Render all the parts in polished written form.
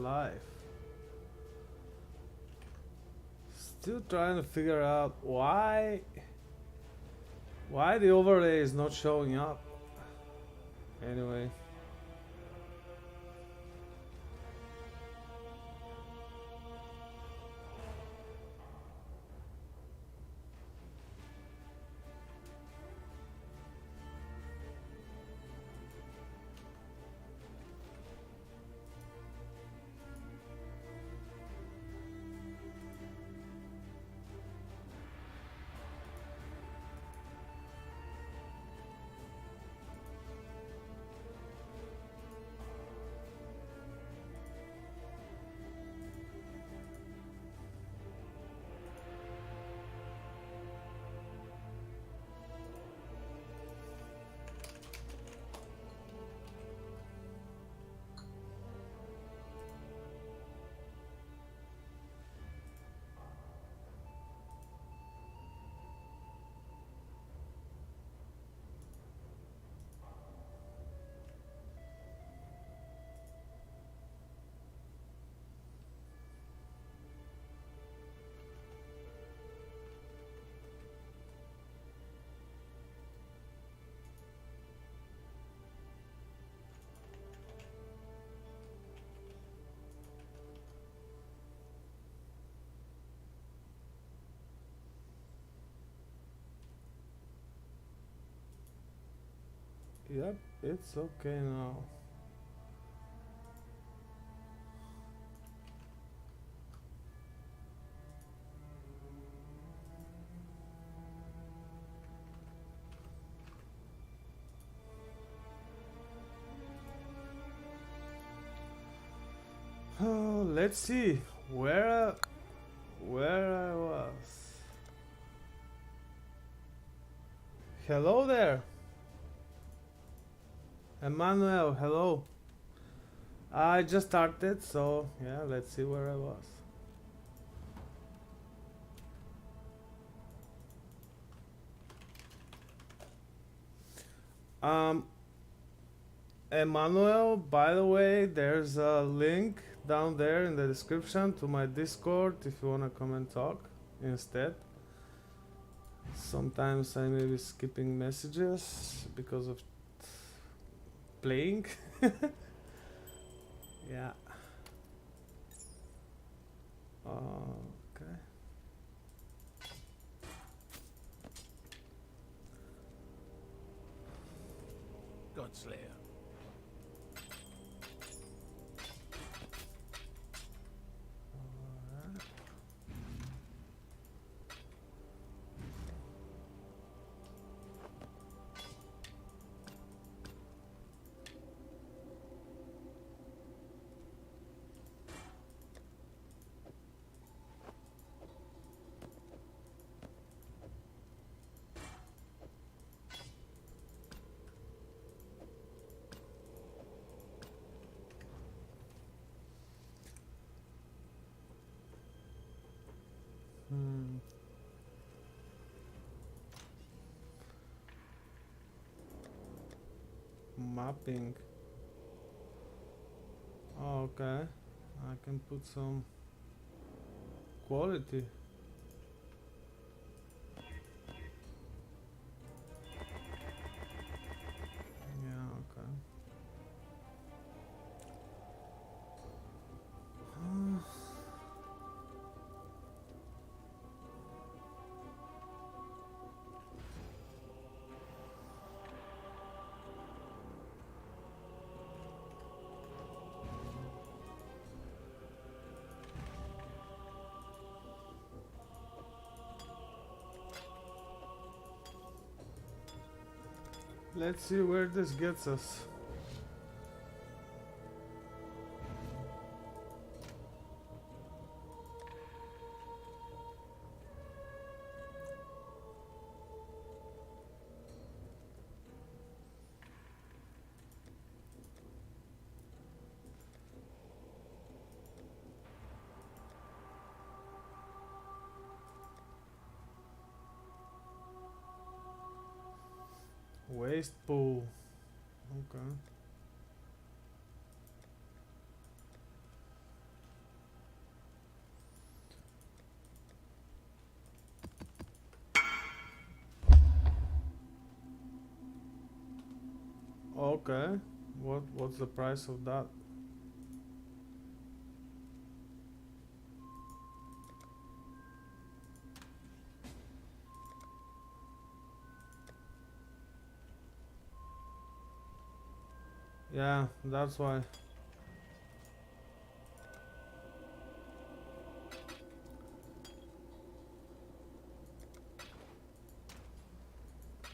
life. Still trying to figure out why the overlay is not showing up. Anyway. Yep, it's okay now. Oh, let's see where I was. Hello there, Emmanuel. Hello. I just started, so yeah, let's see where I was. Um, Emmanuel, by the way, there's a link down there in the description to my Discord if you wanna come and talk instead. Sometimes I may be skipping messages because of playing. Yeah. Okay. Godslayer. Alright. Hmm. Mapping. Oh, okay. I can put some quality. Yeah, okay. Let's see where this gets us. Waste pool. Okay. Okay. What's the price of that? Yeah, that's why.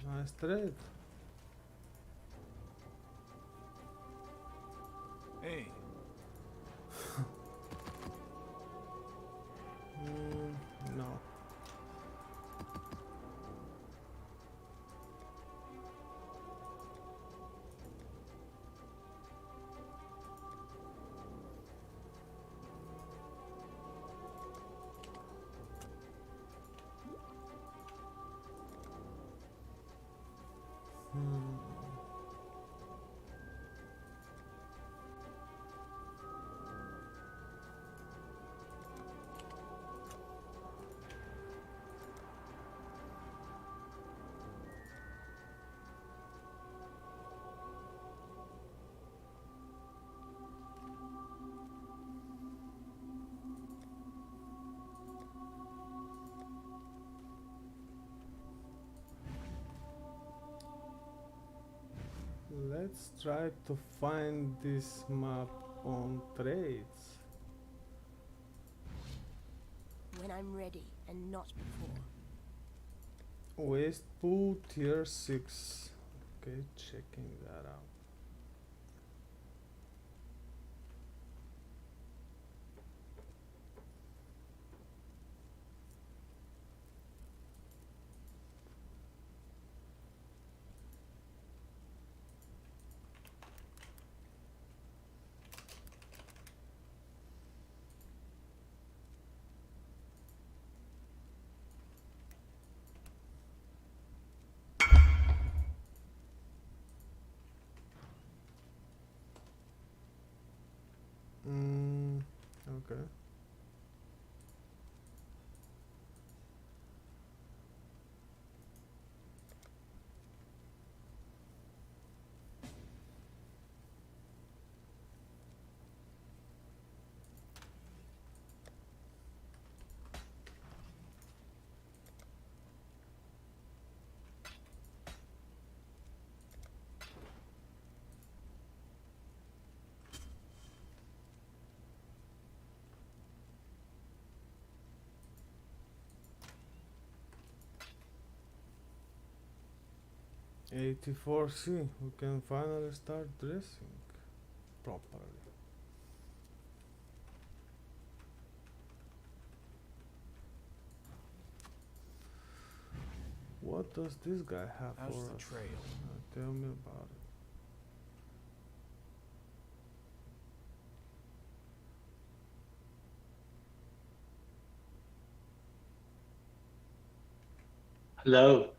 Nice trade. Hey, No. Hmm. 'Let's try to find this map on trades. When I'm ready and not before. Waste pool tier 6. Okay, checking that out. Okay. '84C. We can finally start dressing properly. What does this guy have how's for the us? trail? Tell me about it. Hello.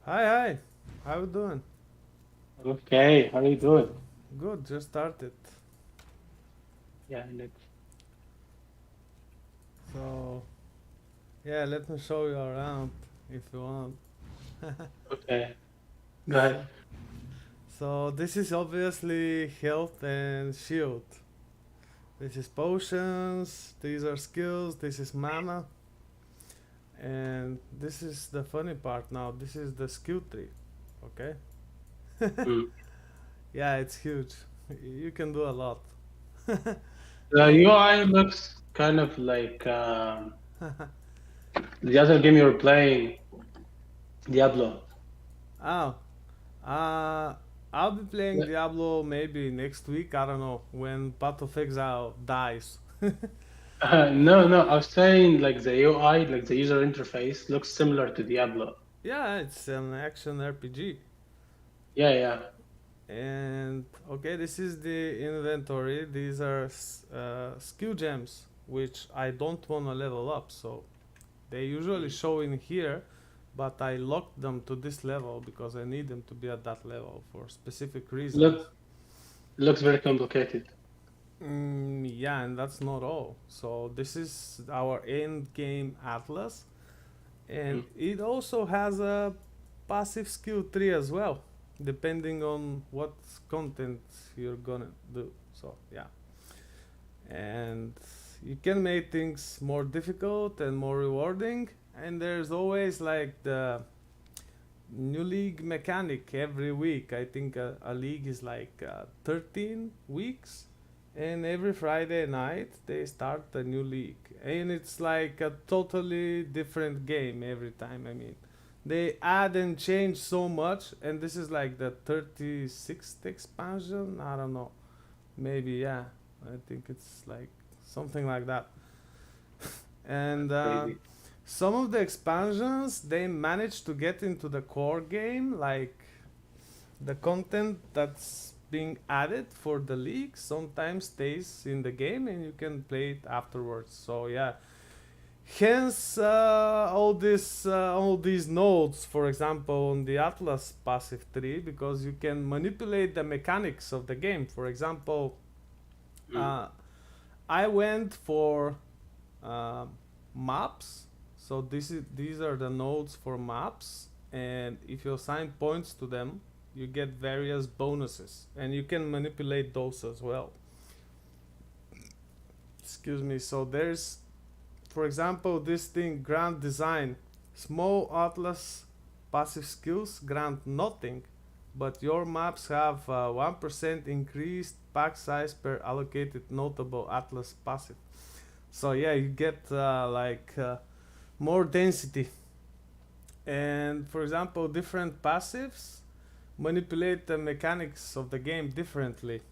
Hi, hi. How you doing? Okay, how are you doing? Good. Just started. Yeah, let's. So yeah, let me show you around if you want. Okay, go ahead. So this is obviously health and shield. This is potions. These are skills. This is mana. And this is the funny part now. This is the skill tree. Okay? Mm. Yeah, it's huge. You can do a lot. The Oh, UI looks kind of like the other game you were playing, Diablo. oh. Uh, I'll be playing Yeah. Diablo maybe next week. I don't know when Path of Exile dies. No, no, I was saying like the UI, like the user interface, looks similar to Diablo. Yeah, it's an action RPG. Yeah, yeah. And okay, this is the inventory. These are skill gems, which I don't want to level up. So they usually Mm. show in here, but I locked them to this level because I need them to be at that level for specific reasons. Look, looks very complicated. Yeah, and that's not all. So this is our end game atlas, and Mm. it also has a passive skill tree as well. depending on what content you're gonna do. So yeah, and you can make things more difficult and more rewarding. And there's always like the new league mechanic every week. I think a league is like 13 weeks, and every Friday night they start a new league, and it's like a totally different game every time. I mean, they add and change so much, and this is like the 36th expansion. I don't know, maybe, yeah, I think it's like something like that. And Crazy. some of the expansions they managed to get into the core game, like the content that's being added for the league sometimes stays in the game and you can play it afterwards. So yeah, hence all these nodes, for example, on the Atlas passive tree, because you can manipulate the mechanics of the game. For example, uh, I went for uh, maps. So these are the nodes for maps, and if you assign points to them, you get various bonuses, and you can manipulate those as well. Excuse me. So there's, for example, this thing, grant design. Small atlas passive skills grant nothing, but your maps have 1% increased pack size per allocated notable atlas passive. So yeah, you get more density. And for example, different passives manipulate the mechanics of the game differently.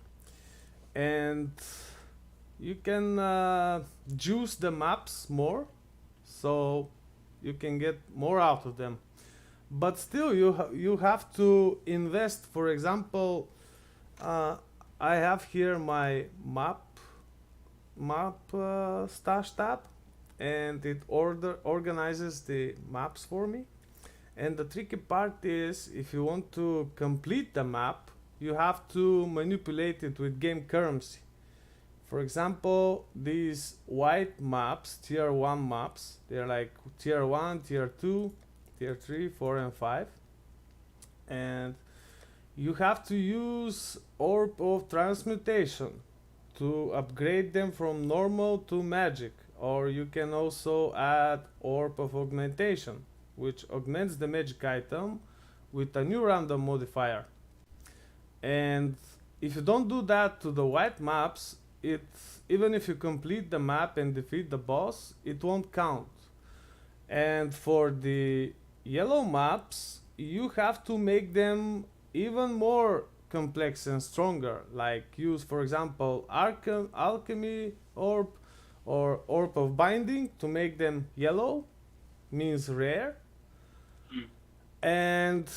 And you can juice the maps more, so you can get more out of them. But still, you have to invest. For example, uh, I have here my map stash tab, and it organizes the maps for me. And the tricky part is, if you want to complete the map, you have to manipulate it with game currency. For example, these white maps, tier 1 maps, they're like tier 1, tier 2, tier 3, 4, and 5. And you have to use Orb of Transmutation to upgrade them from normal to magic. Or you can also add Orb of Augmentation, which augments the magic item with a new random modifier. And if you don't do that to the white maps, even if you complete the map and defeat the boss, it won't count. And for the yellow maps, you have to make them even more complex and stronger. Like use, for example, alchemy orb or orb of binding to make them yellow, means rare. And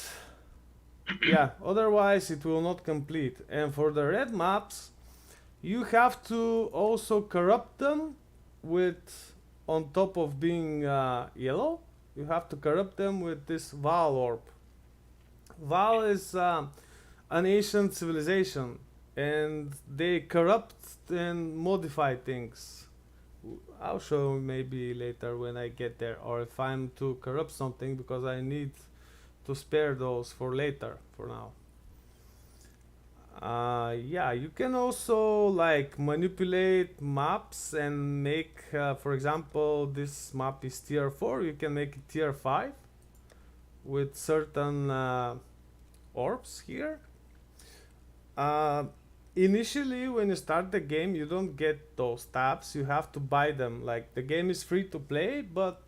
yeah, otherwise it will not complete. And for the red maps, you have to also corrupt them with, on top of being yellow, you have to corrupt them with this Val orb. Val is an ancient civilization, and they corrupt and modify things. I'll show maybe later when I get there, or if I'm to corrupt something, because I need to spare those for later. For now, yeah, you can also like manipulate maps and make, for example, this map is tier 4, you can make it tier 5 with certain orbs here. Initially, when you start the game, you don't get those tabs, you have to buy them. Like, the game is free to play, but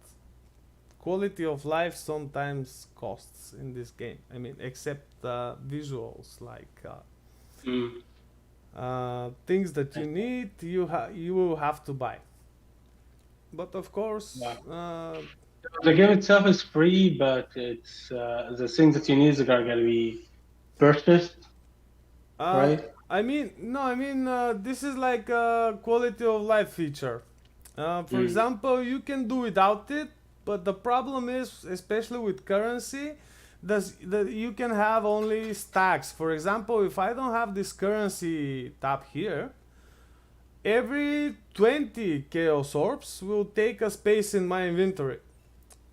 quality of life sometimes costs in this game. I mean, except visuals, like things that you need, you will have to buy. But of course, Yeah. The game itself is free, but it's the things that you need are gonna be purchased, right? I mean, no, I mean, this is like a quality of life feature. For example, you can do without it, but the problem is, especially with currency, that you can have only stacks. For example, if I don't have this currency tab here, every 20 chaos orbs will take a space in my inventory.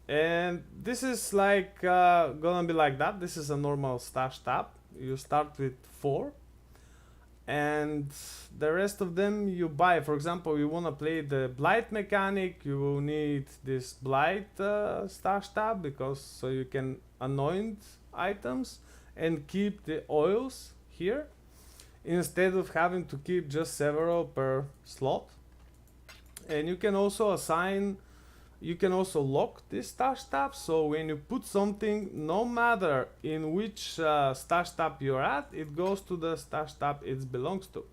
And this is like gonna be like that. This is a normal stash tab. You start with 4, and the rest of them you buy. For example, you want to play the blight mechanic, you will need this blight stash tab, because so you can anoint items and keep the oils here instead of having to keep just several per slot. And you can also assign, you can also lock this stash tab, so when you put something, no matter in which stash tab you're at, it goes to the stash tab it belongs to.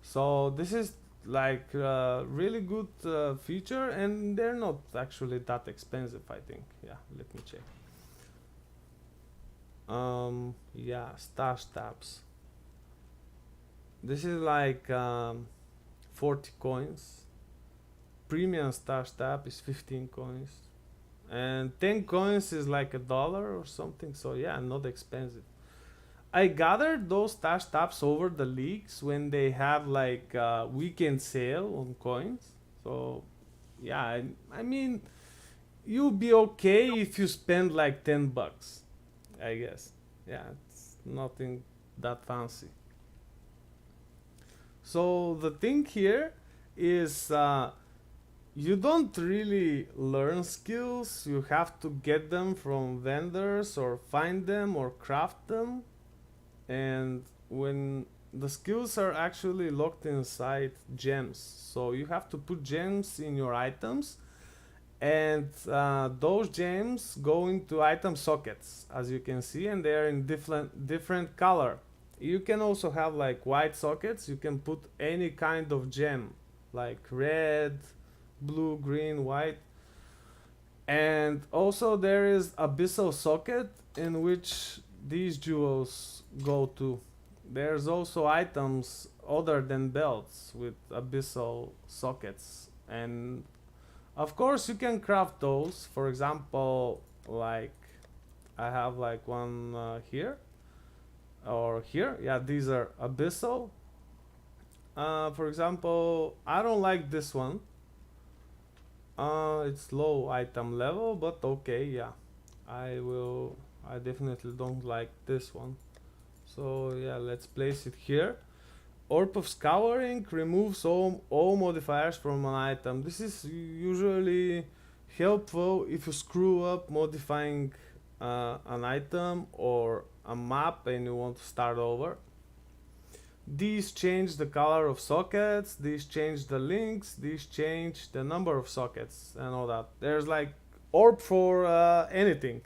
So this is like really good feature, and they're not actually that expensive, I think. Yeah, let me check. Yeah, stash tabs. This is like 40 coins. Premium stash tab is 15 coins, and 10 coins is like $1 or something. So yeah, not expensive. I gathered those stash tabs over the leagues when they have like weekend sale on coins. So yeah, I mean, you'll be okay if you spend like $10, I guess. Yeah, it's nothing that fancy. So the thing here is you don't really learn skills. You have to get them from vendors or find them or craft them. And when the skills are actually locked inside gems, so you have to put gems in your items, and those gems go into item sockets, as you can see, and they are in different color. You can also have like white sockets. You can put any kind of gem, like red, blue, green, white. And also there is abyssal socket in which these jewels go to. There's also items other than belts with abyssal sockets, and of course you can craft those. For example, like I have like one here or here. Yeah, these are abyssal. For example, I don't like this one. It's low item level, but okay, yeah. I definitely don't like this one. So yeah, let's place it here. Orb of Scouring removes all modifiers from an item. This is usually helpful if you screw up modifying an item or a map and you want to start over. These change the color of sockets, these change the links, these change the number of sockets and all that. There's like orb for anything.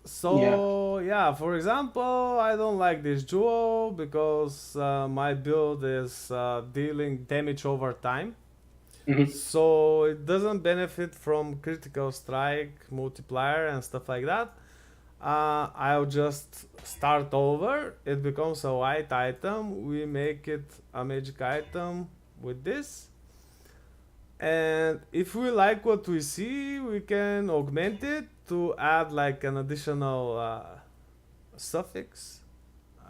So yeah, for example, I don't like this jewel because my build is dealing damage over time. So it doesn't benefit from critical strike multiplier and stuff like that. I'll just start over. It becomes a white item. We make it a magic item with this. And if we like what we see, we can augment it to add like an additional suffix.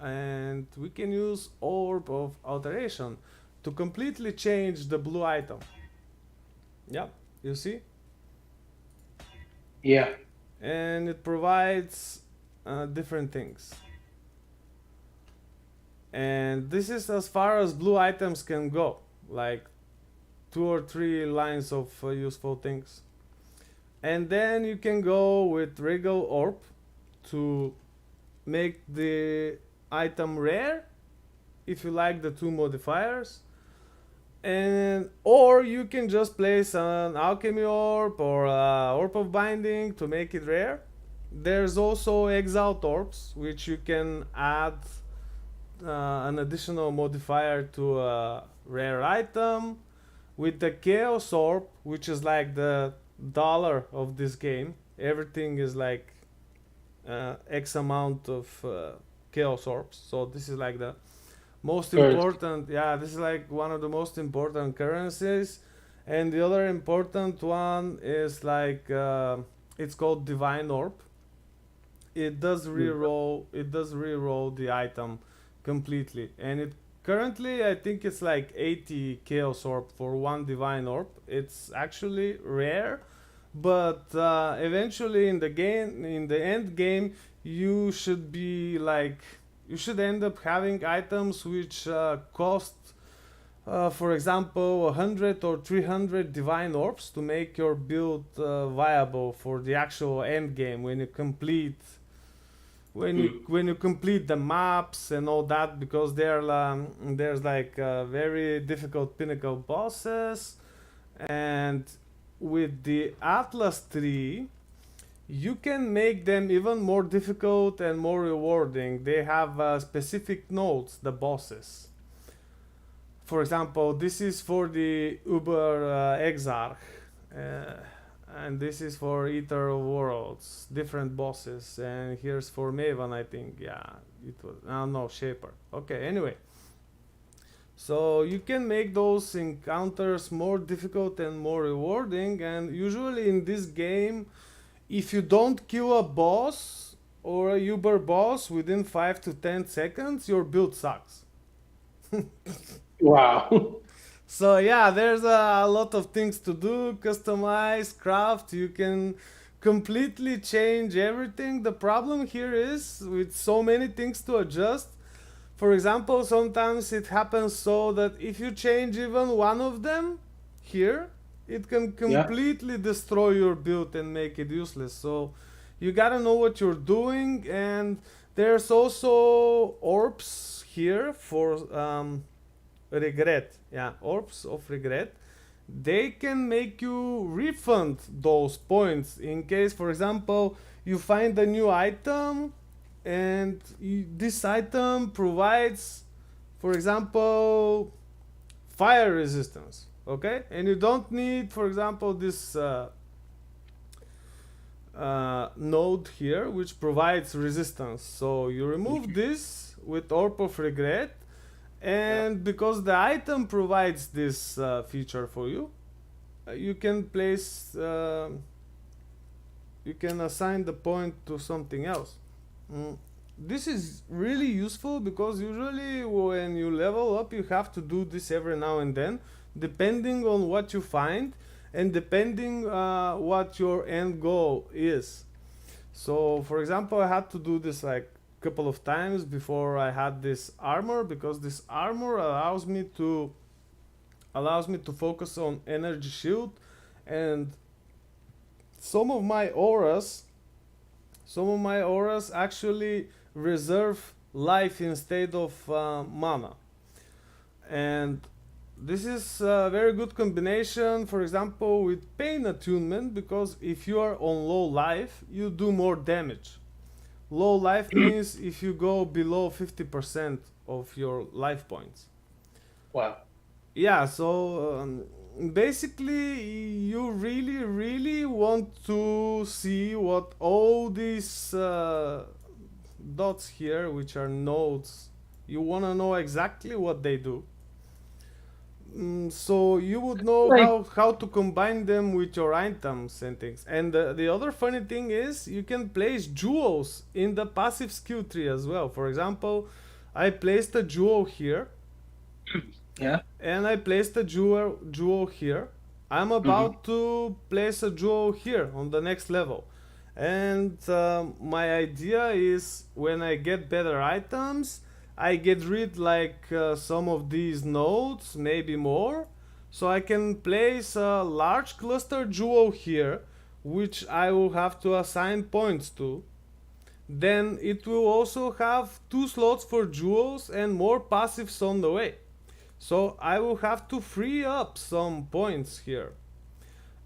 And we can use Orb of Alteration to completely change the blue item. Yeah, you see? Yeah. And it provides different things. And this is as far as blue items can go, like 2 or 3 lines of useful things. And then you can go with Regal Orb to make the item rare if you like the 2 modifiers. And or you can just place an alchemy orb or orb of binding to make it rare. There's also exiled orbs, which you can add an additional modifier to a rare item. With the chaos orb, which is like the dollar of this game, everything is like X amount of chaos orbs. So this is like the most important. Yeah, this is like one of the most important currencies. And the other important one is like it's called divine orb. It does reroll. It does reroll the item completely, and it currently I think it's like 80 chaos orb for one divine orb. It's actually rare, but eventually in the game, in the end game, you should be like, you should end up having items which cost, for example, 100 or 300 divine orbs to make your build viable for the actual end game when you complete when you complete the maps and all that, because there's like very difficult pinnacle bosses. And with the Atlas tree, you can make them even more difficult and more rewarding. They have specific nodes, the bosses. For example, this is for the Uber Exarch, and this is for Ether of Worlds, different bosses. And here's for Maven, I think. Yeah, it was. No, Shaper. Okay, anyway. So you can make those encounters more difficult and more rewarding. And usually in this game, if you don't kill a boss or a Uber boss within 5 to 10 seconds, your build sucks. Wow. So yeah, there's a lot of things to do, customize, craft. You can completely change everything. The problem here is with so many things to adjust. For example, sometimes it happens so that if you change even one of them here, it can Yeah. completely destroy your build and make it useless. So you gotta know what you're doing. And there's also orbs here for regret. Yeah, orbs of regret. They can make you refund those points in case, for example, you find a new item and this item provides, for example, fire resistance. Okay, and you don't need, for example, this node here which provides resistance. So you remove this with Orb of Regret, and because the item provides this feature for you, you can place, you can assign the point to something else. This is really useful because usually when you level up, you have to do this every now and then, depending on what you find and depending what your end goal is. So, for example, I had to do this like couple of times before I had this armor, because this armor allows me to focus on energy shield, and some of my auras actually reserve life instead of mana. And this is a very good combination, for example, with pain attunement, because if you are on low life, you do more damage. Low life means if you go below 50% of your life points. Wow. Yeah, so basically you really want to see what all these dots here, which are nodes, you want to know exactly what they do. So you would know Like- how to combine them with your items and things. And the other funny thing is you can place jewels in the passive skill tree as well. For example, I placed a jewel here, Yeah. and I placed a jewel here. I'm about to place a jewel here on the next level. And my idea is when I get better items, I get rid like some of these nodes, maybe more, so I can place a large cluster jewel here, which I will have to assign points to. Then it will also have 2 slots for jewels and more passives on the way. So I will have to free up some points here.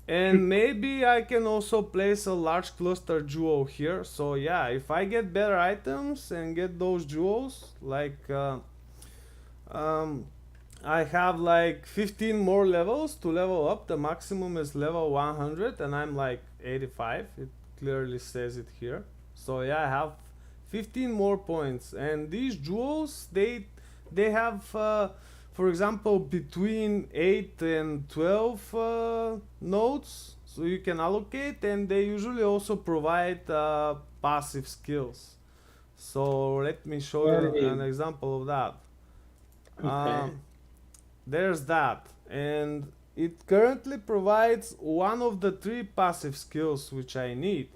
And maybe I can also place a large cluster jewel here. So yeah, if I get better items and get those jewels, like I have like 15 more levels to level up. The maximum is level 100 and I'm like 85. It clearly says it here. So yeah, I have 15 more points. And these jewels, they have for example, between 8 and 12 nodes, so you can allocate, and they usually also provide passive skills. So let me show you an example of that. Okay. There's that, and it currently provides one of the 3 passive skills which I need.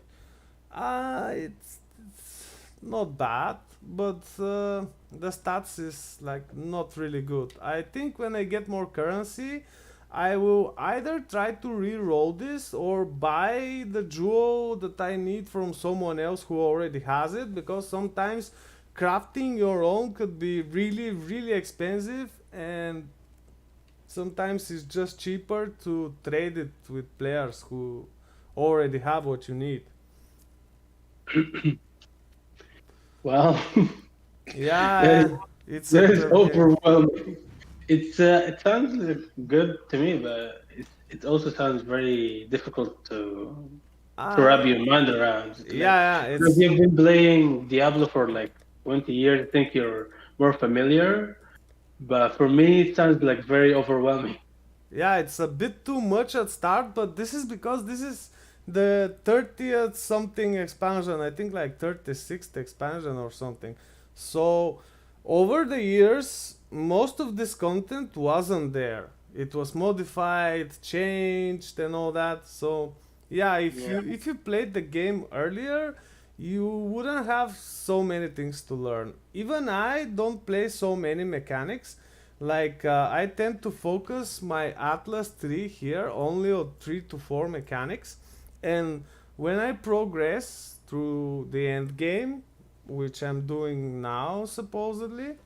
not bad, but the stats is like not really good. I think when I get more currency, I will either try to re-roll this or buy the jewel that I need from someone else who already has it, because sometimes crafting your own could be really, really expensive, and sometimes it's just cheaper to trade it with players who already have what you need. Well, Yeah, it's a it's tough game. overwhelming. It sounds good to me, but it also sounds very difficult to wrap Uh, your mind around. It's like yeah, yeah, because it's you've been playing Diablo for like 20 years, I think you're more familiar. But for me, it sounds like very overwhelming. yeah, it's a bit too much at start, but this is because this is the 30th something expansion. I think like 36th expansion or something. So over the years, most of this content wasn't there. It was modified, changed, and all that. So yeah, Yeah. if you played the game earlier, you wouldn't have so many things to learn. Even I don't play so many mechanics. Like I tend to focus my Atlas 3 here only on 3 to 4 mechanics, and when I progress through the end game, which I'm doing now supposedly,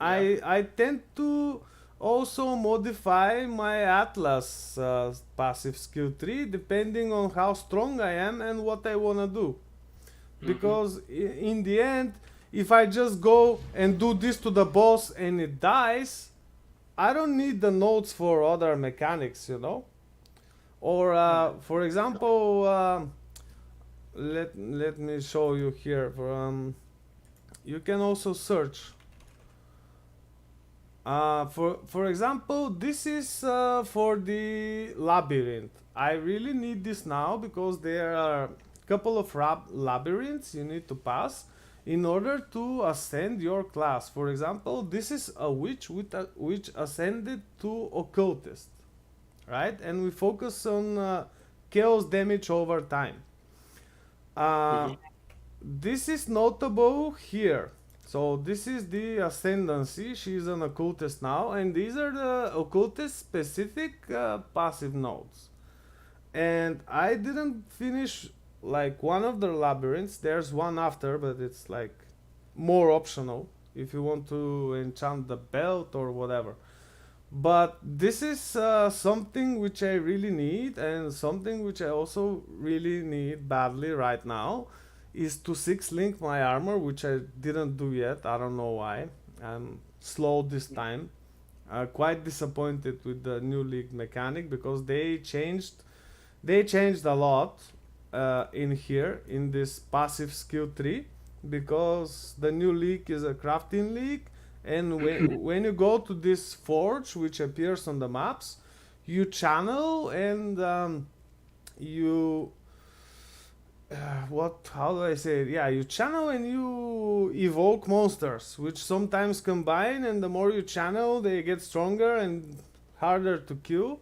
Yeah. I tend to also modify my Atlas passive skill tree depending on how strong I am and what I wanna do. Hmm. Because in the end, if I just go and do this to the boss and it dies, I don't need the notes for other mechanics, you know. Or for example, let me show you here. You can also search. For example, this is for the labyrinth. I really need this now because there are a couple of labyrinths you need to pass in order to ascend your class. For example, this is a witch which ascended to occultist, right? And we focus on chaos damage over time. Uh, Hmm. this is notable here. So this is the ascendancy. She's an occultist now, and these are the occultist specific passive nodes. And I didn't finish like one of the labyrinths. There's one after, but it's like more optional if you want to enchant the belt or whatever. But this is something which I really need, and something which I also really need badly right now is to six link my armor, which I didn't do yet. I don't know why. I'm slow this time. Quite disappointed with the new league mechanic because they changed a lot in here in this passive skill tree, because the new league is a crafting league, and when you go to this forge which appears on the maps, you channel and you what how do I say it? Yeah, you channel and you evoke monsters which sometimes combine, and the more you channel they get stronger and harder to kill.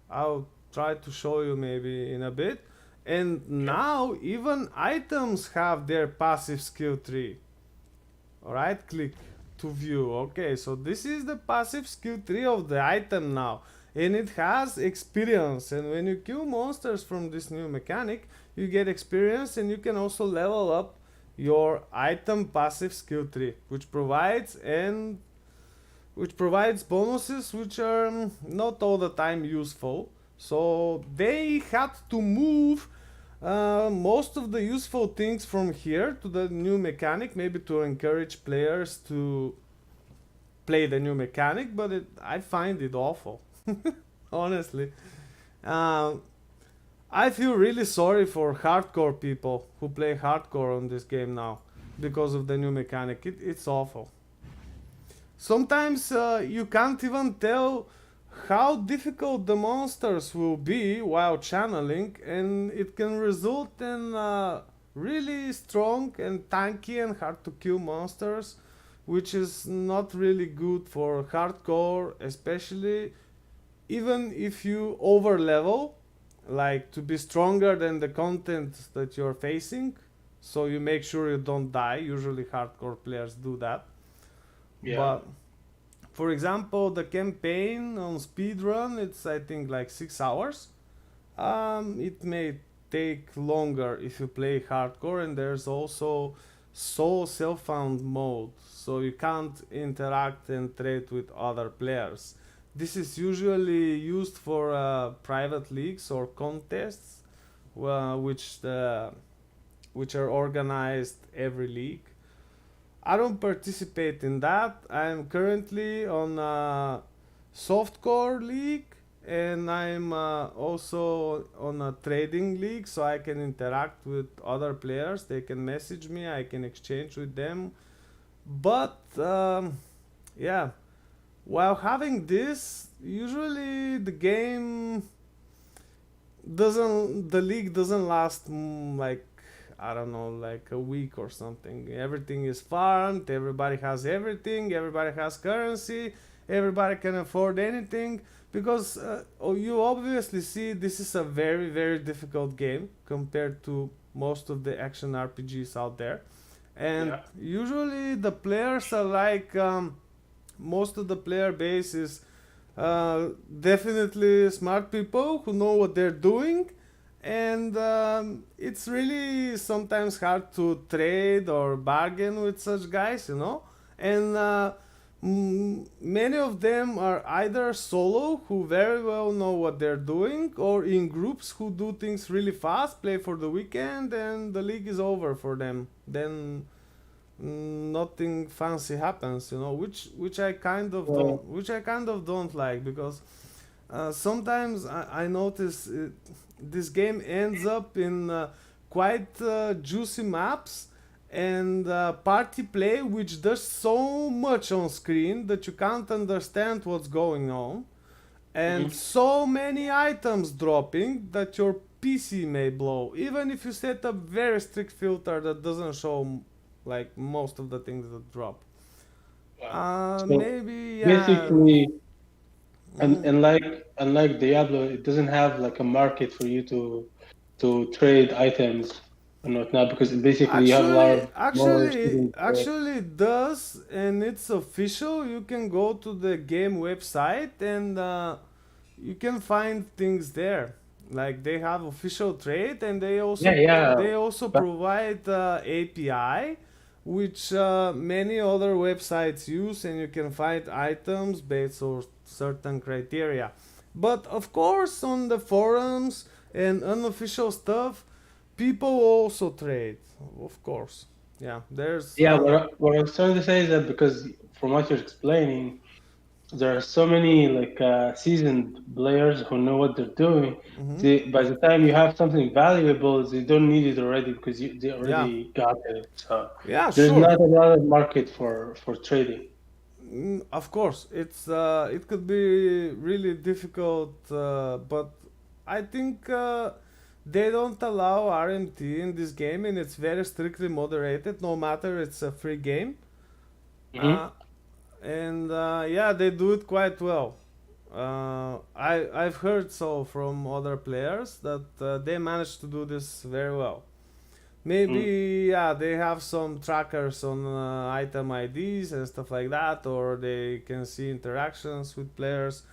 I'll try to show you maybe in a bit. And now even items have their passive skill tree. Alright, click to view. Okay, so this is the passive skill tree of the item now. And it has experience. And when you kill monsters from this new mechanic, you get experience, and you can also level up your item passive skill tree, which provides bonuses which are not all the time useful. So they had to move most of the useful things from here to the new mechanic, maybe to encourage players to play the new mechanic, but I find it awful, honestly. Um, I feel really sorry for hardcore people who play hardcore on this game now because of the new mechanic. It's awful. Sometimes you can't even tell how difficult the monsters will be while channeling, and it can result in really strong and tanky and hard to kill monsters, which is not really good for hardcore, especially even if you over level, like to be stronger than the content that you're facing. so you make sure you don't die. Usually hardcore players do that. Yeah. But for example, the campaign on speedrun, it's I think like 6 hours. It may take longer if you play hardcore, and there's also solo self-found mode, so you can't interact and trade with other players. This is usually used for private leagues or contests, which are organized every league. I don't participate in that. I'm currently on a softcore league, and I'm also on a trading league, so I can interact with other players. They can message me, I can exchange with them. But yeah, while having this, usually the league doesn't last like, I don't know, like a week or something. Everything is farmed, everybody has everything, everybody has currency, everybody can afford anything. Because you obviously see this is a very, very difficult game compared to most of the action RPGs out there. And Yeah. usually the players are like, most of the player base is definitely smart people who know what they're doing, and it's really sometimes hard to trade or bargain with such guys, you know. And many of them are either solo, who very well know what they're doing, or in groups who do things really fast, play for the weekend, and the league is over for them. Then nothing fancy happens, you know, Well, which I kind of don't like, because sometimes I notice this game ends up in quite juicy maps and party play, which does so much on screen that you can't understand what's going on, and mhm. so many items dropping that your PC may blow, even if you set a very strict filter that doesn't show like most of the things that drop. Wow. So Maybe, yeah. basically, and Mhm. unlike Diablo, it doesn't have like a market for you to trade items and whatnot because basically you have a lot Actually, of more actually, students. actually, it does, and it's official. You can go to the game website, and you can find things there. Like they have official trade, and Yeah, yeah. they also But provide API, which many other websites use, and you can find items based on certain criteria. But of course, on the forums and unofficial stuff, people also trade. Of course, yeah. There's yeah, what I was trying to say is that because from what you're explaining, there are so many like seasoned players who know what they're doing. mhm. By the time you have something valuable, they don't need it already because they Yeah, already got it. So yeah, there's sure. not a lot of market for trading. Of course, it could be really difficult, but I think they don't allow RMT in this game, and it's very strictly moderated. No matter it's a free game, Hmm. uh, and yeah, they do it quite well. I've heard so from other players that they managed to do this very well. Maybe, yeah, they have some trackers on item IDs and stuff like that, or they can see interactions with players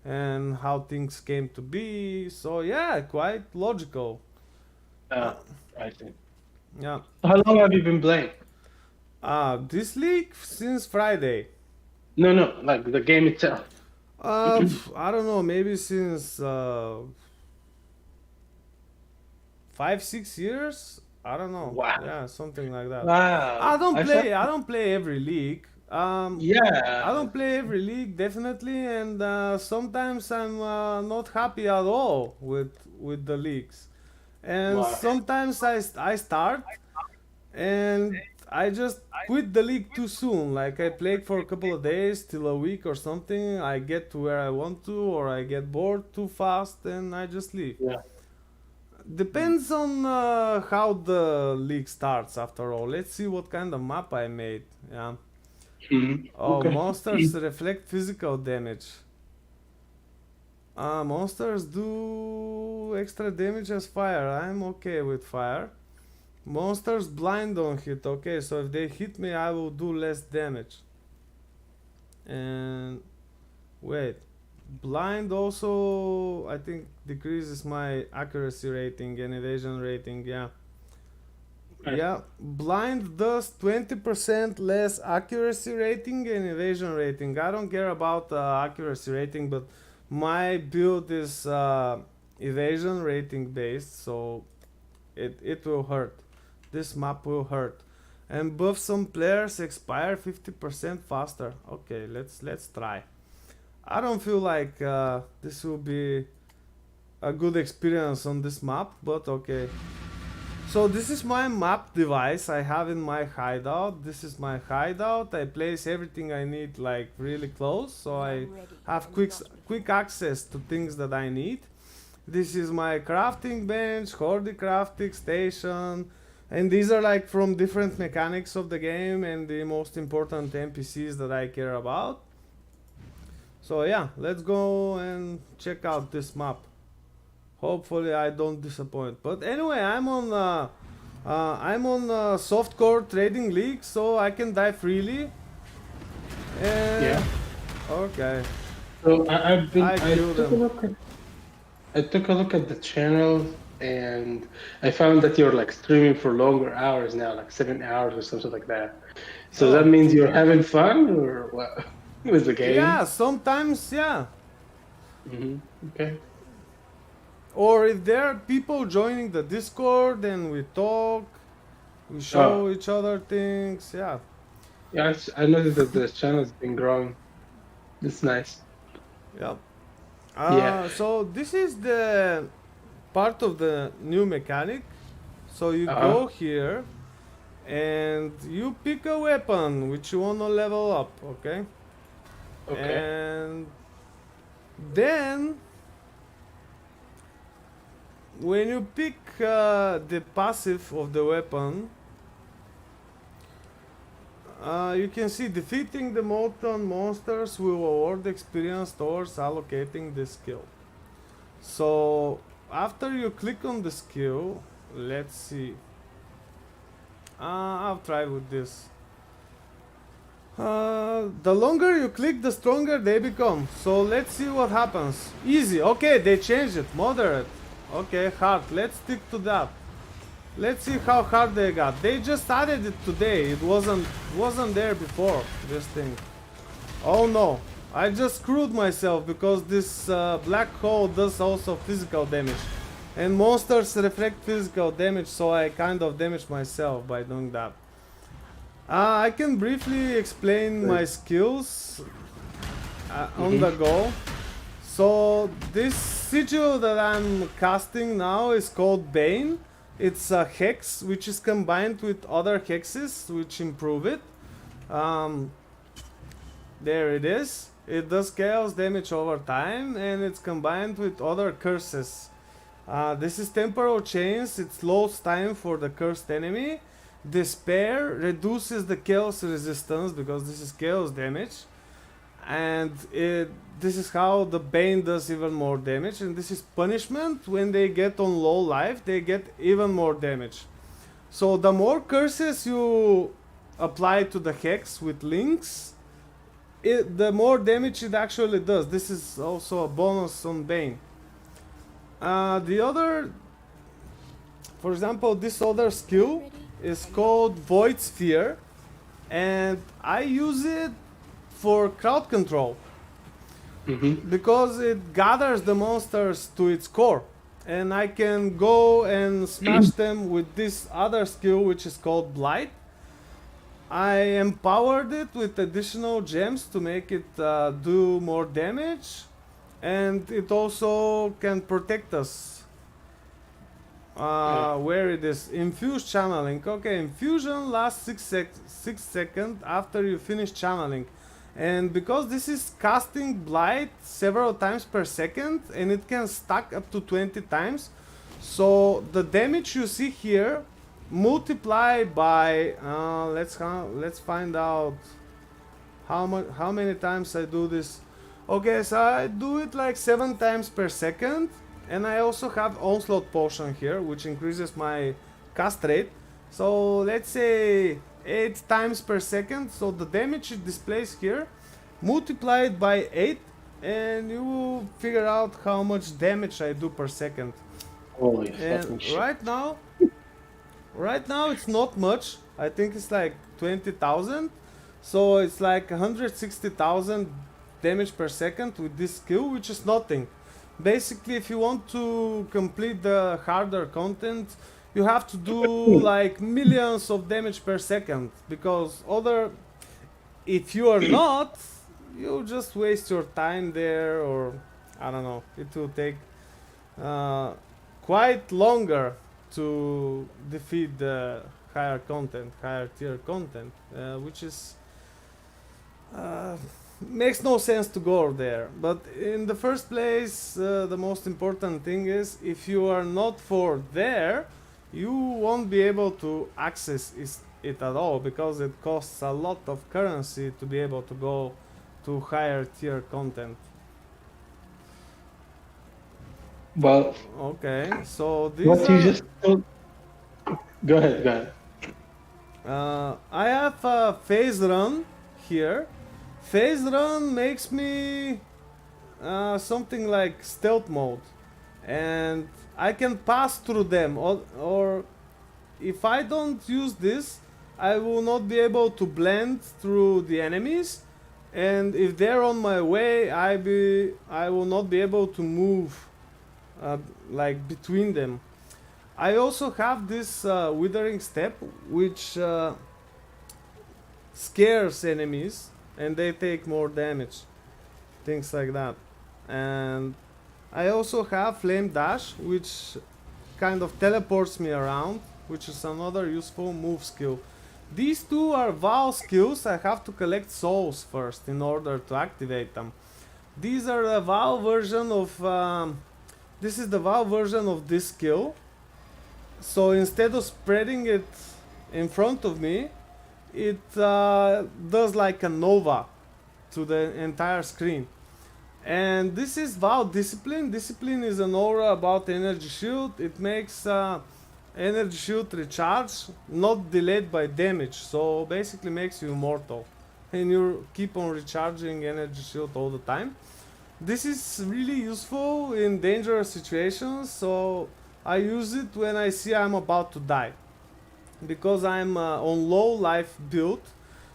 and how things came to be. So yeah, quite logical. Uh, I see. yeah. How long have you been playing? This league since Friday. No, no, like the game itself. I don't know, maybe since 5 6 years. I don't know. Wow. Yeah, something like that. Wow. I thought, I don't play every league. I yeah. don't play every league definitely, and sometimes I'm not happy at all with the leagues. And Wow. sometimes I start and I just quit the league too soon. Like I played for a couple of days till a week or something. I get to where I want to, or I get bored too fast, and I just leave. Yeah. Mm. Depends on how the league starts. After all, let's see what kind of map I made. Yeah. Mhm. Oh, Okay. monsters reflect physical damage. Monsters do extra damage as fire. I'm okay with fire. Monsters blind on hit. Okay, so if they hit me, I will do less damage. And wait, blind also I think decreases my accuracy rating and evasion rating. Yeah. Right. Yeah, blind does 20% less accuracy rating and evasion rating. I don't care about accuracy rating, but my build is evasion rating based, so it will hurt. This map will hurt. And buff some players expire 50% faster. Okay, let's try. I don't feel like this will be a good experience on this map, but okay. So this is my map device I have in my hideout. This is my hideout. I place everything I need like really close, so When I I'm ready have and quick not before. quick access to things that I need. This is my crafting bench, Horde crafting station, and these are like from different mechanics of the game and the most important NPCs that I care about. So yeah, let's go and check out this map. Hopefully I don't disappoint. But anyway, I'm on softcore trading league, so I can die freely. And Yeah. okay, So I've been. I killed took a them. look at. I took a look at the channel, and I found that you're like streaming for longer hours now, like 7 hours or something like that. So that Oh, means you're having fun, or what? With the game? yeah, sometimes yeah. Hmm. Okay. Or if there are people joining the Discord and we talk, we show Oh, each other things. Yeah, yeah. I noticed that the channel's been growing. It's nice. yeah. Yeah. So this is the part of the new mechanic. So you Uh-huh. go here and you pick a weapon which you wanna level up, okay? Okay. And then when you pick the passive of the weapon, you can see defeating the molten monsters will award experience towards allocating the skill. So after you click on the skill, let's see. I'll try with this. The longer you click, the stronger they become. So let's see what happens. Easy. Okay, they changed it. Moderate. Okay, hard. Let's stick to that. Let's see how hard they got. They just added it today. It wasn't there before. This thing. Oh no. I just screwed myself because this black hole does also physical damage. And monsters reflect physical damage, so I kind of damaged myself by doing that. I can briefly explain my skills on the go. So this sigil that I'm casting now is called Bane. It's a hex which is combined with other hexes which improve it. There it is. It does chaos damage over time and it's combined with other curses. This is temporal chains. It slows time for the cursed enemy. Despair reduces the chaos resistance because this is chaos damage. And this is how the Bane does even more damage. And this is punishment. When they get on low life, they get even more damage. So the more curses you apply to the hex with links, the more damage it actually does. This is also a bonus on Bane. The other, for example, this other skill is called Void Sphere, and I use it for crowd control because it gathers the monsters to its core, and I can go and smash them with this other skill which is called Blight. I empowered it with additional gems to make it do more damage, and it also can protect us. Where it is? Infuse channeling. Okay, infusion lasts 6 seconds after you finish channeling. And because this is casting Blight several times per second, and it can stack up to 20 times, so the damage you see here multiply by let's find out how many times I do this. Okay, so I do it like 7 times per second, and I also have onslaught potion here which increases my cast rate. So let's say 8 times per second. So the damage it displays here, multiply it by 8, and you will figure out how much damage I do per second. Holy And fucking shit. right now it's not much. I think it's like 20,000. So it's like 160,000 damage per second with this skill, which is nothing. Basically, if you want to complete the harder content, you have to do like millions of damage per second, because if you are not, you just waste your time there, or I don't know, it will take quite longer to defeat the higher tier content, which is makes no sense to go there. But in the first place, the most important thing is, if you are not for there, you won't be able to access it at all, because it costs a lot of currency to be able to go to higher tier content. Well, Okay, so these what you are just told. Go ahead, go ahead. I have a phase run here. Phase run makes me something like stealth mode, and I can pass through them, or if I don't use this, I will not be able to blend through the enemies, and if they're on my way, I will not be able to move like between them. I also have this withering step, which scares enemies and they take more damage, things like that. And I also have flame dash, which kind of teleports me around, which is another useful move skill. These two are Val skills. I have to collect souls first in order to activate them. These are the Val version of this is the Val version of this skill. So instead of spreading it in front of me, it does like a nova to the entire screen. And this is Val Discipline. Discipline is an aura about energy shield. It makes energy shield recharge, not delayed by damage. So basically makes you immortal. And you keep on recharging energy shield all the time. This is really useful in dangerous situations. So I use it when I see I'm about to die. Because I'm on low life build,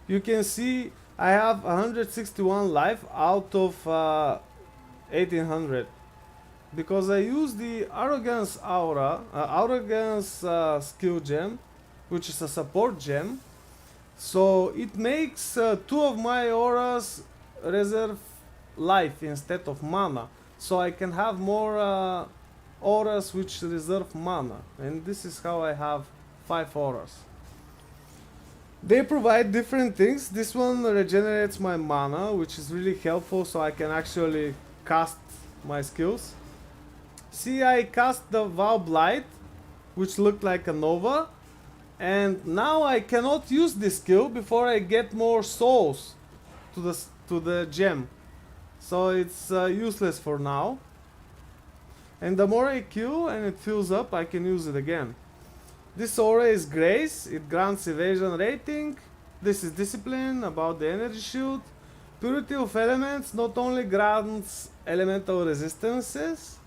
you can see I have 161 life out of 1800. Because I use the Arrogance Aura, Arrogance skill gem, which is a support gem. So it makes two of my auras reserve life instead of mana. So I can have more auras which reserve mana. And this is how I have 5 auras. They provide different things. This one regenerates my mana, which is really helpful, so I can actually cast my skills. See, I cast the Vow Blight, which looked like a Nova, and now I cannot use this skill before I get more souls to the gem. So it's useless for now. And the more I kill and it fills up, I can use it again. This aura is Grace. It grants evasion rating. This is Discipline, about the energy shield. Purity of Elements not only grants elemental resistances,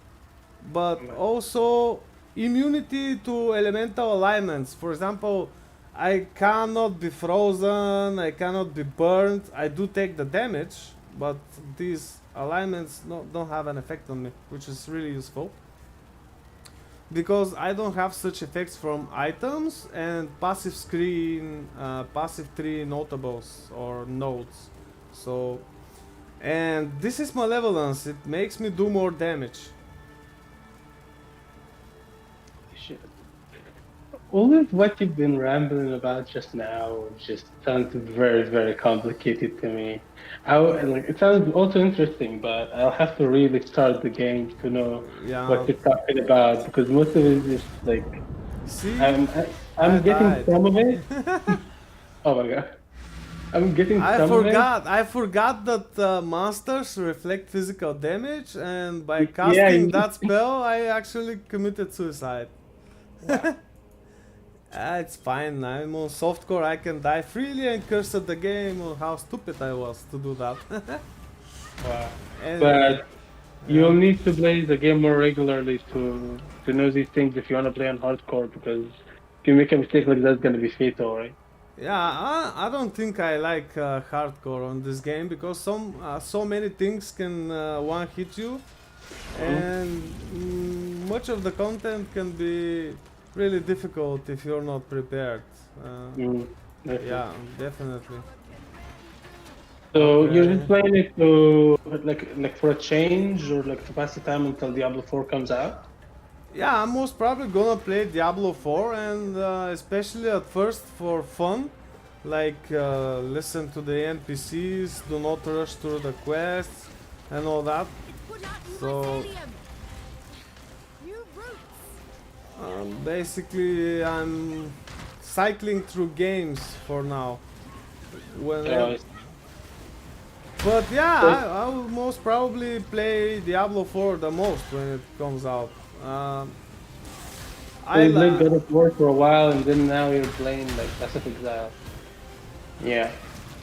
but also immunity to elemental alignments. For example, I cannot be frozen, I cannot be burned. I do take the damage, but these alignments don't have an effect on me, which is really useful. Because I don't have such effects from items and passive screen, passive tree notables or nodes. So, and this is Malevolence. It makes me do more damage. Shit. All of what you've been rambling about just now just sounds very, very complicated to me. It sounds also interesting, but I'll have to really start the game to know Yeah. what you're talking about, because most of it is like See, I'm getting died. some of it. Oh my god, I'm getting some of it. I forgot that monsters reflect physical damage, and by Yeah, casting you- that spell, I actually committed suicide. It's fine. I'm on softcore. I can die freely and curse at the game. Or how stupid I was to do that. Wow. Anyway, But yeah. you'll need to play the game more regularly to know these things if you want to play on hardcore, because if you make a mistake like that, it's gonna be fatal, right? Yeah, I don't think I like hardcore on this game because so many things can one hit you, Mhm. and much of the content can be really difficult if you're not prepared. Uh, Mm, I see. yeah, definitely. So you're Okay. just playing it to like for a change or like to pass the time until Diablo 4 comes out? Yeah, I'm most probably gonna play Diablo 4 and especially at first for fun. Like listen to the NPCs, do not rush through the quests and all that. Put out new So mycelium. New roots. basically I'm cycling through games for now. Whenever, Uh, but yeah, so I will most probably play Diablo 4 the most when it comes out. Um, so I you played la- God of War for a while and then now you're playing like Path of Exile. Yeah.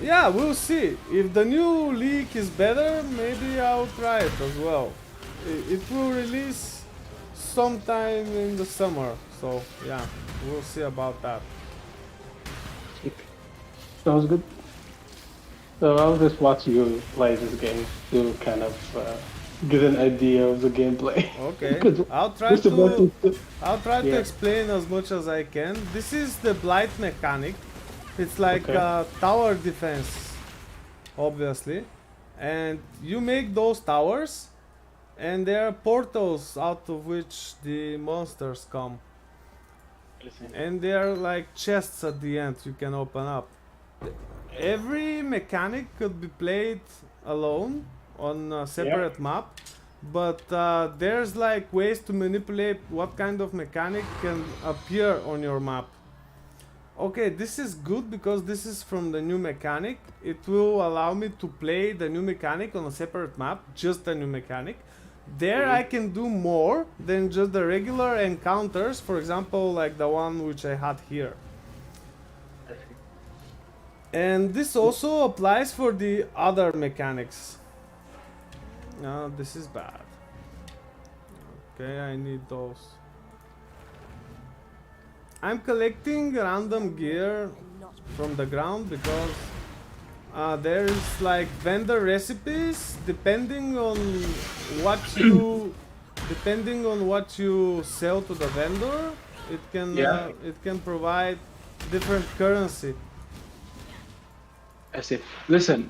Yeah, we'll see. If the new leak is better, maybe I'll try it as well. It will release sometime in the summer, so yeah, we'll see about that. Sounds good. So I'll just watch you play this game to kind of get an idea of the gameplay. Okay, Because I'll try most of us to is I'll try to yeah. explain as much as I can. This is the blight mechanic. It's like Okay. tower defense, obviously, and you make those towers, and there are portals out of which the monsters come. And there are like chests at the end you can open up. Every mechanic could be played alone on a Yeah. separate map, but there's like ways to manipulate what kind of mechanic can appear on your map. Okay, this is good because this is from the new mechanic. It will allow me to play the new mechanic on a separate map, just the new mechanic. There I Mhm. can do more than just the regular encounters, for example, like the one which I had here. I see. And this also applies for the other mechanics. No, this is bad. Okay, I need those. I'm collecting random gear And not from the ground because there is like vendor recipes what you depending on what you sell to the vendor. Yeah. It can provide different currency. I see. Listen,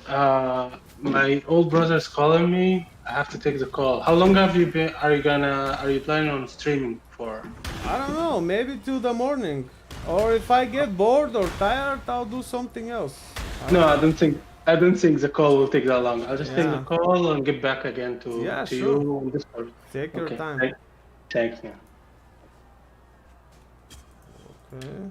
my old brother's calling me. I have to take the call. How long have you been? Are you planning on streaming for? I don't know, maybe till the morning. Or if I get bored or tired, I'll do something else. I No, don't know. I don't think the call will take that long. I'll just take the Yeah. call and get back again Yeah, to you sure. on Discord. Take your Okay. time. Thanks, man. Okay.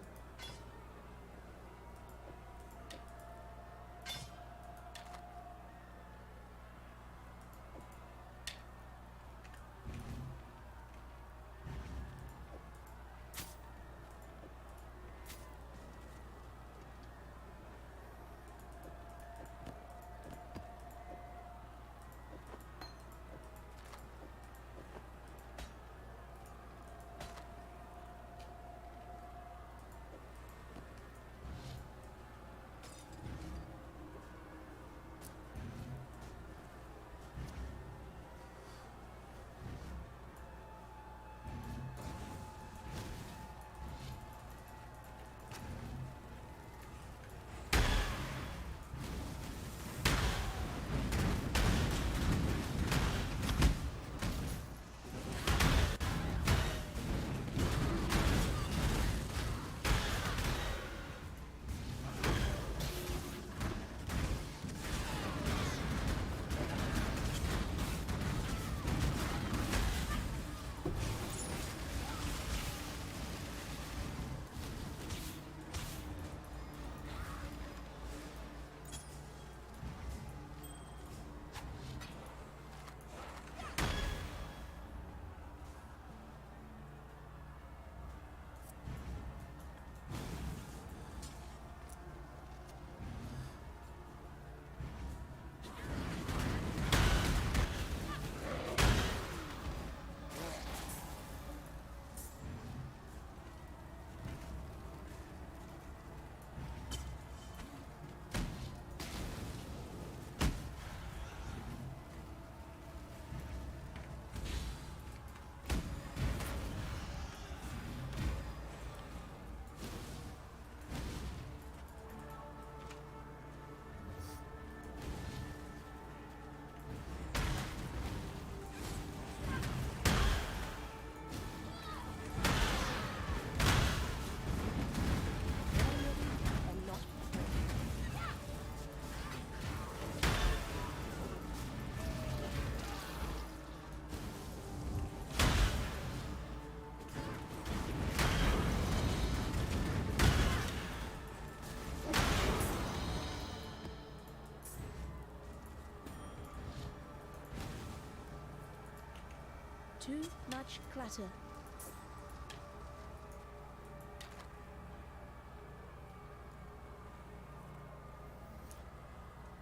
Too much clutter.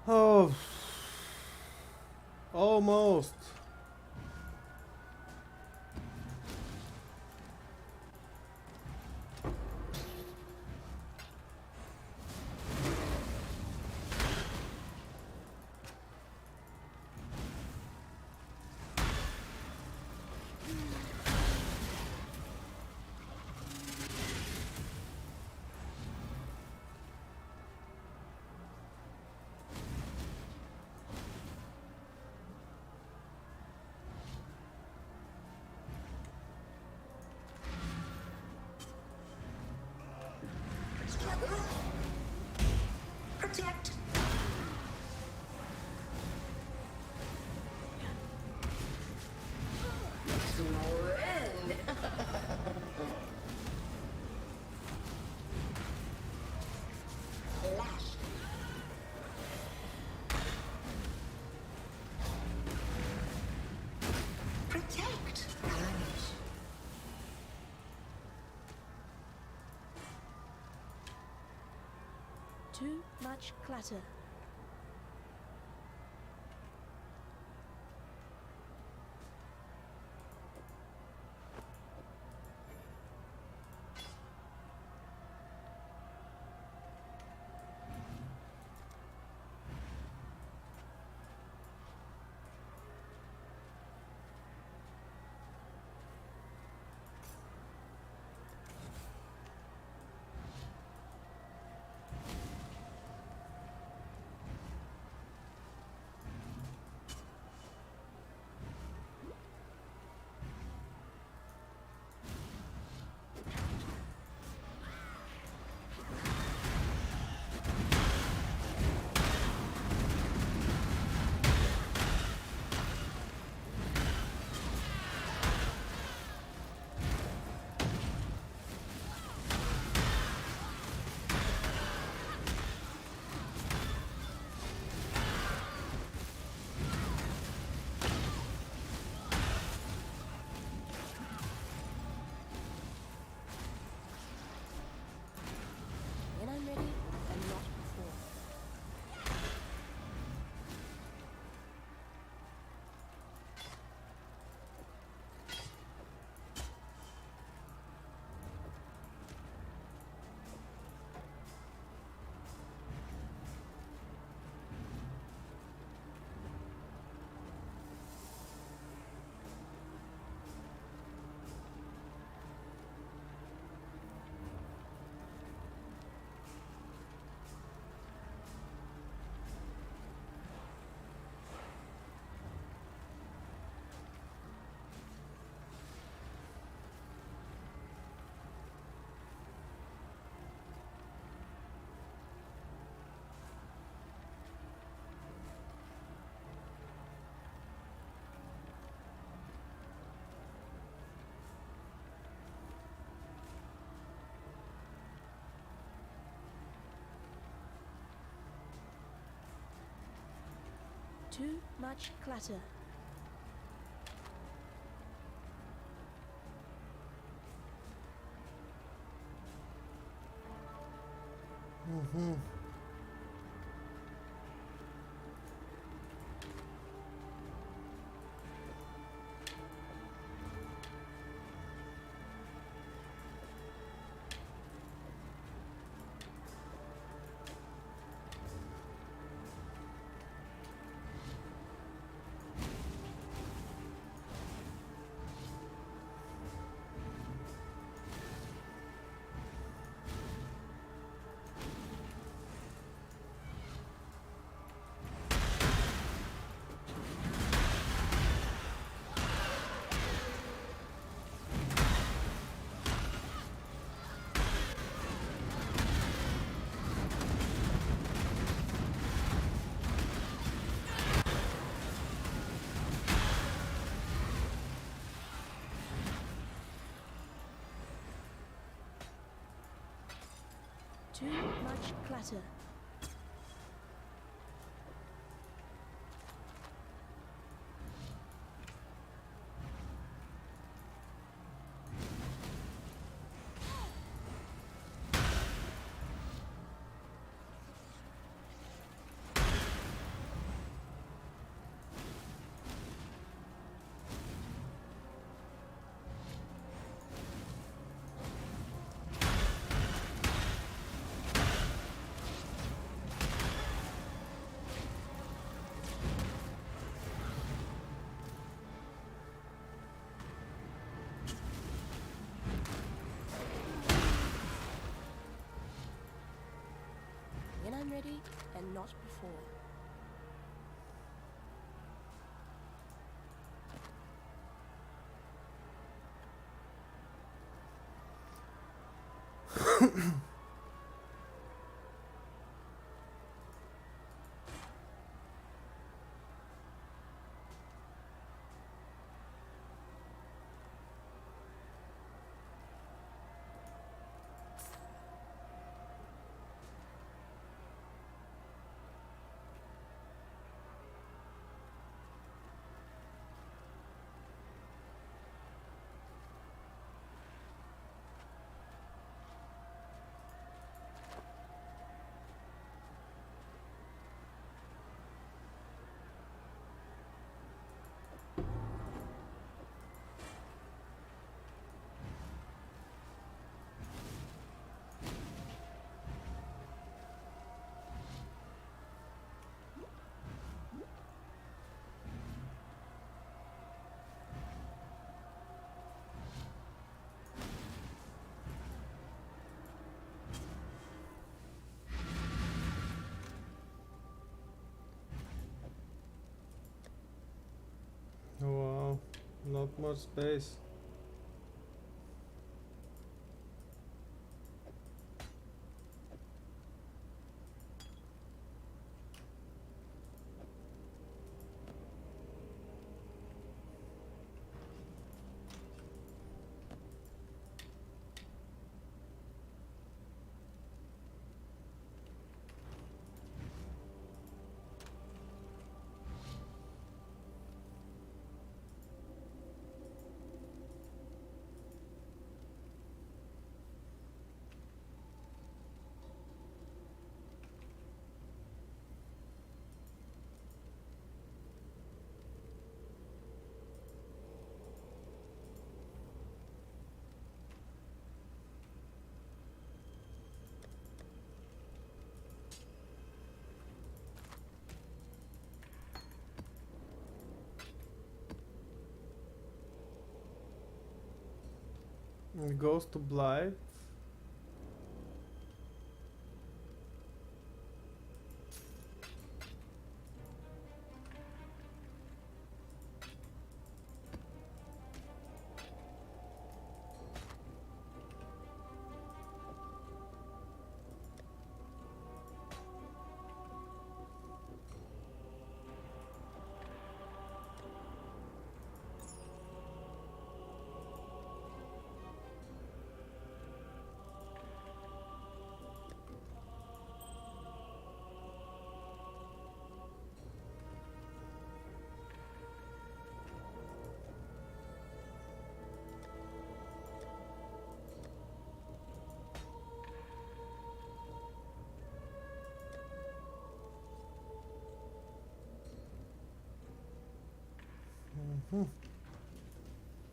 Oh, almost. Struggle. Protect. Rend. Lash. Protect. Punish. Too much clutter. When I'm ready, and not before. Too much clutter. Too much clutter. ready and not before. Wow, not much space. It goes to Blythe.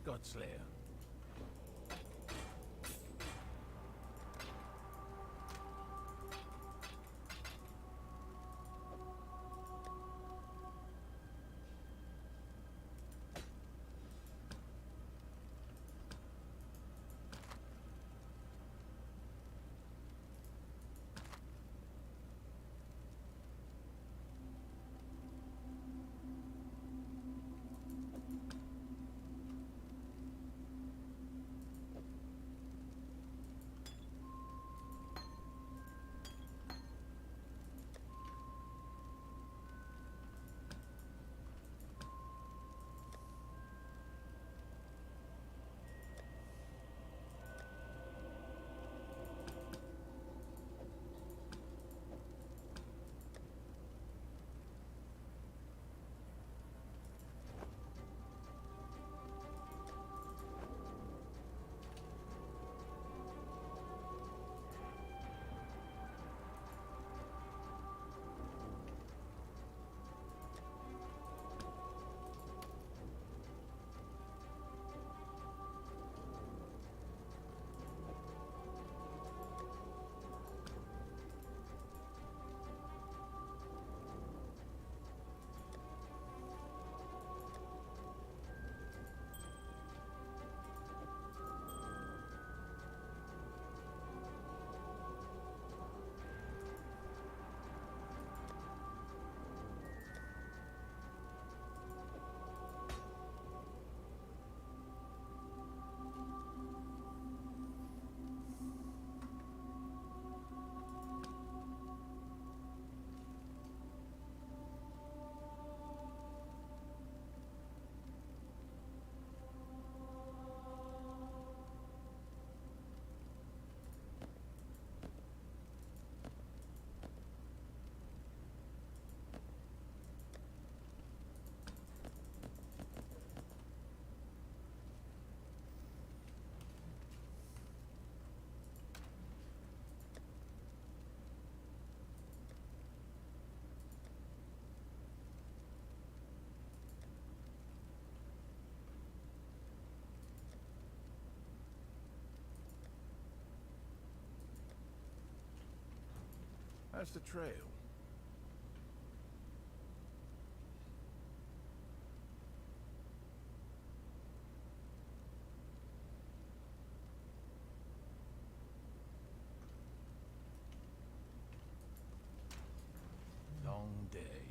Godslayer. How's the trail? Long day.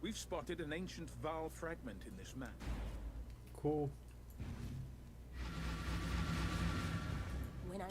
We've spotted an ancient Val fragment in this map. Cool. When I'm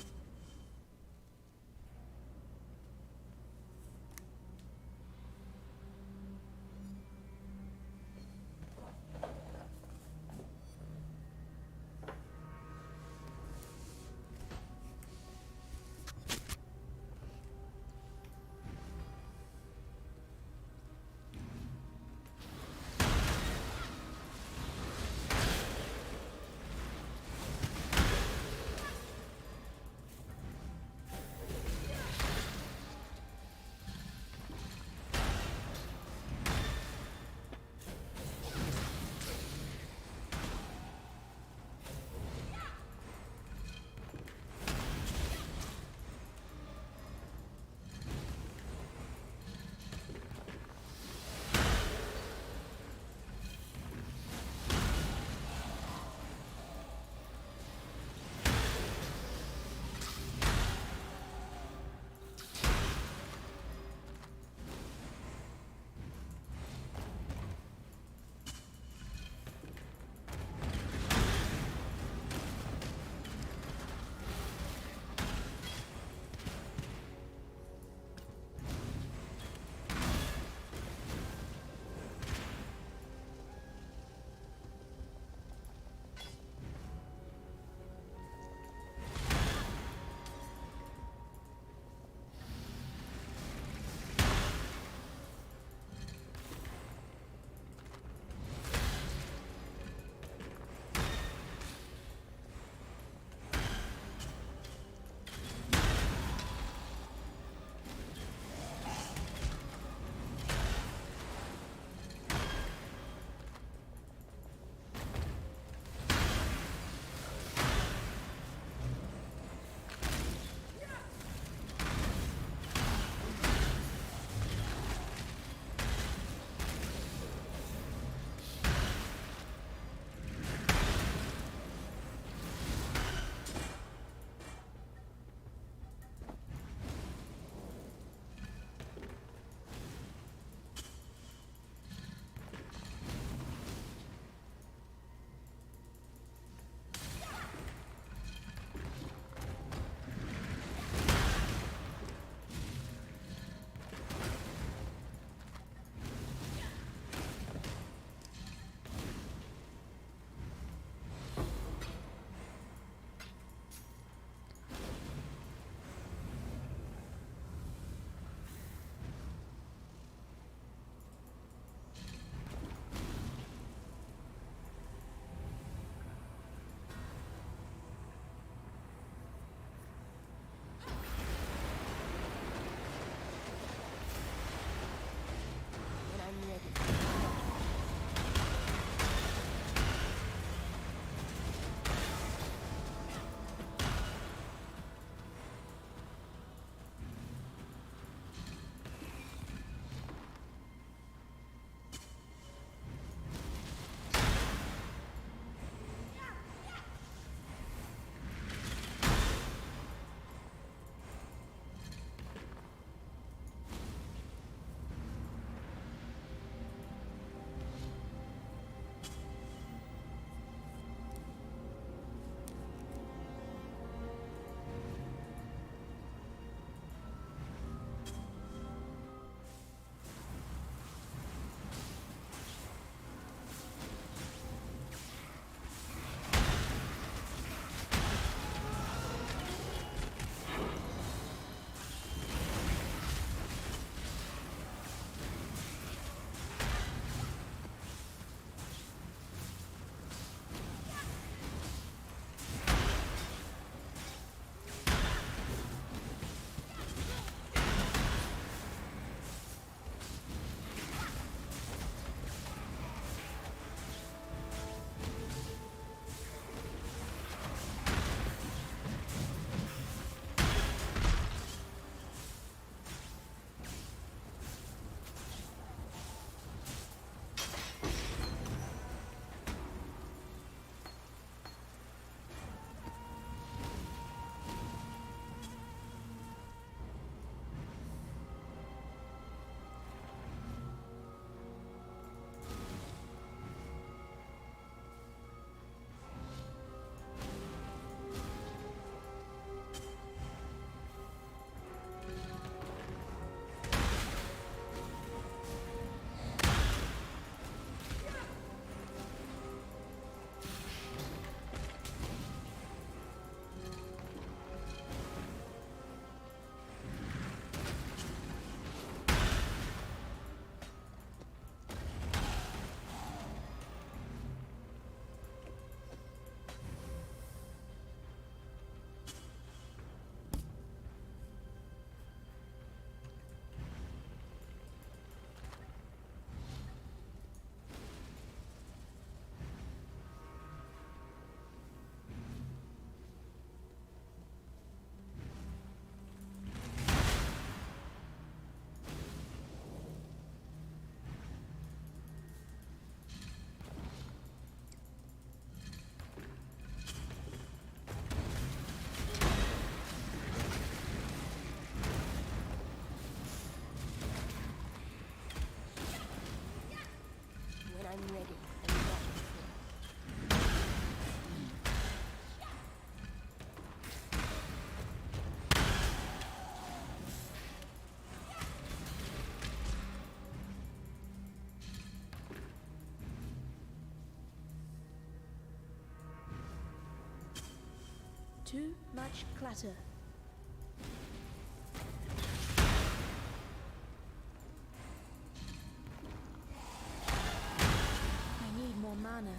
Too much clutter. I need more mana.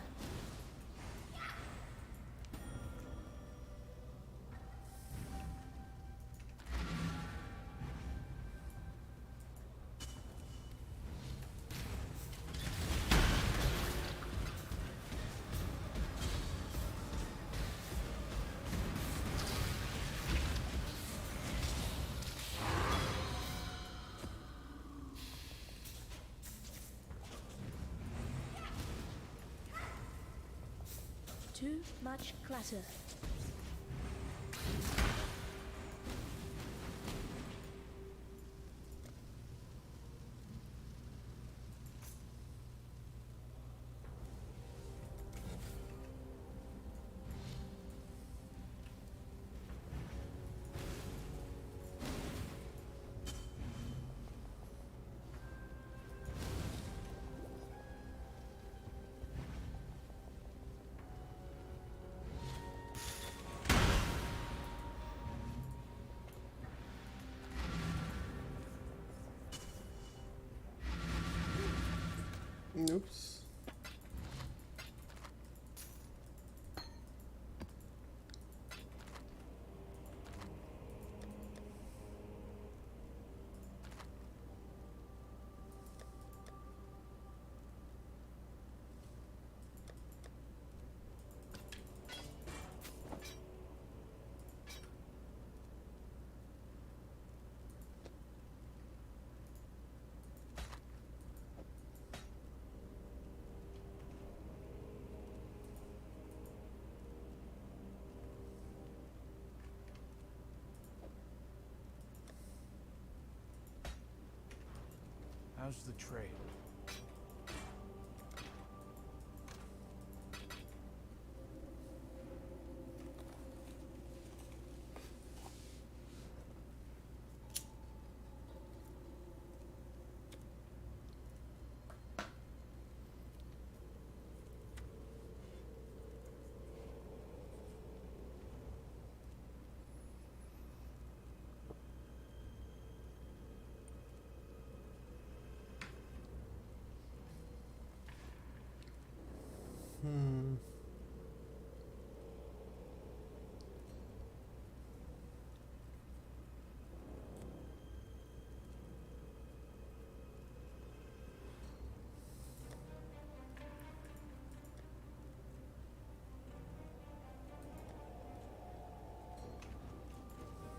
Too much clutter. Oops. How's the trade?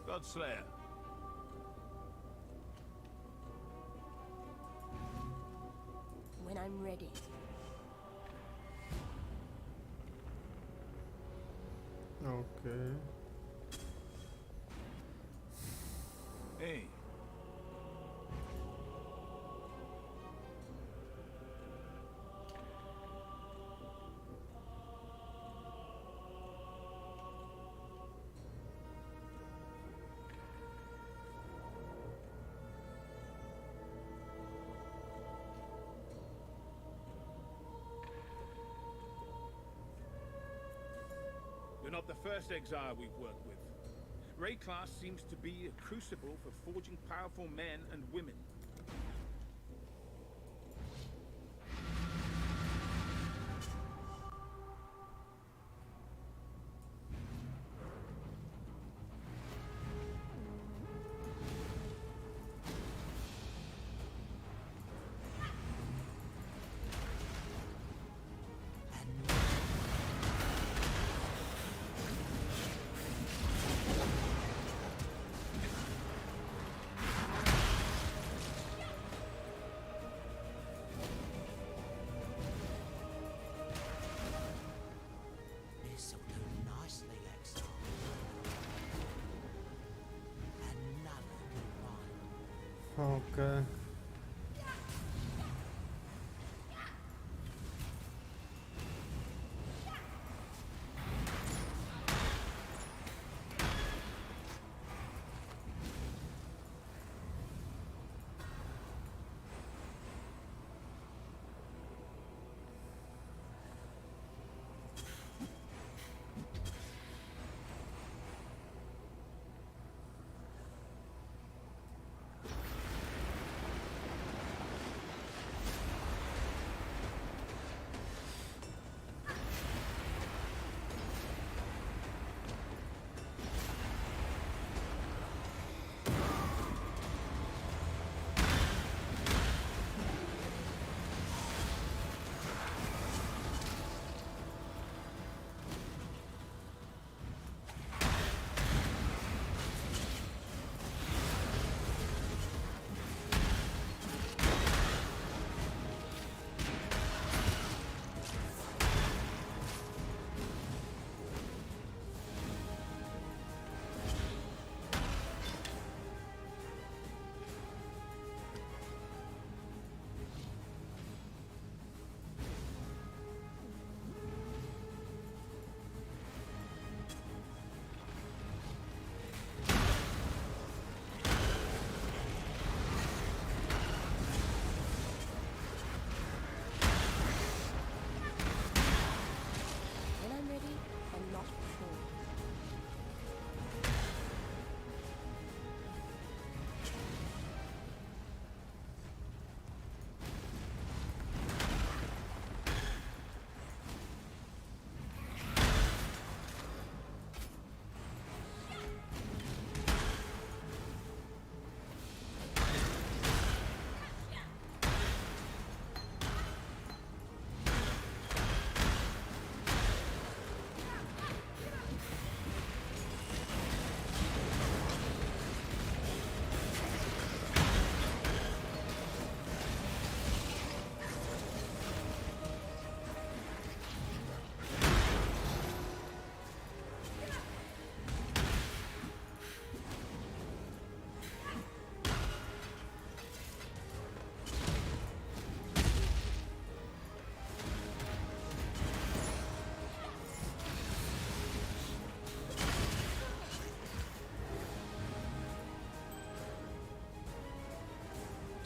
Godslayer. When I'm ready. Okay. Hey. You're not the first exile we've worked with. Rayclass seems to be a crucible for forging powerful men and women. This'll do nicely, exile. Another good one. Okay.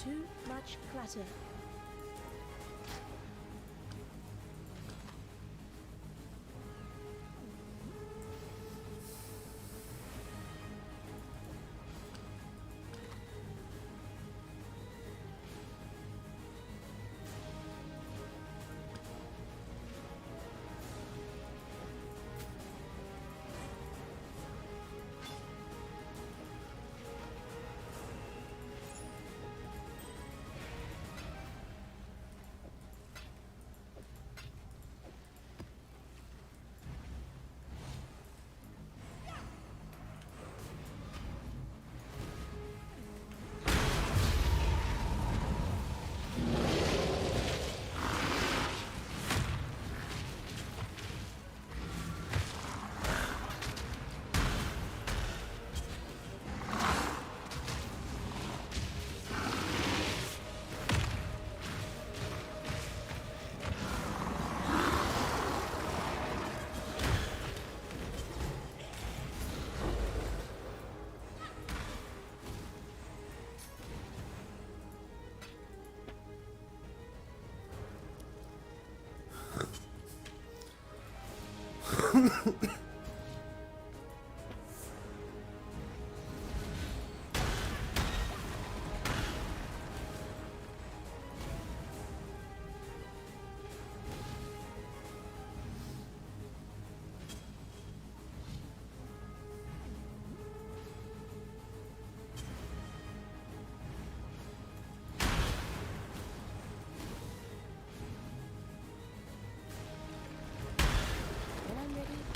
Too much clutter. When I'm ready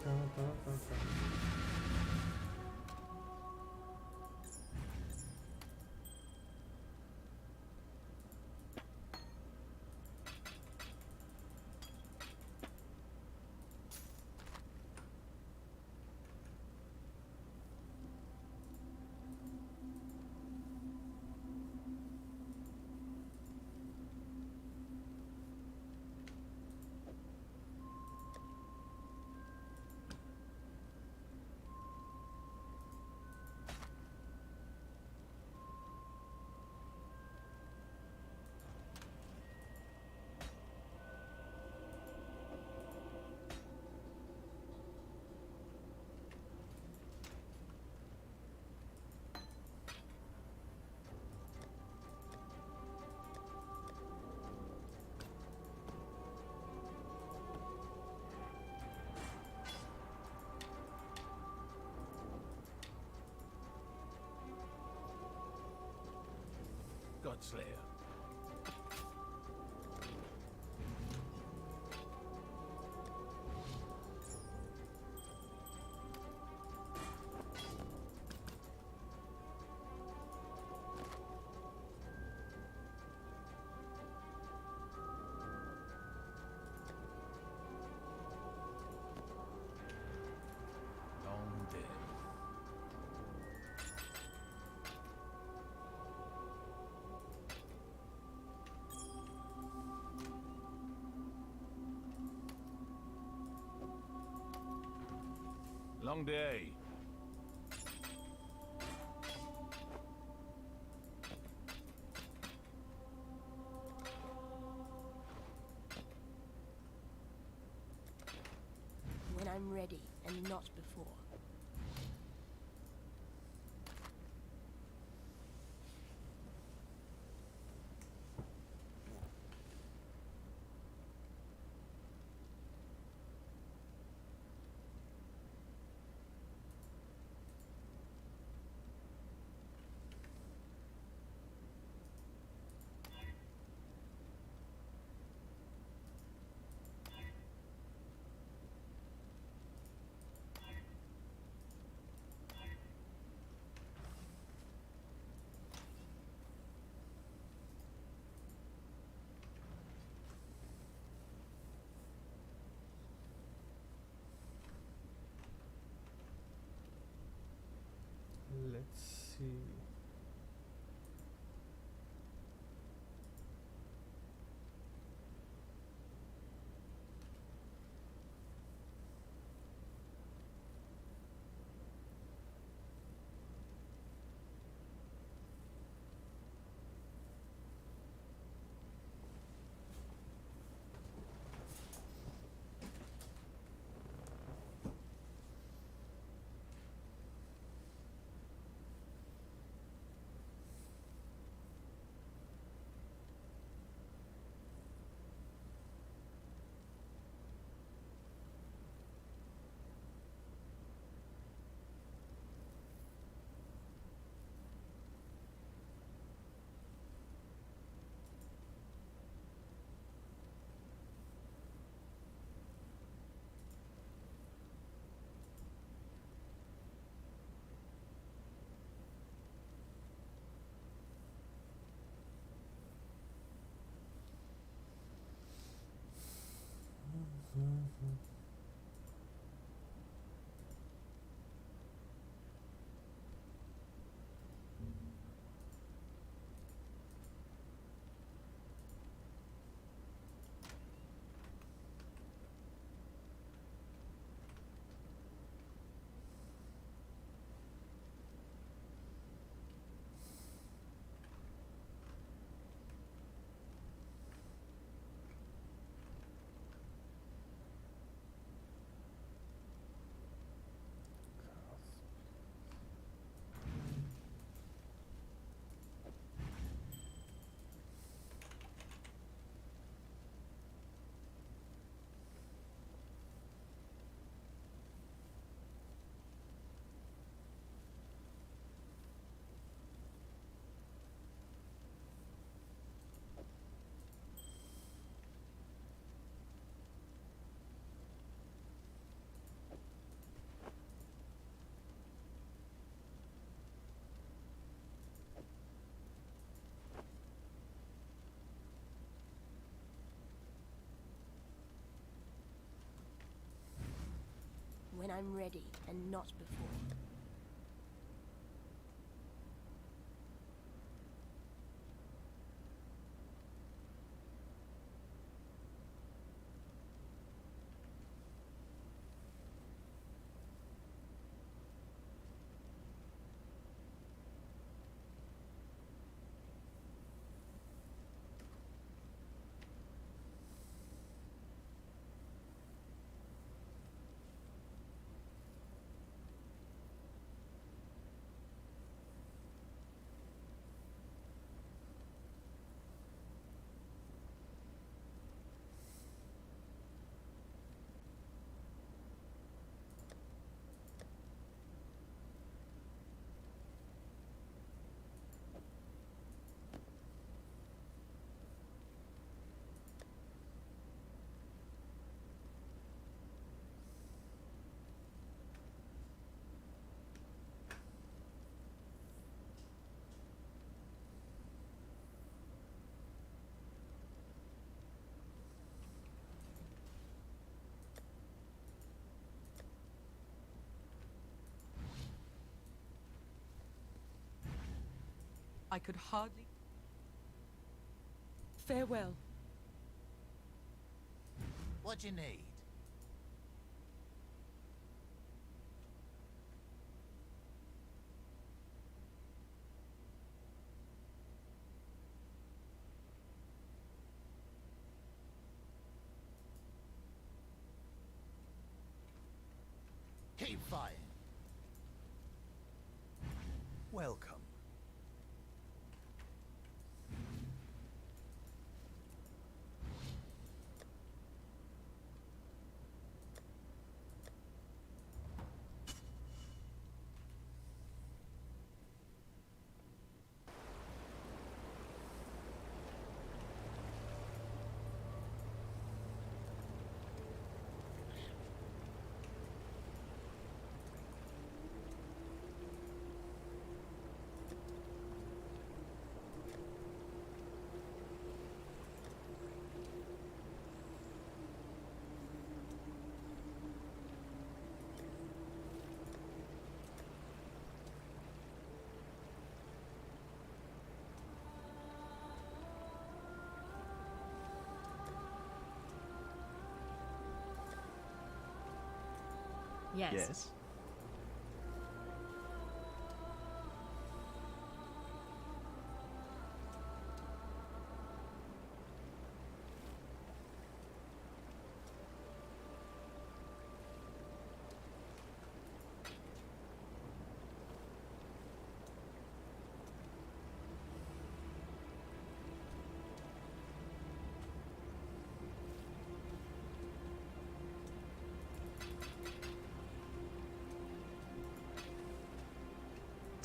and not before. Godslayer. Long dead. Long day. When I'm ready and not before. see. When I'm ready, and not before. I could hardly. Farewell. What do you need? Keep fighting. Welcome. Yes.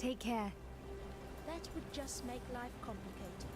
Take care. That would just make life complicated.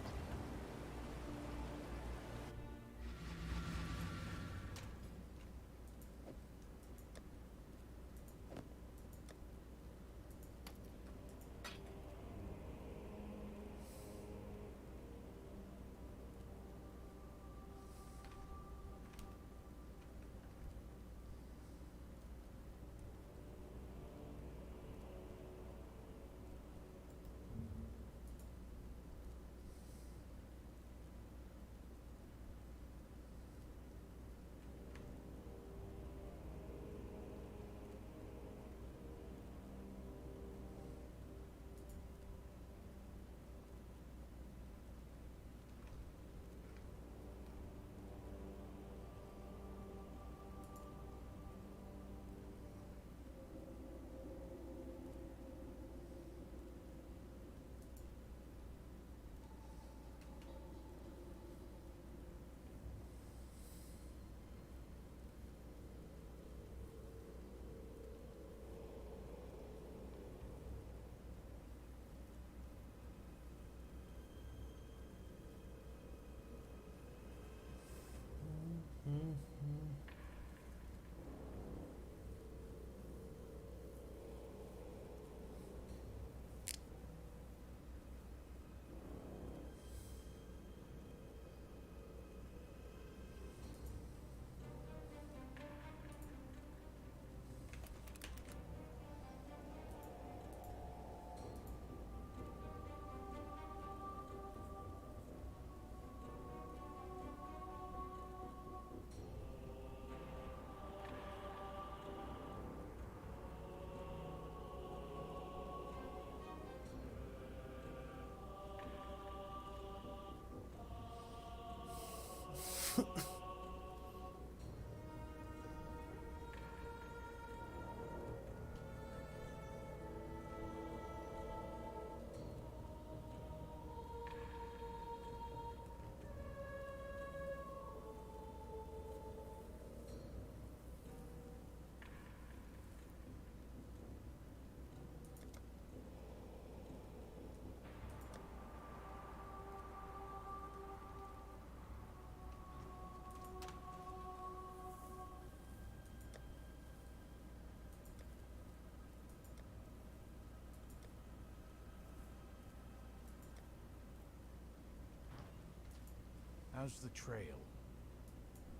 How's the trail?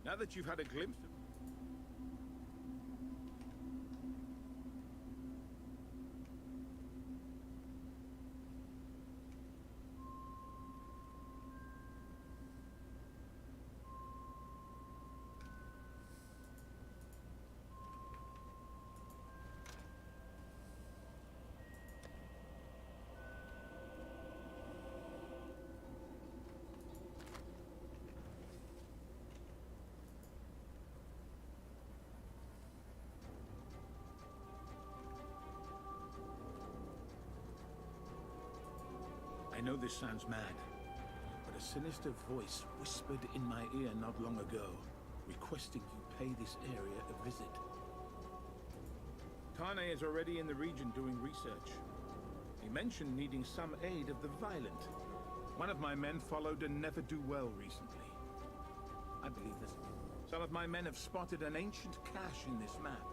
Now that you've had a glimpse of I know this sounds mad, but a sinister voice whispered in my ear not long ago, requesting you pay this area a visit. Tane is already in the region doing research. He mentioned needing some aid of the violent. One of my men followed a never-do-well recently. I believe this. Some of my men have spotted an ancient cache in this map.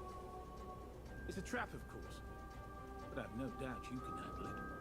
It's a trap, of course, but I've no doubt you can handle it.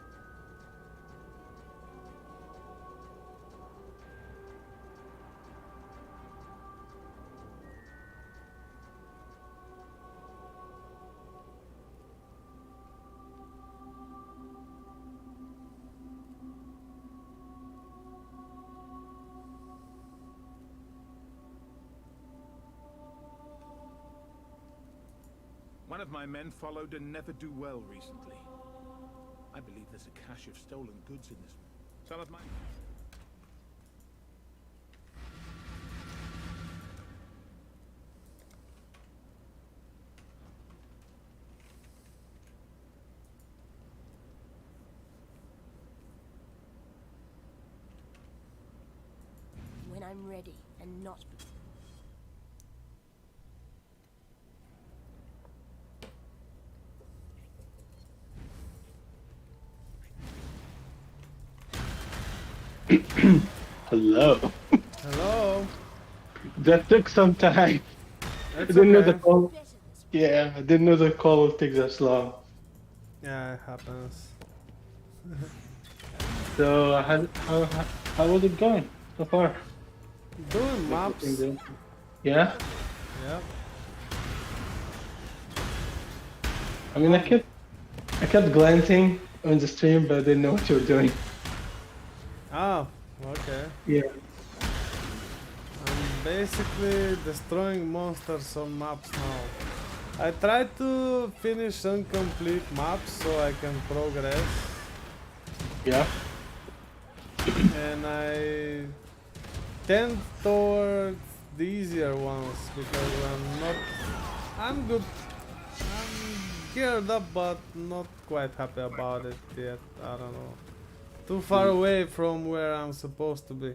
One of my men followed a never-do-well recently. I believe there's a cache of stolen goods in this. Some of my... When I'm ready and not before. Hello. Hello. That took some time. I It's didn't know the okay. call. Better this Yeah, I didn't know the call would take this long. Yeah, it happens. So how was it going so far? Doing maps. Yeah. Yep. I mean, I kept glancing on the stream, but I didn't know what you were doing. Oh, okay. Yeah. I'm basically destroying monsters on maps now. I try to finish incomplete maps so I can progress, Yeah. and I tend towards the easier ones because I'm good. I'm geared up, but not quite happy about it yet. I don't know. Too far away from where I'm supposed to be.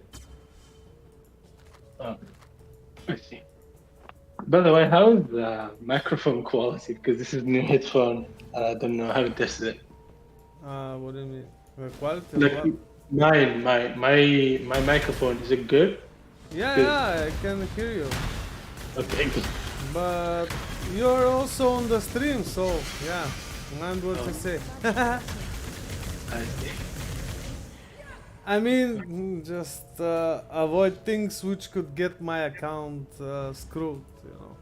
Oh, I see. By the way, how is the microphone quality? Because this is new headphone. I don't know how to test it. What do you mean? The quality of Like what? my microphone, is it good? Yeah, Good. yeah, I can hear you. Okay, good. But you're also on the stream, so yeah, mind what you say. I see. I mean, just avoid things which could get my account screwed, you know.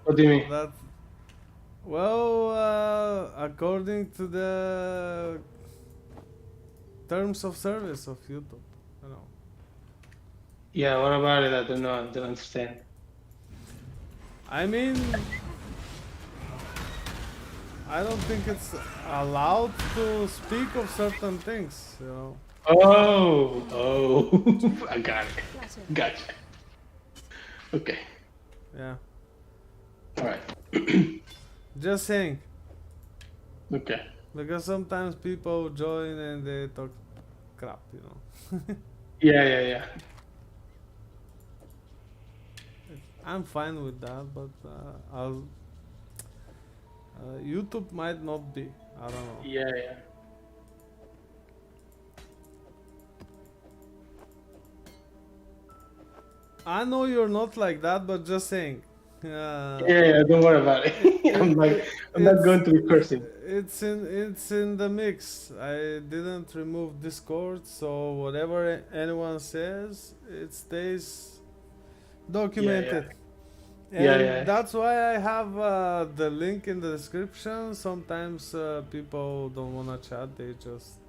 What do you mean? That, well, according to the terms of service of YouTube, you know. Yeah, what about it? I don't know. I don't understand. I mean, I don't think it's allowed to speak of certain things, you know. Oh, I got it. flatter. Gotcha. Okay. Yeah, All right. just saying. Okay. Because sometimes people join and they talk crap, you know. Yeah. I'm fine with that, but YouTube might not be. I don't know. Yeah. I know you're not like that, but just saying. Yeah, don't worry about it. I'm not It's going to be cursing. it's in the mix. I didn't remove Discord, so whatever anyone says, it stays documented. And Yeah. that's why I have the link in the description. Sometimes people don't wanna chat; they just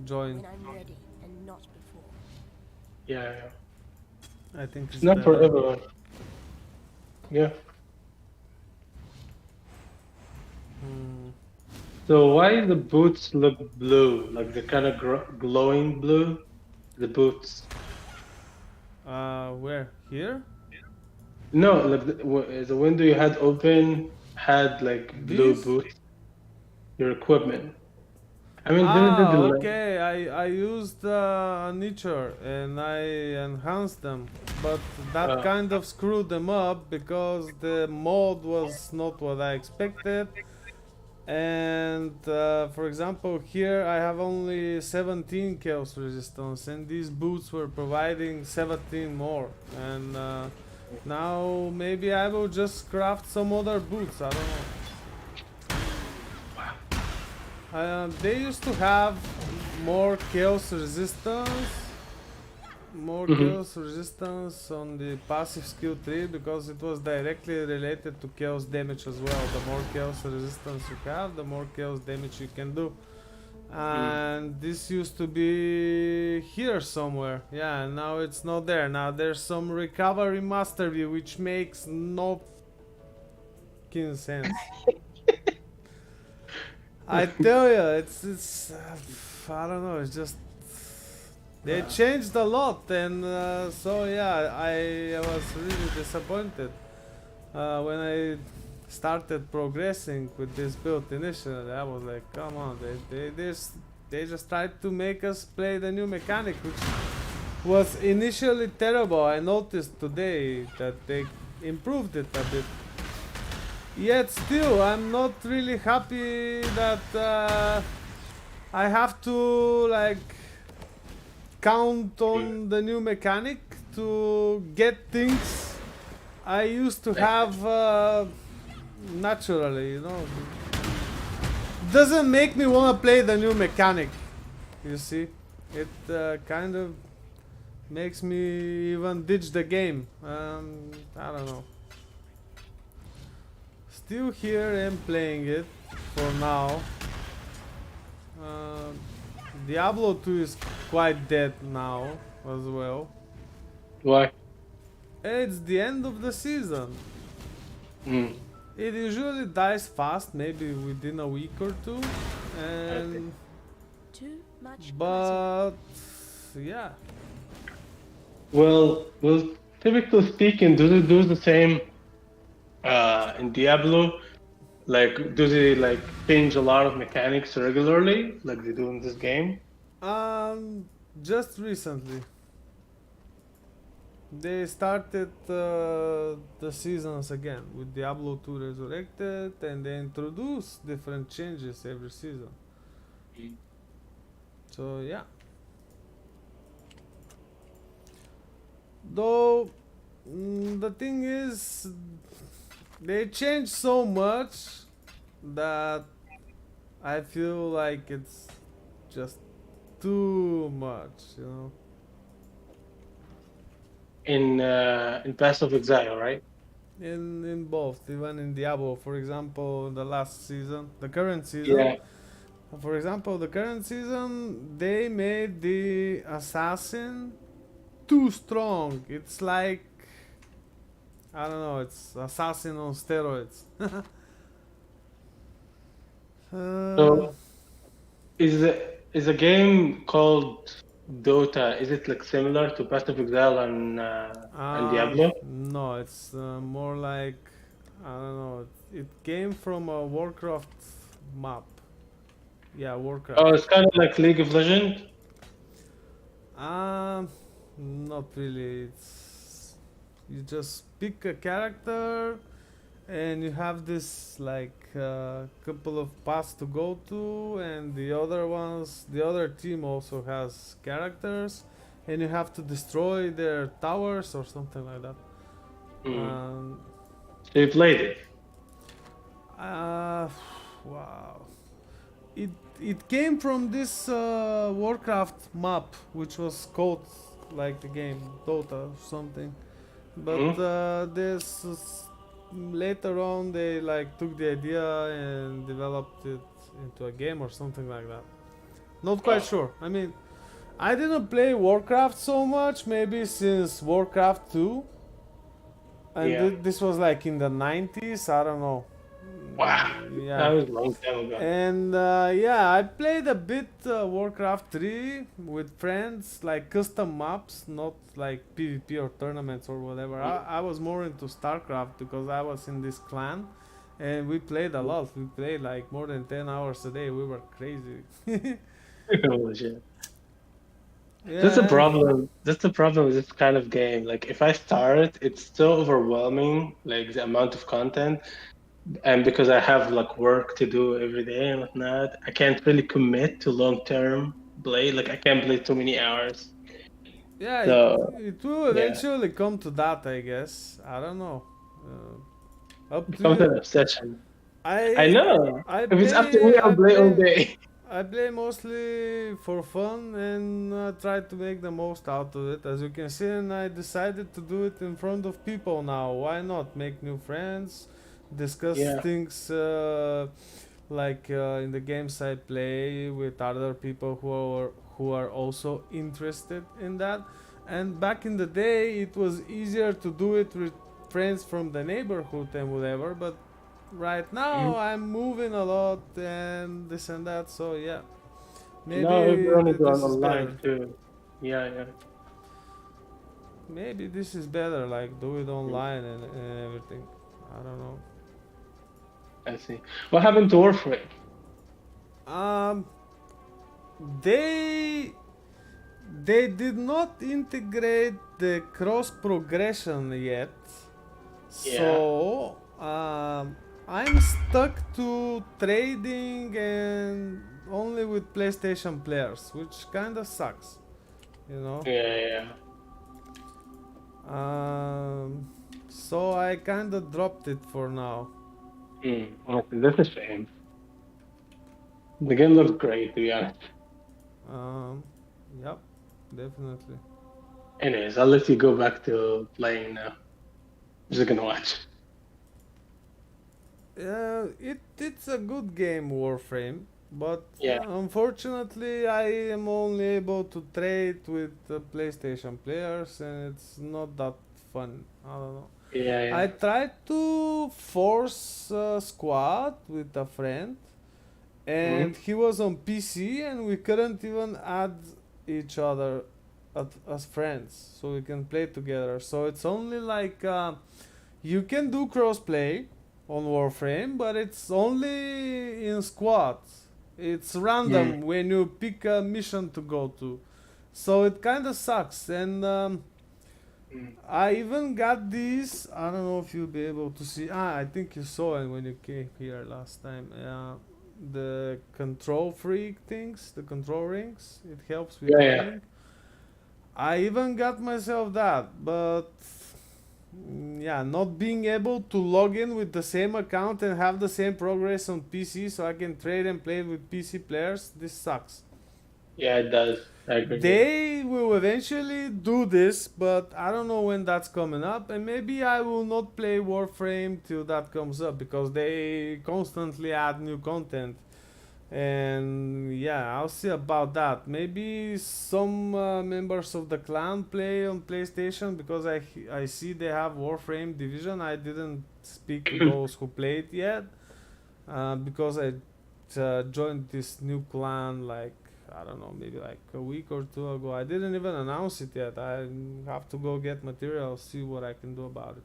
join. When I'm ready and not before. Yeah. I think It's not for better. everyone. Yeah. Hmm. So why the boots look blue? Like the kind of glowing blue? The boots. Where? Here? No, like the window you had open had like blue These? boots. Your equipment. I mean, didn't the Okay. I used a nicher and I enhanced them, but that kind of screwed them up because the mod was not what I expected. And for example, here I have only 17 chaos resistance, and these boots were providing 17 more. And now maybe I will just craft some other boots. I don't know. They used to have more chaos resistance, on the passive skill tree because it was directly related to chaos damage as well. The more chaos resistance you have, the more chaos damage you can do. And this used to be here somewhere. Yeah, now it's not there. Now there's some recovery mastery which makes no fucking sense. I tell you, it's I don't know. It's just they changed a lot, and so yeah, I was really disappointed when I started progressing with this build initially. I was like, come on, they just tried to make us play the new mechanic, which was initially terrible. I noticed today that they improved it a bit. Yet still, I'm not really happy that I have to like count on the new mechanic to get things I used to have naturally, you know. Doesn't make me want to play the new mechanic, you see. It kind of makes me even ditch the game. I don't know. Still here and playing it for now. Diablo 2 is quite dead now as well. Why? It's the end of the season. Mm. It usually dies fast, maybe within a week or two. And Too much but yeah. Well, typically speaking, do they do the same in Diablo? Like, do they like change a lot of mechanics regularly, like they do in this game? Just recently. They started the seasons again with Diablo 2 Resurrected, and they introduce different changes every season. So yeah. Though the thing is, they change so much that I feel like it's just too much, you know. In Path of Exile, right? In both, even in Diablo, for example, the last season, the current season. Yeah. For example, the current season, they made the assassin too strong. It's like I don't know. It's assassin on steroids. uh, So is a game called Dota? Is it like similar to Path of Exile and Diablo? no, it's more like I don't know. It came from a Warcraft map. Yeah, Warcraft. Oh, it's kind of like League of Legends. Um, not really. It's you just pick a character, and you have this like couple of paths to go to, and the other team also has characters, and you have to destroy their towers or something like that. Mm. Um, So you played it. uh, wow. It it came from this Warcraft map, which was called like the game Dota or something. But Mhm. this later on they like took the idea and developed it into a game or something like that. Not quite Oh, sure. I mean, I didn't play Warcraft so much, maybe since Warcraft 2, and yeah. this was like in the 90s. I don't know. Wow. That Yeah. was a long time ago. And yeah, I played a bit Warcraft 3 with friends, like custom maps, not like PvP or tournaments or whatever. I was more into StarCraft because I was in this clan and we played a lot. We played like more than 10 hours a day. We were crazy. Holy shit. That's the Yeah, problem. That's the problem with this kind of game. Like, if I start, it's so overwhelming, like the amount of content, and because I have like work to do every day and whatnot, I can't really commit to long-term play. Like, I can't play too many hours. yeah, So it will yeah, eventually come to that, I guess. I don't know. it Up to becomes you. an obsession. I I know. I If it's up to me, play I'll I play all play day. I play mostly for fun and try to make the most out of it. As you can see, and I decided to do it in front of people now. Why not make new friends, discuss Yeah. things like in the games I play with other people who are also interested in that. And back in the day, it was easier to do it with friends from the neighborhood and whatever. But right now Mhm. I'm moving a lot and this and that. So yeah, Now maybe everyone is on this is online better. too. Yeah, yeah. Maybe this is better. Like do it Mm, online and everything. I don't know. I see. What happened to Warframe? Um, they they did not integrate the cross progression yet, Yeah. so I'm stuck to trading and only with PlayStation players, which kind of sucks, you know. Yeah, yeah. So I kind of dropped it for now. Okay, that's a shame. The game looks great, to be honest. Um, yep, definitely. Anyways, I'll let you go back to playing now. Just gonna watch. It's a good game, Warframe, but Yeah, unfortunately, I am only able to trade with PlayStation players, and it's not that fun. I don't know. yeah, I yeah. tried to force a squad with a friend, and Hmm. he was on PC, and we couldn't even add each other as friends, so we can play together. So it's only like you can do crossplay on Warframe, but it's only in squads. It's Mm. random when you pick a mission to go to. So it kind of sucks. And Mm. I even got these. I don't know if you'll be able to see. I think you saw it when you came here last time. The control freak things, the control rings. It helps with Yeah, yeah. aiming. I even got myself that, but yeah, not being able to log in with the same account and have the same progress on PC so I can trade and play with PC players, this sucks. Yeah, it does. I agree. Yeah. They will eventually do this, but I don't know when that's coming up, and maybe I will not play Warframe till that comes up because they constantly add new content. And yeah, I'll see about that. Maybe some members of the clan play on PlayStation because I see they have Warframe Division. I didn't speak to those who played yet because I joined this new clan like I don't know, maybe like a week or two ago. I didn't even announce it yet. I have to go get material, see what I can do about it.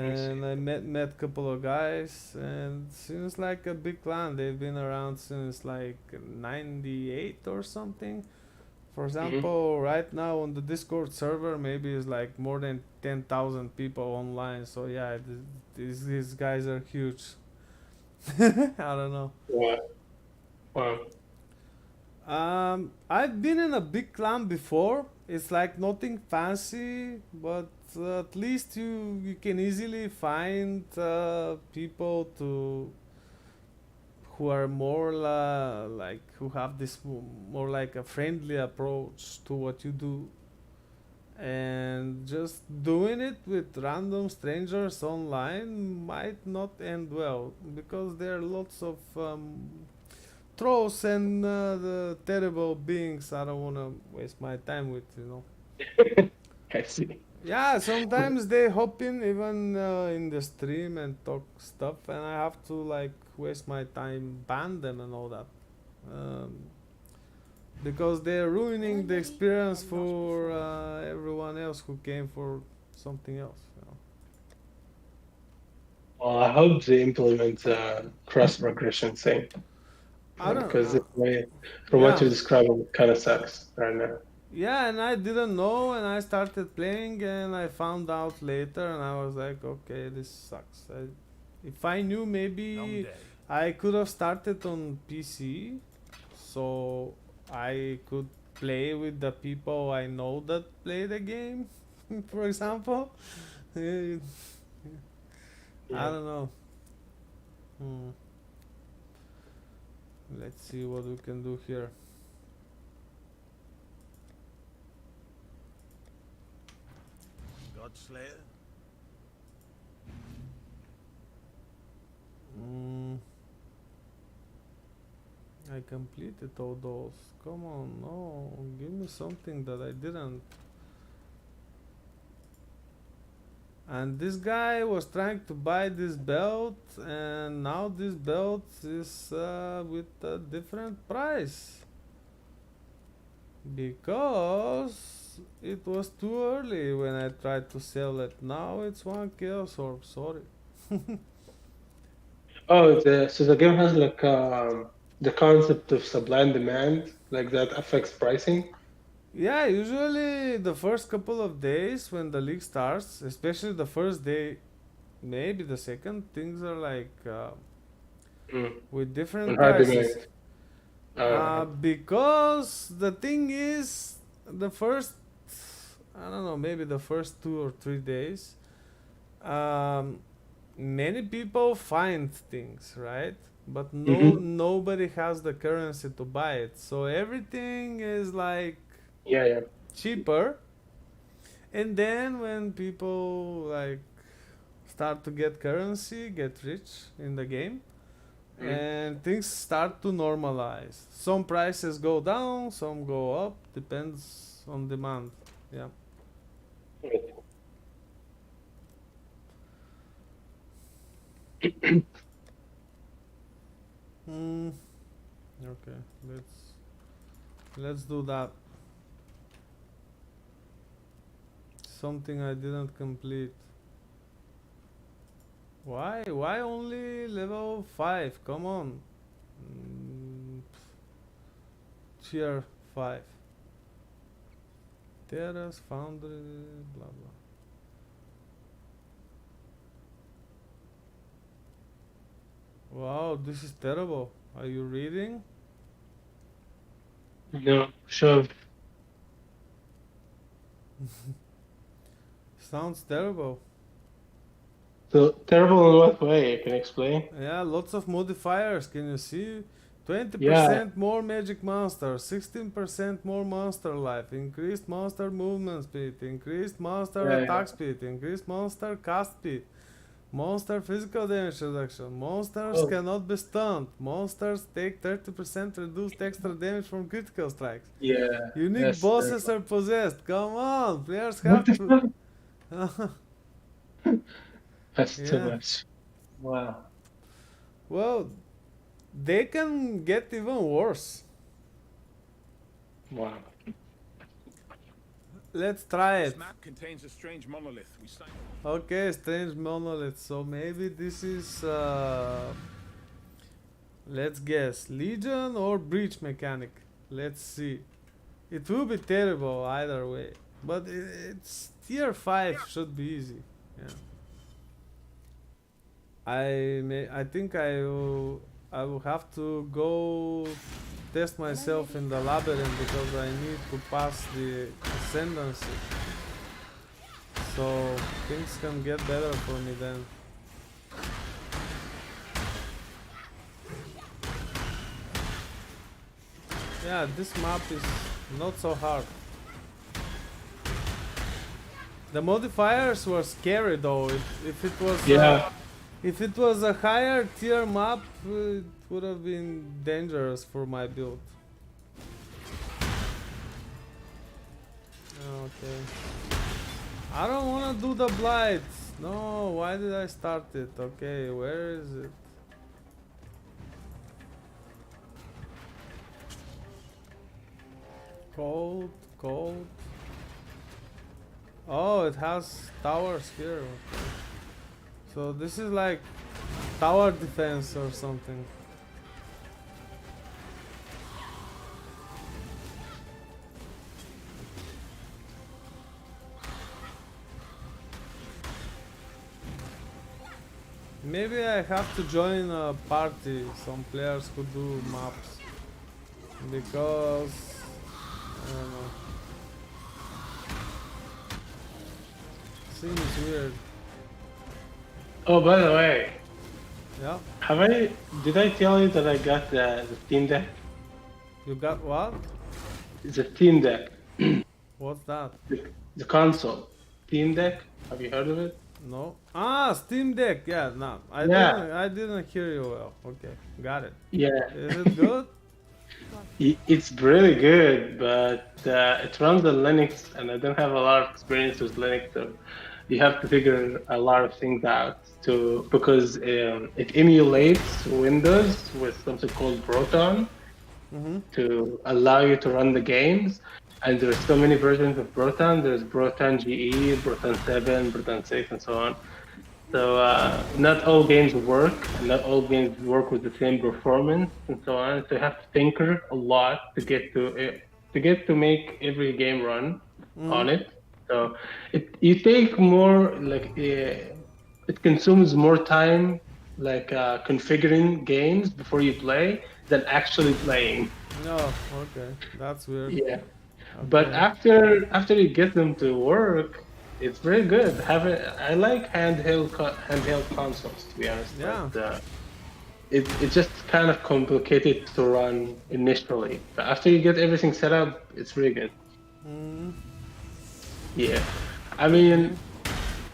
I see. And I met couple of guys, and seems like a big clan. They've been around since like '98 or something. For Hmm. example, right now on the Discord server, maybe it's like more than 10,000 people online. So yeah, these guys are huge. I don't know. Wow. Wow. I've been in a big clan before. It's like nothing fancy, but at least you can easily find people to who are more like who have this more like a friendly approach to what you do, and just doing it with random strangers online might not end well because there are lots of trolls and the terrible beings I don't want to waste my time with, you know. I see. Yeah, sometimes they hop in even in the stream and talk stuff, and I have to like waste my time ban them and all that, um, because they're When ruining I'm the ready experience and not for before. everyone else who came for something else. You know. Well, I hope they implement cross progression thing I don't. because from what Yeah, you're describing, it kind of sucks right now. yeah, and I didn't know, and I started playing, and I found out later, and I was like, okay, this sucks. If I knew, maybe Someday. I could have started on PC, so I could play with the people I know that play the game, for example. Eh, I Yeah. don't know. Hmm. Let's see what we can do here. Godslayer? Mm, I completed all those. Come on, no, give me something that I didn't. And this guy was trying to buy this belt, and now this belt is with a different price because it was too early when I tried to sell it. Now it's 1 chaos orb. Sorry. Oh, so the game has like the concept of supply and demand, like that affects pricing. Yeah, usually the first couple of days when the league starts, especially the first day, maybe the second, things are like Mm. with And different high prices. demand. Uh, Because the thing is, the first, I don't know, maybe the first 2 or 3 days, um, many people find things, right? But mhm. nobody has the currency to buy it, so everything is like Yeah, yeah. cheaper. And then when people like start to get currency, get rich in the game, Mm. and things start to normalize. Some prices go down, some go up, depends on demand. Yeah. Hmm. Okay. Let's do that. Something I didn't complete. Why? Why only level 5? Come on. Mm, tier 5. Terrace, Foundry, blah blah. Wow, this is terrible. Are you reading? No, sure. Sounds terrible. So terrible in what way? You can explain? Yeah, lots of modifiers. Can you see? Yeah, 20% more magic monster, 16% more monster life, increased monster movement speed, increased monster yeah, yeah. attack speed, increased monster cast speed, monster physical damage reduction, monsters Oh, cannot be stunned, monsters take 30% reduced extra damage from critical strikes. yeah. Unique That's bosses terrible. are possessed. Come on, players What have the to. fuck? That's too Yeah. much. Wow. Well, they can get even worse. Wow. Let's try This it. map contains a strange monolith. We sighted. Okay, strange monolith. So maybe this is. Let's guess. Legion or breach mechanic? Let's see. It will be terrible either way. But it's tier 5 should be easy. Yeah. I think I will have to go test myself in the labyrinth because I need to pass the ascendancy. So things can get better for me then. Yeah, this map is not so hard. The modifiers were scary though. Yeah. If it was a higher tier map, it would have been dangerous for my build. Okay. I don't wanna do the blight. No, why did I start it? Okay, where is it? Cold, cold. Oh, it has towers here. Okay. So this is like tower defense or something. Maybe I have to join a party, some players who do maps. Because I don't know. Seems weird. Oh, by the way, Yeah. did I tell you that I got the Steam Deck? You got what? It's a Steam Deck. What's that? The console. Steam Deck? Have you heard of it? No. Ah, Steam Deck. Yeah, no. Yeah. I didn't hear you well. Okay. Got it. Yeah. Is it good? It's really good, but it runs on Linux, and I don't have a lot of experience with Linux. So you have to figure a lot of things out to because it emulates Windows with something called Proton to allow you to run the games. And there's so many versions of Proton. There's Proton GE, Proton 7, Proton 6, and so on. So not all games work, and not all games work with the same performance, and so on. So you have to tinker a lot to get to it, to get to make every game run on it. So you take more like it consumes more time like configuring games before you play than actually playing. No, okay, that's weird. Yeah. But Okay. after you get them to work, it's very good. I like handheld consoles to be honest, Yeah. but it's just kind of complicated to run initially. But after you get everything set up, it's really good. Yeah, I mean,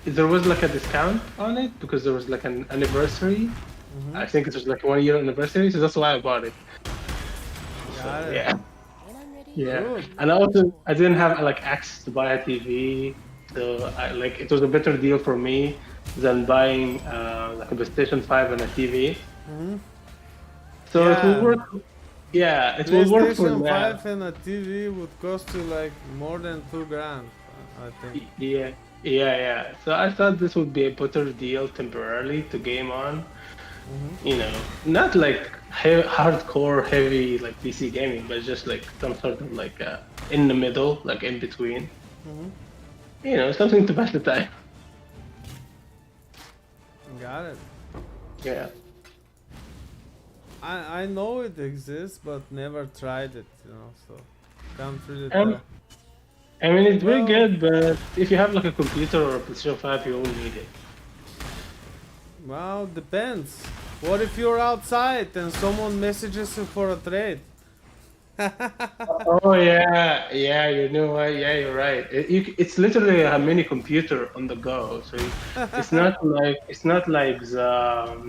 there was like a discount on it because there was like an anniversary. I think it was like 1 year anniversary, so that's why I bought it. So Got it. yeah. When I'm ready. Yeah, Good. and I didn't have like access to buy a TV, so it was a better deal for me than buying like a PlayStation 5 and a TV. So it will Yeah. work. Yeah, it will work for PlayStation now. 5 and a TV would cost you like more than 2 grand, I think. Yeah. So I thought this would be a better deal temporarily to game on. You know, not like hardcore heavy like PC gaming, but just like some sort of like in the middle, like in between. You know, something to pass the time. Got it. Yeah. I know it exists, but never tried it, so can't really Um, tell. I mean, it's very Well, good, but if you have like a computer or a PlayStation 5, you won't need it. well, depends. What if you're outside and someone messages you for a trade? Oh yeah, you know what? Yeah, you're right. It's literally a mini computer on the go. So it's not like the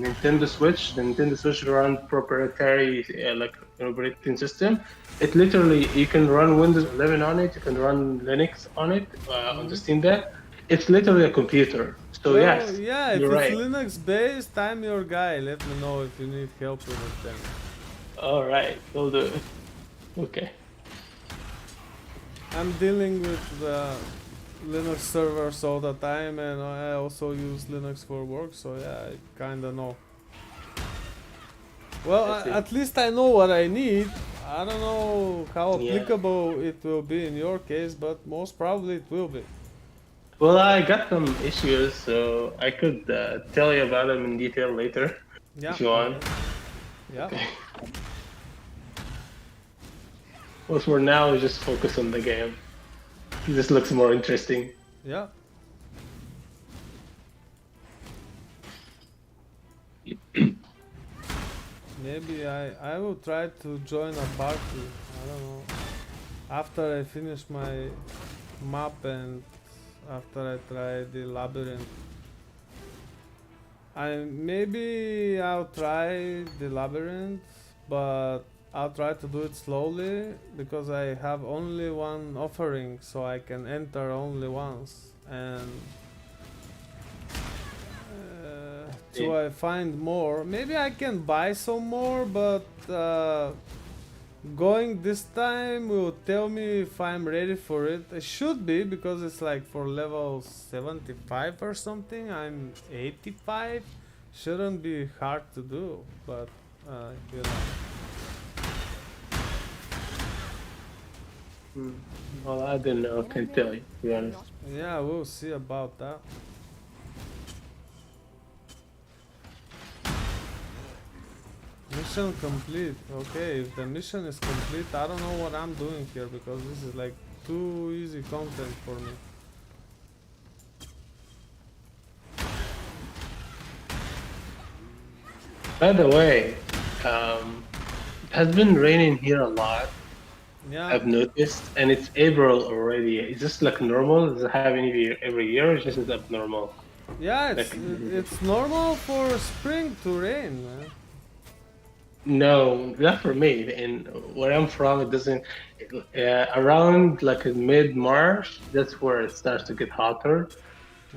Nintendo Switch. The Nintendo Switch runs proprietary like operating system. It literally you can run Windows 11 on it. You can run Linux on it on the Steam Deck. It's literally a computer. So Well, yes, yeah, if you're it's right. Linux based, I'm your guy. Let me know if you need help with it then. All right, we'll do it. Okay. I'm dealing with the Linux servers all the time, and I also use Linux for work, so yeah, I kinda know. Well, I see. at least I know what I need. I don't know how Yeah. applicable it will be in your case, but most probably it will be. Well, I got some issues, so I could tell you about them in detail later Yeah, if you want. okay. Yeah, Okay. Well, for now, just focus on the game. This looks more interesting. yeah. Maybe I will try to join a party. I don't know. After I finish my map and after I try the labyrinth. Maybe I'll try the labyrinth, but I'll try to do it slowly because I have only one offering, so I can enter only once. And till I find more, maybe I can buy some more, but going this time will tell me if I'm ready for it. I should be because it's like for level 75 or something. I'm 85. Shouldn't be hard to do, but you know. Well, I don't know. When Can't I'm tell ready. you, to be honest. Not Yeah, we'll see about that. Mission complete. Okay, if the mission is complete, I don't know what I'm doing here because this is like too easy content for me. By the way, it has been raining here a lot. Yeah, I've noticed, and it's April already. Is this like normal? Does it happen every year, or just is abnormal? yeah, Like, it's normal for spring to rain, man. no, not for me. In where I'm from, it doesn't. Around like mid March, that's where it starts to get hotter.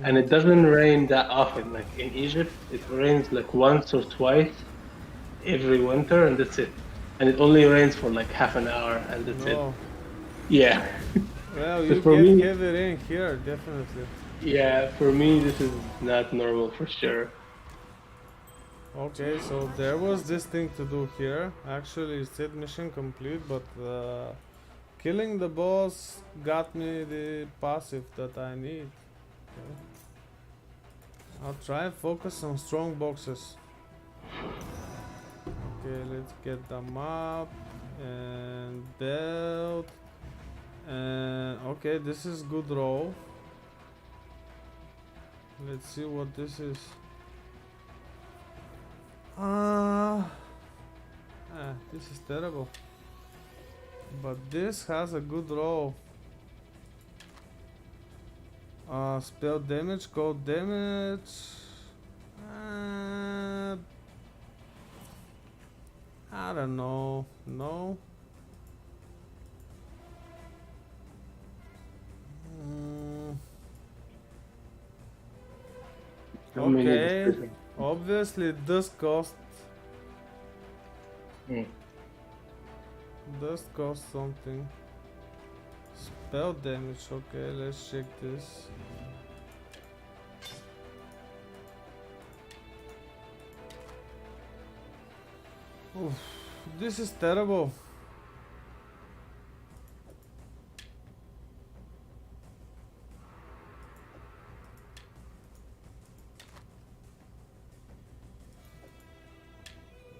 and it doesn't rain that often. Like in Egypt, it rains like once or twice every winter, and that's it. And it only rains for like half an hour, and that's it. No. Yeah. Well, So you for get me, heavy rain here, definitely. yeah, for me, this is not normal for sure. Okay, so there was this thing to do here. Actually, it said mission complete, but killing the boss got me the passive that I need. Okay. I'll try and focus on strong boxes. Okay, let's get the map and belt. And okay, this is good roll. Let's see what this is. This is terrible. But this has a good roll. Spell damage, cold damage. I don't know. No. Mm, How many okay. decisions? Obviously, it does cost. Hmm. Does cost something. Spell damage. Okay, let's check this. Oof, this is terrible.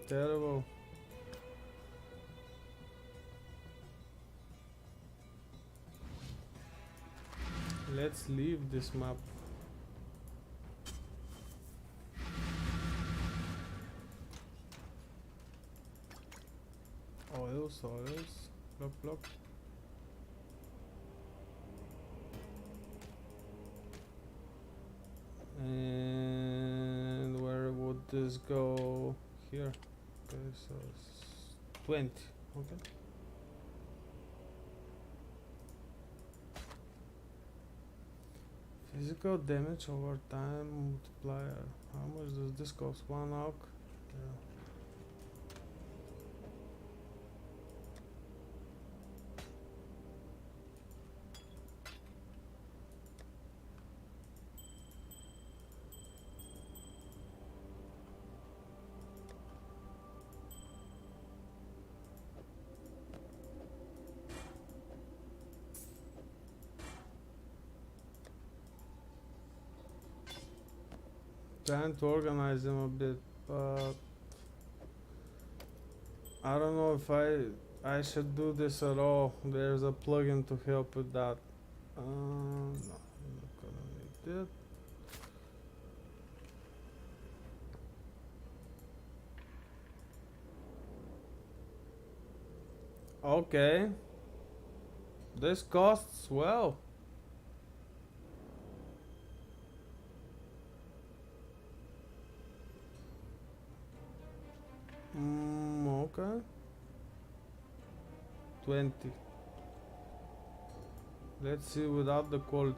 Terrible. Let's leave this map. Oils. Plop, plop. And where would this go? Here. Okay, so it's 20. Okay. Physical damage over time multiplier. How much does this cost? 1 oak? Yeah. Trying to organize them a bit, but I don't know if I should do this at all. There's a plugin to help with that. No, I'm not gonna need it. Okay. This costs well. Okay. 20. Let's see without the quality.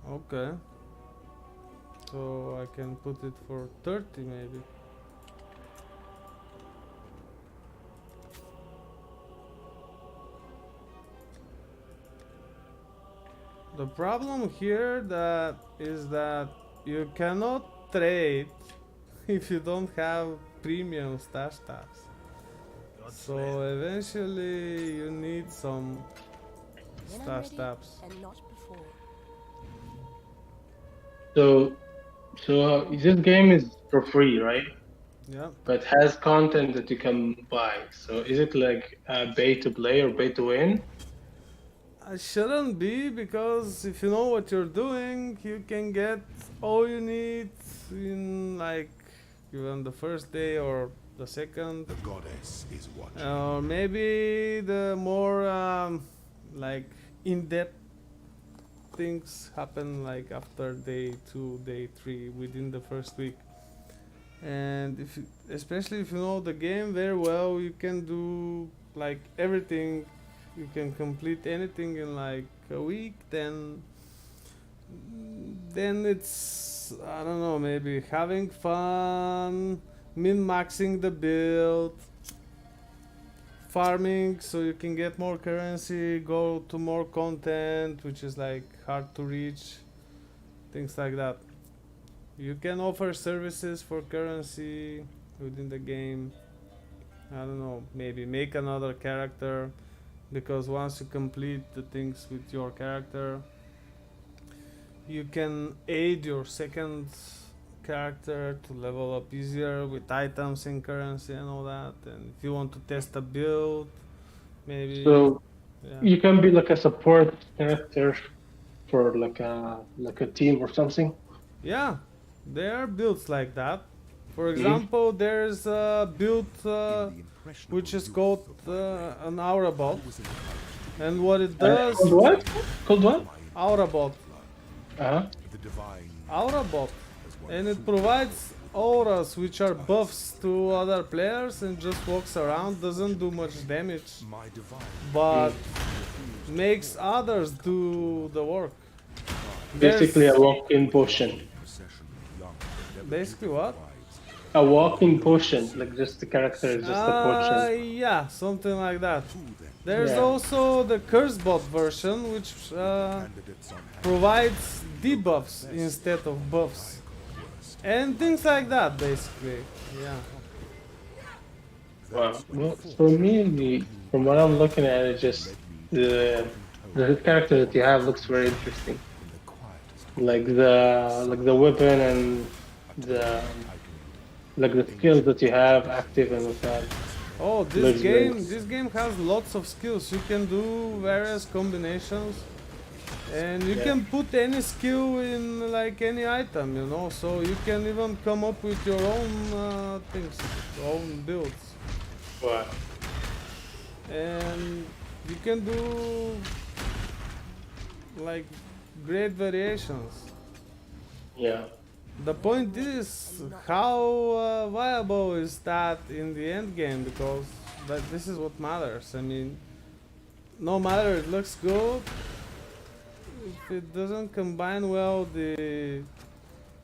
Okay. So I can put it for 30 maybe. The problem here that is that you cannot trade if you don't have premium stash tabs. So eventually you need some When I'm stash ready tabs. and not before. So this game is for free, right? Yeah. But has content that you can buy. So is it like pay to play or pay to win? I shouldn't be, because if you know what you're doing, you can get all you need in like even the first day or the second. The goddess is watching. Or maybe the more like in-depth things happen like after day 2, day 3, within the first week. And if you, especially if you know the game very well, you can do like everything. You can complete anything in like a week. Then then it's, I don't know, maybe having fun, min-maxing the build, farming so you can get more currency, go to more content which is like hard to reach, things like that. You can offer services for currency within the game. I don't know, maybe make another character, because once you complete the things with your character, you can aid your second character to level up easier with items and currency and all that. And if you want to test a build, maybe, So yeah. you can be like a support character for like a team or something. Yeah, there are builds like that. For example, there's a build which is called an Aura Bot, and what it does, Called what? Called what? Aura Bot, Uh-huh. The divine Aura Bot, and it provides auras which are buffs to other players and just walks around, doesn't do much damage, my divine but makes others do the work. Basically a There's- walk-in potion. procession of young Basically what? A walking potion, like just the character is just a potion. Yeah, something like that. There's Yeah. also the curse bot version, which candidates on hand. provides debuffs instead of buffs, and things like that, basically. Yeah. Wow. Well, for me, from what I'm looking at, it just the character that you have looks very interesting. Like the weapon and the the skills that you have active and with that. Oh, Looks great. this game has lots of skills. You can do various combinations, and you Yeah. can put any skill in like any item, you know. So you can even come up with your own things, your own builds. Wow. And you can do like great variations. Yeah. The point is how viable is that in the end game, because this is what matters. I mean, no matter it looks good, if it doesn't combine well the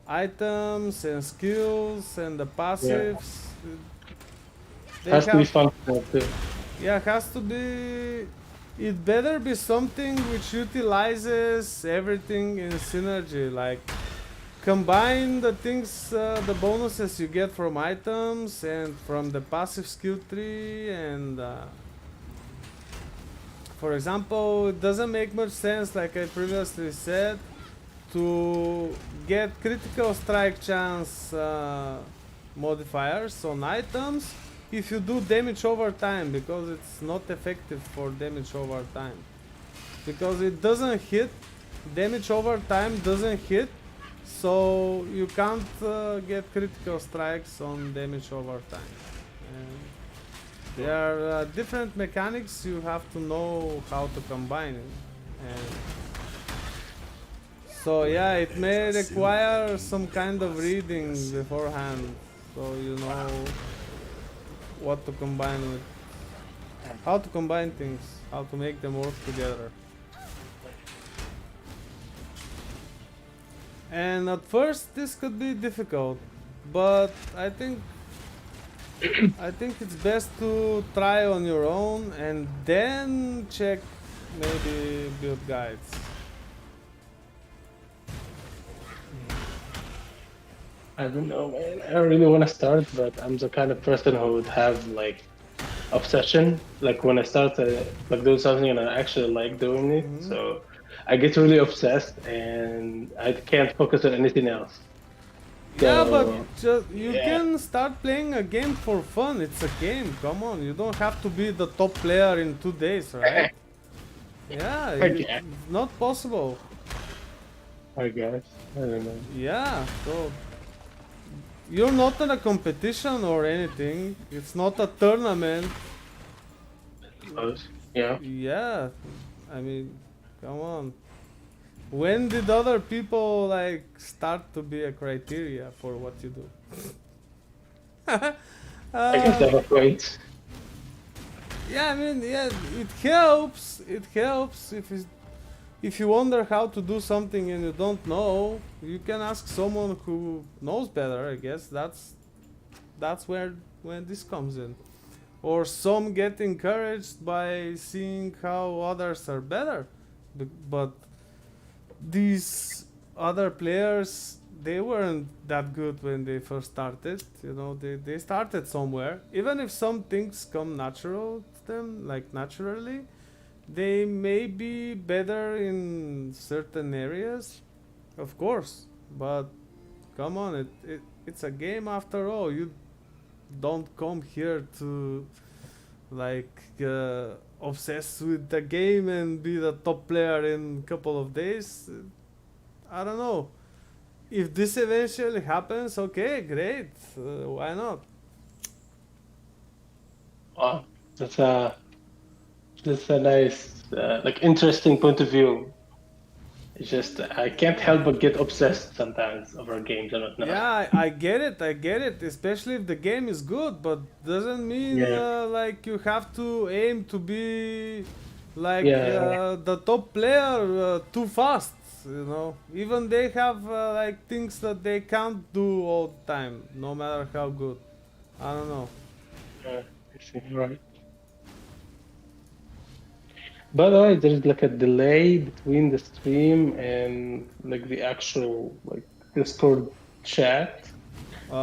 items and skills and the passives, they Has to be have- functional too. Yeah, it has to be. It better be something which utilizes everything in synergy. Like, combine the things, the bonuses you get from items and from the passive skill tree. And for example, it doesn't make much sense, like I previously said, to get critical strike chance modifiers on items if you do damage over time, because it's not effective for damage over time, because it doesn't hit, damage over time doesn't hit, so you can't get critical strikes on damage over time. And there are different mechanics, you have to know how to combine it. And so yeah, it may require some kind of reading beforehand, so you know what to combine with, how to combine things, how to make them work together. And at first this could be difficult, but I think it's best to try on your own and then check maybe build guides. I don't know, man. I don't really want to start, but I'm the kind of person who would have like obsession. Like when I start like doing something and I actually like doing it, so I get really obsessed and I can't focus on anything else. Yeah, but So, just you yeah. can start playing a game for fun. It's a game. Come on, you don't have to be the top player in 2 days, right? Yeah, Okay. it's not possible. I guess. I don't know. Yeah, so you're not in a competition or anything. It's not a tournament. Suppose. Yeah. Yeah, I mean, come on. When did other people like start to be a criteria for what you do? I guess I have a point. Yeah, I mean, yeah, it helps. It helps if if you wonder how to do something and you don't know, you can ask someone who knows better. I guess that's where when this comes in. Or some get encouraged by seeing how others are better. But these other players, they weren't that good when they first started. You know, they started somewhere. Even if some things come natural to them, like naturally, they may be better in certain areas, of course. But come on, it's a game after all. You don't come here to like obsess with the game and be the top player in a couple of days. I don't know. If this eventually happens, okay, great. Why not? Wow, that's a that's a nice, like interesting point of view. It's just I can't help but get obsessed sometimes over games and whatnot. Yeah, I get it. I get it. Especially if the game is good, but doesn't mean Yeah, like you have to aim to be like yeah, the top player too fast. You know, even they have like things that they can't do all the time, no matter how good. I don't know. yeah. I see. Right. By the way, there's like a delay between the stream and like the actual like Discord chat.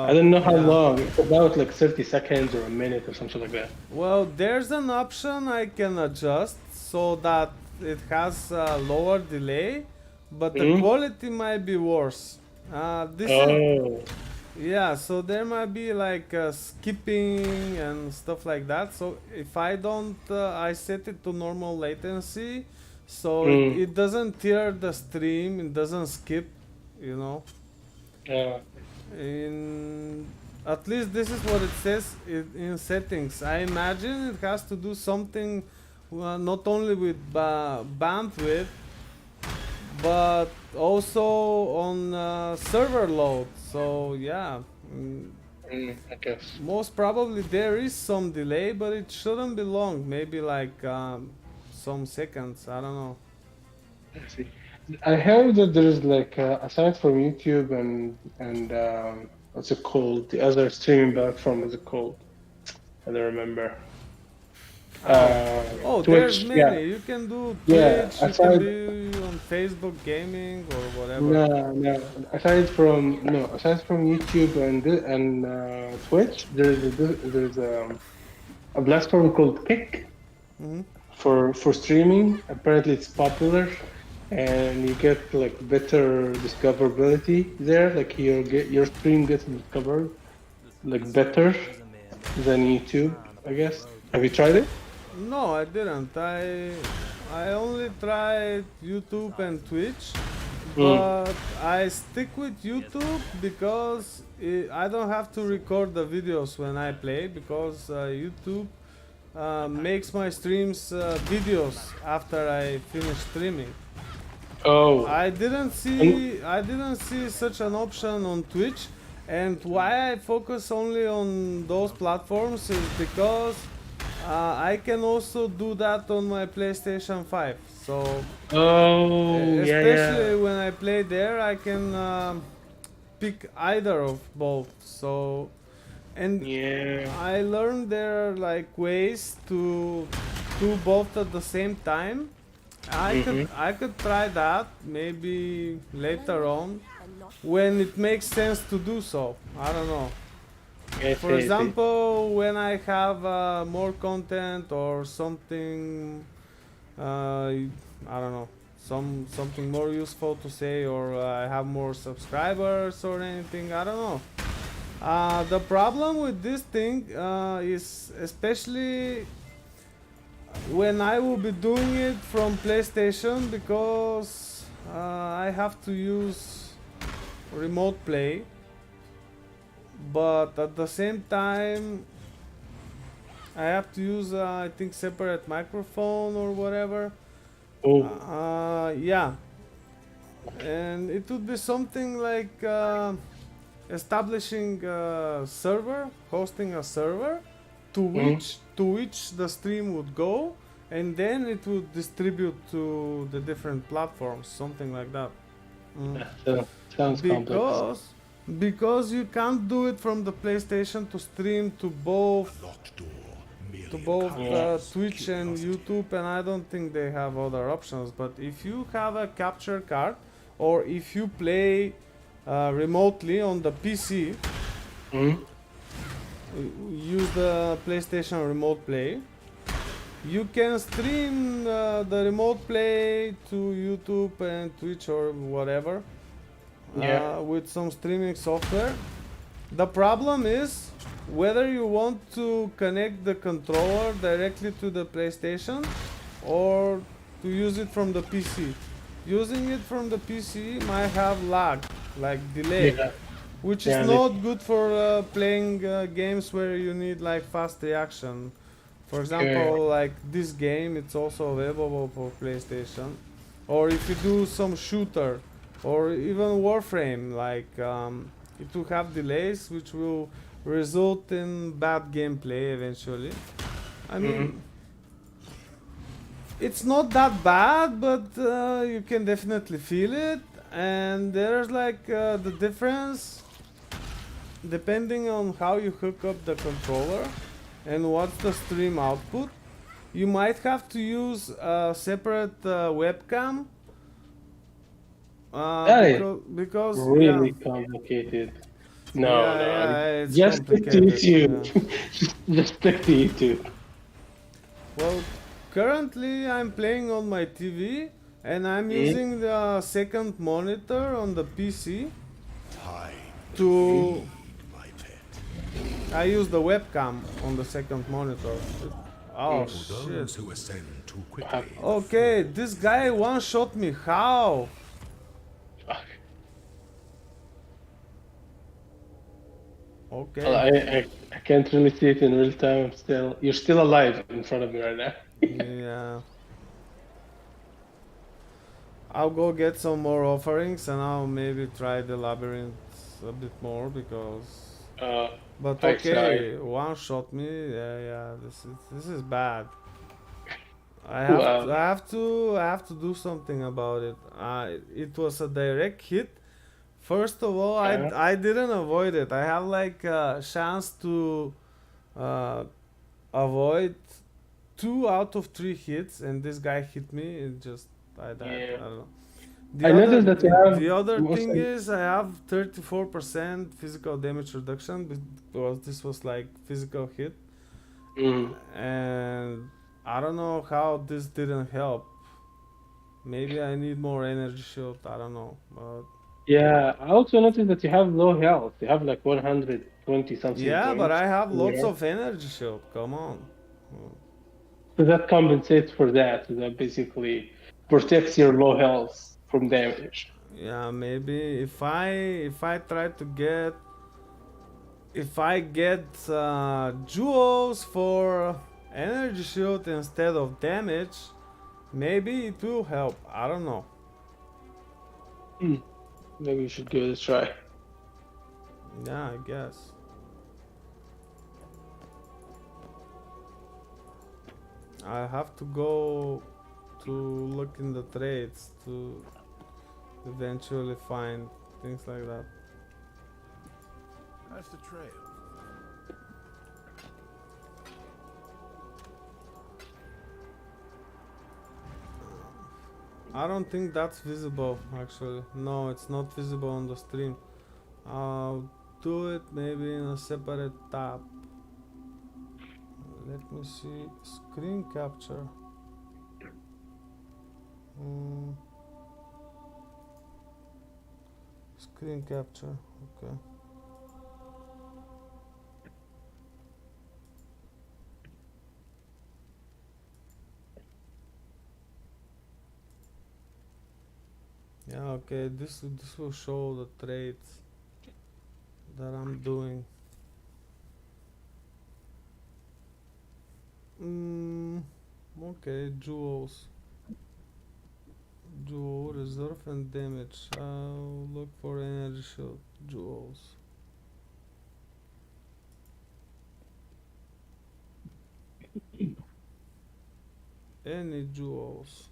I don't know how Yeah. long. It's about like 30 seconds or a minute or something like that. Well, there's an option I can adjust so that it has a lower delay, but the Hmm. quality might be worse. This is Oh. Yeah, so there might be like skipping and stuff like that. So if I don't, I set it to normal latency, so Mm. it doesn't tear the stream, it doesn't skip, you know. Yeah. In At least this is what it says in settings. I imagine it has to do something not only with bandwidth, but also on server load. So yeah, I guess. most probably there is some delay, but it shouldn't be long. Maybe like some seconds. I don't know. I see. I heard that there's like aside from YouTube and what's it called? The other streaming platform is it called? I don't remember. Oh, oh, there's Twitch. Yeah, many. You can do yeah. Twitch. You can Aside, be on Facebook Gaming or whatever. no, no. Aside from YouTube and Twitch, there's a platform called Kick Hmm. for streaming. Apparently, it's popular, and you get like better discoverability there. Like your stream gets discovered like better than YouTube, I guess. Have you tried it? No, I didn't. I only tried YouTube and Twitch, Mm. but I stick with YouTube because I don't have to record the videos when I play because YouTube makes my streams videos after I finish streaming. Oh, I didn't see such an option on Twitch, and why I focus only on those platforms is because I can also do that on my PlayStation 5. So oh, yeah, especially yeah, when I play there, I can pick either of both. So and yeah. I learned there are like ways to do both at the same time. Mm-hmm. I could try that maybe later on And not when it makes sense to do so. I don't know. I For see, I see. example, when I have more content or something, I don't know, something more useful to say, or I have more subscribers or anything. I don't know. The problem with this thing is especially when I will be doing it from PlayStation because I have to use remote play, but at the same time I have to use I think separate microphone or whatever. Oh, Yeah, and it would be something like establishing a server, hosting a server to mm-hmm. which the stream would go, and then it would distribute to the different platforms, something like that. Mm. So, sounds complex. Because you can't do it from the PlayStation to stream to both Locked door merely Yeah. Twitch and YouTube, and I don't think they have other options. But if you have a capture card, or if you play remotely on the PC, Mhm. use the PlayStation Remote Play. You can stream the remote play to YouTube and Twitch or whatever Yeah. with some streaming software. The problem is whether you want to connect the controller directly to the PlayStation or to use it from the PC. Using it from the PC might have lag, like delay, Yeah. which is Yeah. not good for playing games where you need like fast reaction. For Yeah. example, like this game, it's also available for PlayStation. Or if you do some shooter, or even Warframe, like it will have delays, which will result in bad gameplay eventually. I Mhm. mean, it's not that bad, but you can definitely feel it. And there's like the difference depending on how you hook up the controller and what's the stream output. You might have to use a separate webcam That is because really complicated. No, no. it's Just stick to complicated. YouTube. Yeah. Just stick to YouTube. Well, currently I'm playing on my TV and I'm Mhm. using the second monitor on the PC time to. my pet. I use the webcam on the second monitor. Oh Mm. For shit. those who ascend too quickly. Okay, this guy one shot me. How? Fuck. Okay. Well, I can't really see it in real time. You're still alive in front of me right now. Yeah. I'll go get some more offerings and I'll maybe try the labyrinth a bit more because. Uh, But I okay, one shot me. Yeah. This is bad. wow. I have to do something about it. It was a direct hit. First of all, Yeah. I didn't avoid it. I have like a chance to uh, avoid 2 out of 3 hits, and this guy hit me. It just I died. Yeah. I don't know. I noticed that you have The other thing mostly. is I have 34% physical damage reduction because this was like physical hit, Mm. and I don't know how this didn't help. Maybe I need more energy shield. I don't know, but Yeah, I also noticed that you have low health. You have like 120 something yeah, but points. I have lots Yeah. of energy shield. Come on. So that compensates for that. So that basically protects your low health from damage. Yeah, maybe if I try to get if I get jewels for energy shield instead of damage, maybe it will help. I don't know. Hmm. Maybe you should give it a try. Yeah, I guess. I have to go to look in the trades to eventually find things like that. That's the trail. I don't think that's visible actually. No, it's not visible on the stream. I'll do it maybe in a separate tab. Let me see. Screen capture. Mm. Screen capture. Okay. Yeah, okay. This will show the trades that I'm doing. Okay, jewels. Jewel reserve and damage. I'll look for energy shield jewels. any jewels.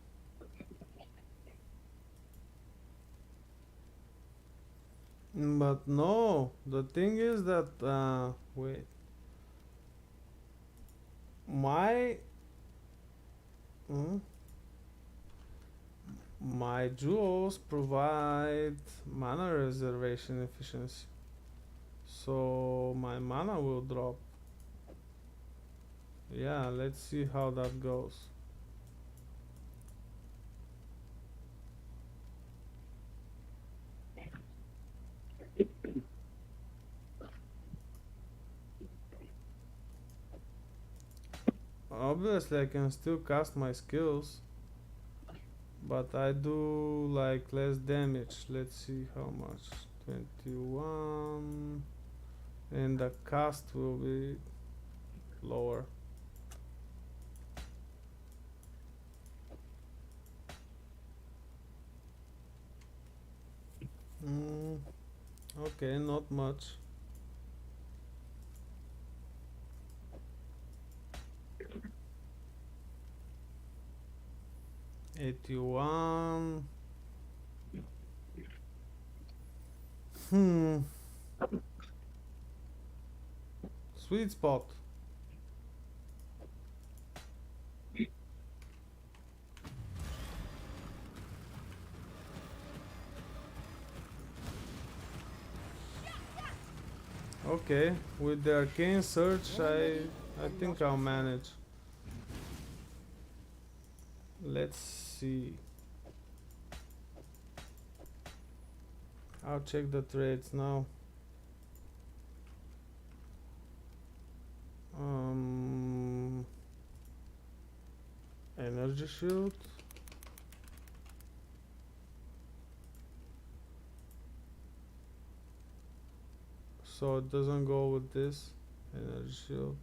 But no, the thing is that wait, my mm, my jewels provide mana reservation efficiency, so my mana will drop. Yeah, let's see how that goes. Obviously, I can still cast my skills, but I do like less damage. Let's see how much. 21, and the cast will be lower. Mm, okay, not much. $81. Hmm. Sweet spot. Okay, with the arcane search, I think I'll manage. Let's see. I'll check the trades now. Energy shield. So it doesn't go with this. Energy shield.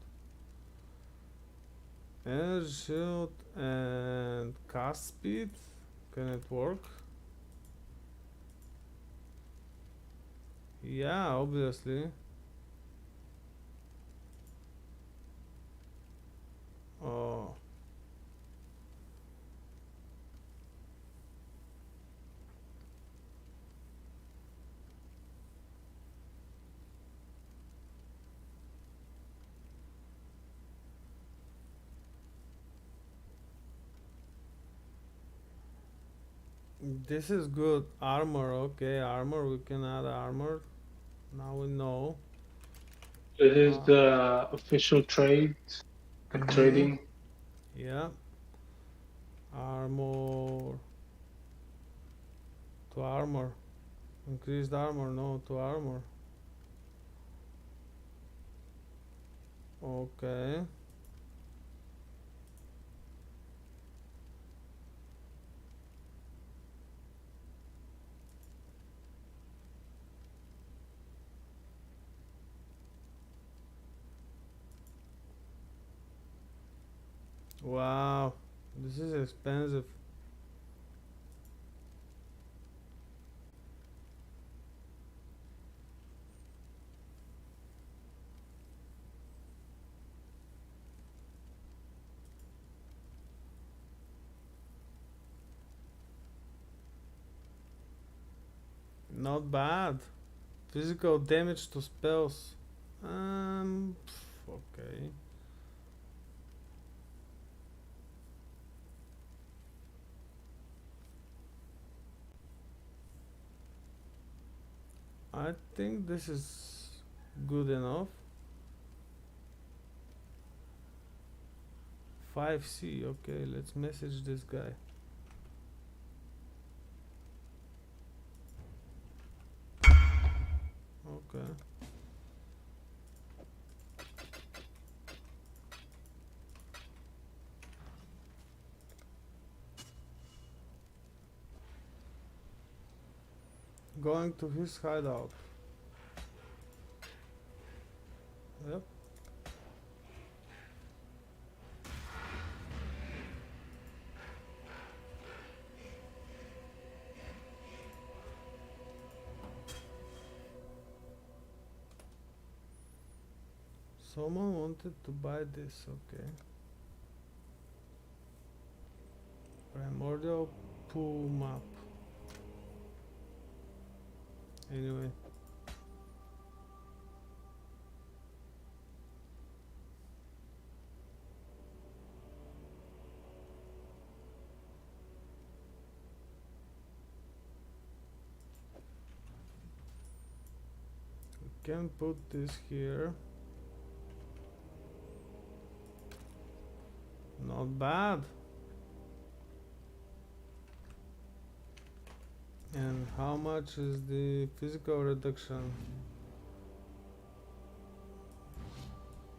Energy shield and cast speed. Can it work? Yeah, obviously. Oh. This is good. Armor, okay, armor, we can add armor. Now we know. This is the official trade, like Mm-hmm. trading. Yeah. Armor to armor. Increased armor, no, to armor. Okay. Wow. This is expensive. Not bad. Physical damage to spells. Okay. I think this is good enough. 5C, okay, let's message this guy. Okay. Going to his hideout. Yep. Someone wanted to buy this, okay. primordial pool map. Anyway. Can put this here. Not bad. And how much is the physical reduction?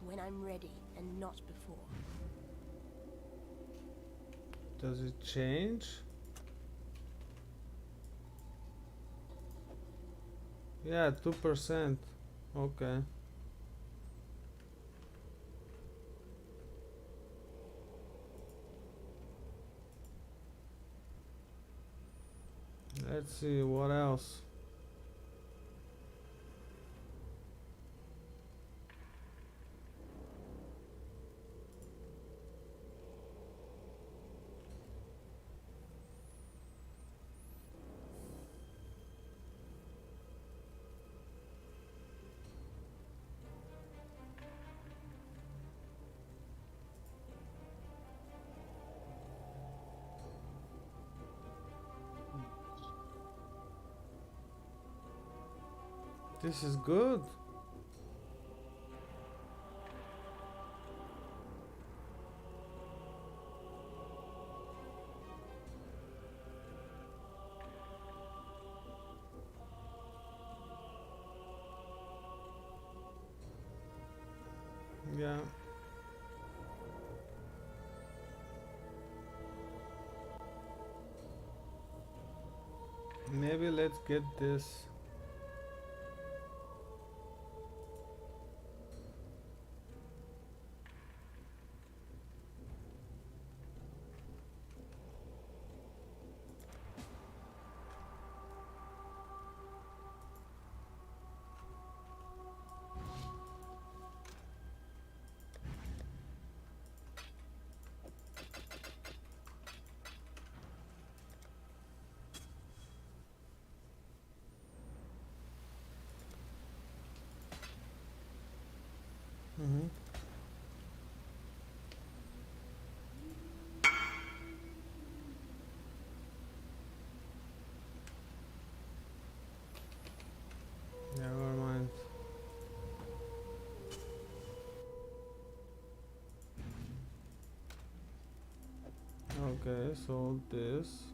When I'm ready and not before. Does it change? Yeah, 2%. Okay. Let's see what else. This is good. Yeah. Maybe let's get this. Mm-hmm. Never mind. Okay, so this.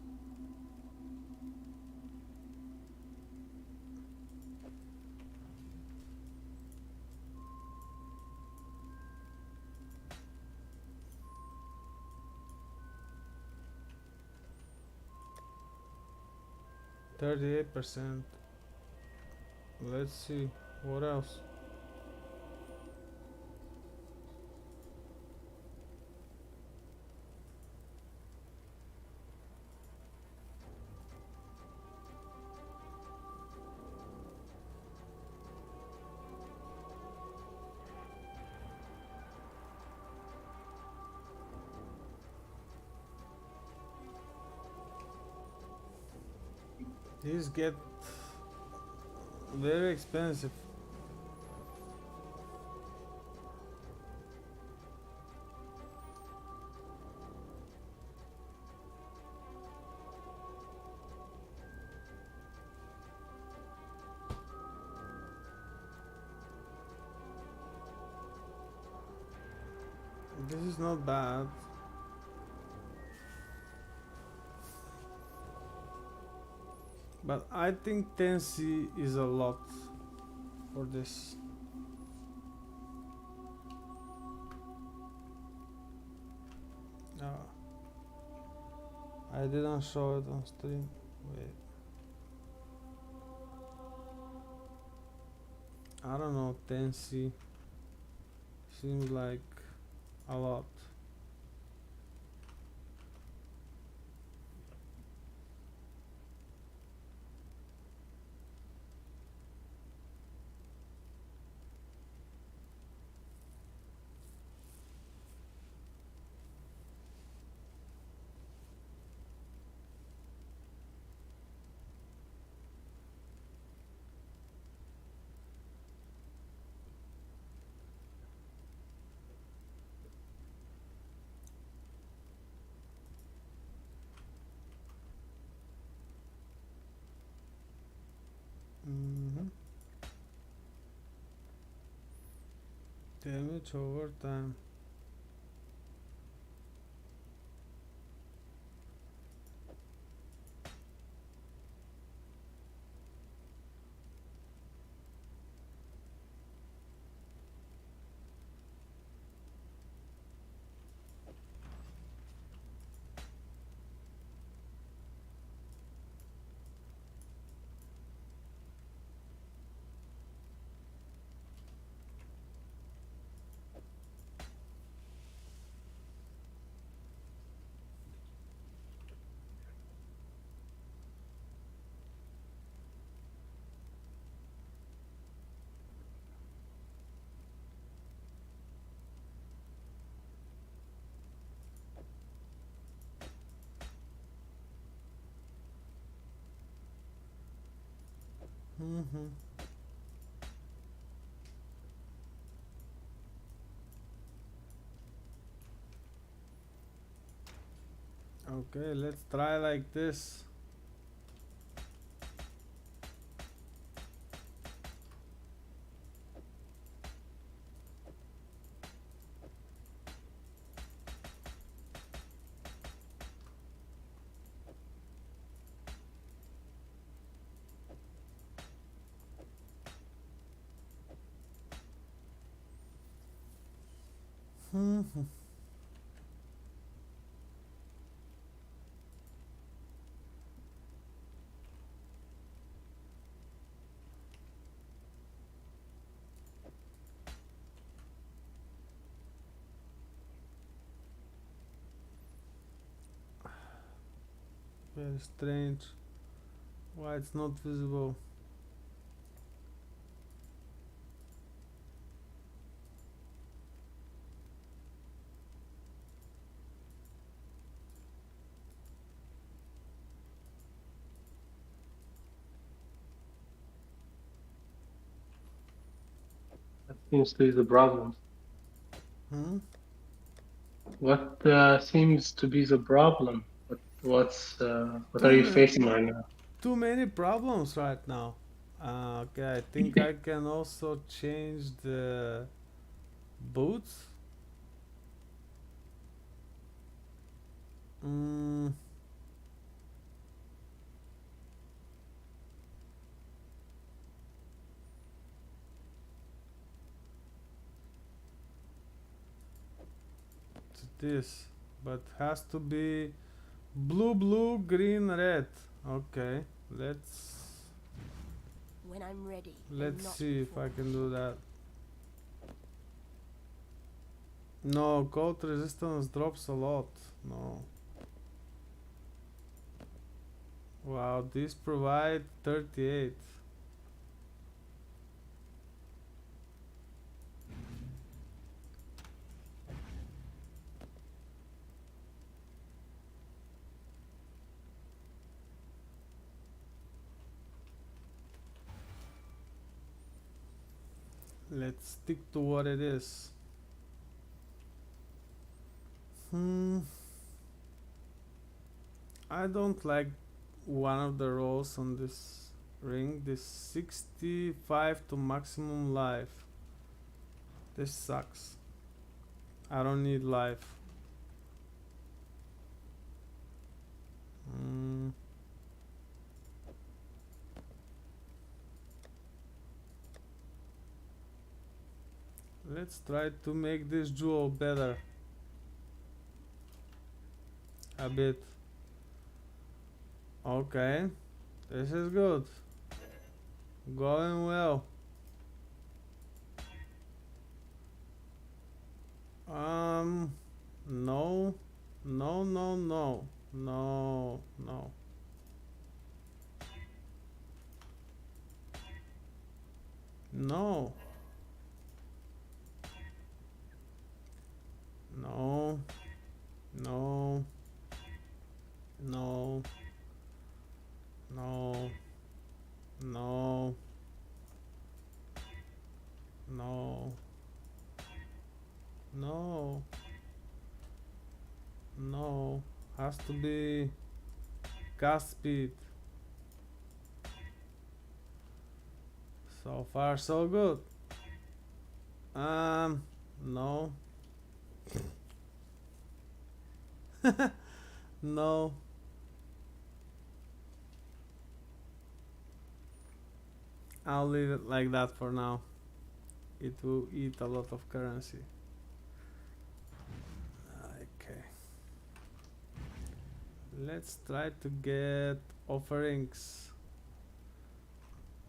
%38%. Let's see what else. These get very expensive. This is not bad. But I think 10C is a lot for this. I didn't show it on stream. Wait. I don't know, 10C seems like a lot. Damage over time. Mm-hmm. Okay, let's try like this. Mm-hmm. Very strange. Why it's not visible? That seems to be the problem. Hmm? What seems to be the problem? What are Too you many, facing right now? too many problems right now. Okay, I think I can also change the boots. Mm, to this, but has to be blue, blue, green, red. Okay, When I'm ready and let's not see if I before. can do that. No, cold resistance drops a lot. No. Wow, these provide 38. Let's stick to what it is. Hmm. I don't like one of the rolls on this ring. This 65 to maximum life. This sucks. I don't need life. Hmm. Let's try to make this jewel better. A bit. Okay. This is good. Going well. Um, no, no, no, no, no, no, no, no, no, no, no, no, no, no, no. Has to be cast speed. So far, so good. No. No. I'll leave it like that for now. It will eat a lot of currency. Okay. Let's try to get offerings.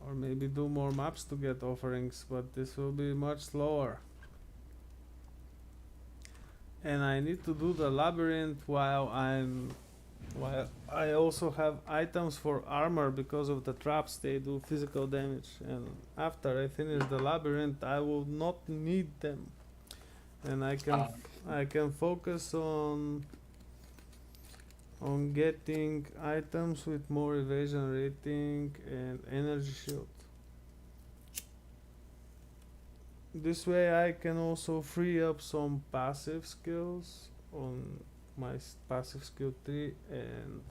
Or maybe do more maps to get offerings, but this will be much slower. And I need to do the labyrinth while I also have items for armor because of the traps. They do physical damage, and after I finish the labyrinth I will not need them, and I can focus on getting items with more evasion rating and energy shield. This way I can also free up some passive skills on my passive skill 3, and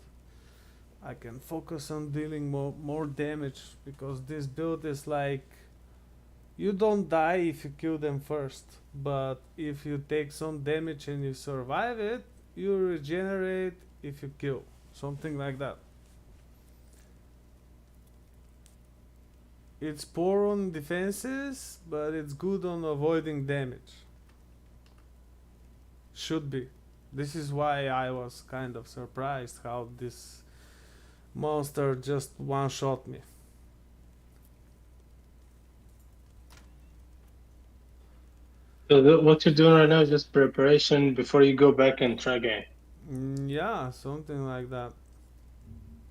I can focus on dealing more damage, because this build is like you don't die if you kill them first, but if you take some damage and you survive it, you regenerate if you kill. Something like that. It's poor on defenses, but it's good on avoiding damage. Should be. This is why I was kind of surprised how this monster just one-shot me. So what you're doing right now is just preparation before you go back and try again. Yeah, something like that.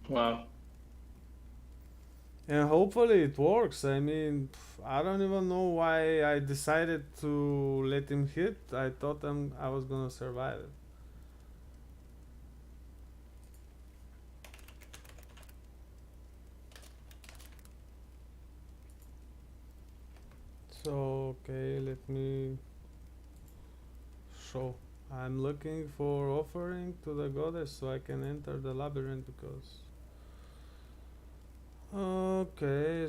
Wow. And hopefully it works. I mean, I don't even know why I decided to let him hit. I thought I was gonna survive it. So, okay, let me show. I'm looking for offering to the goddess so I can enter the labyrinth, because... Okay,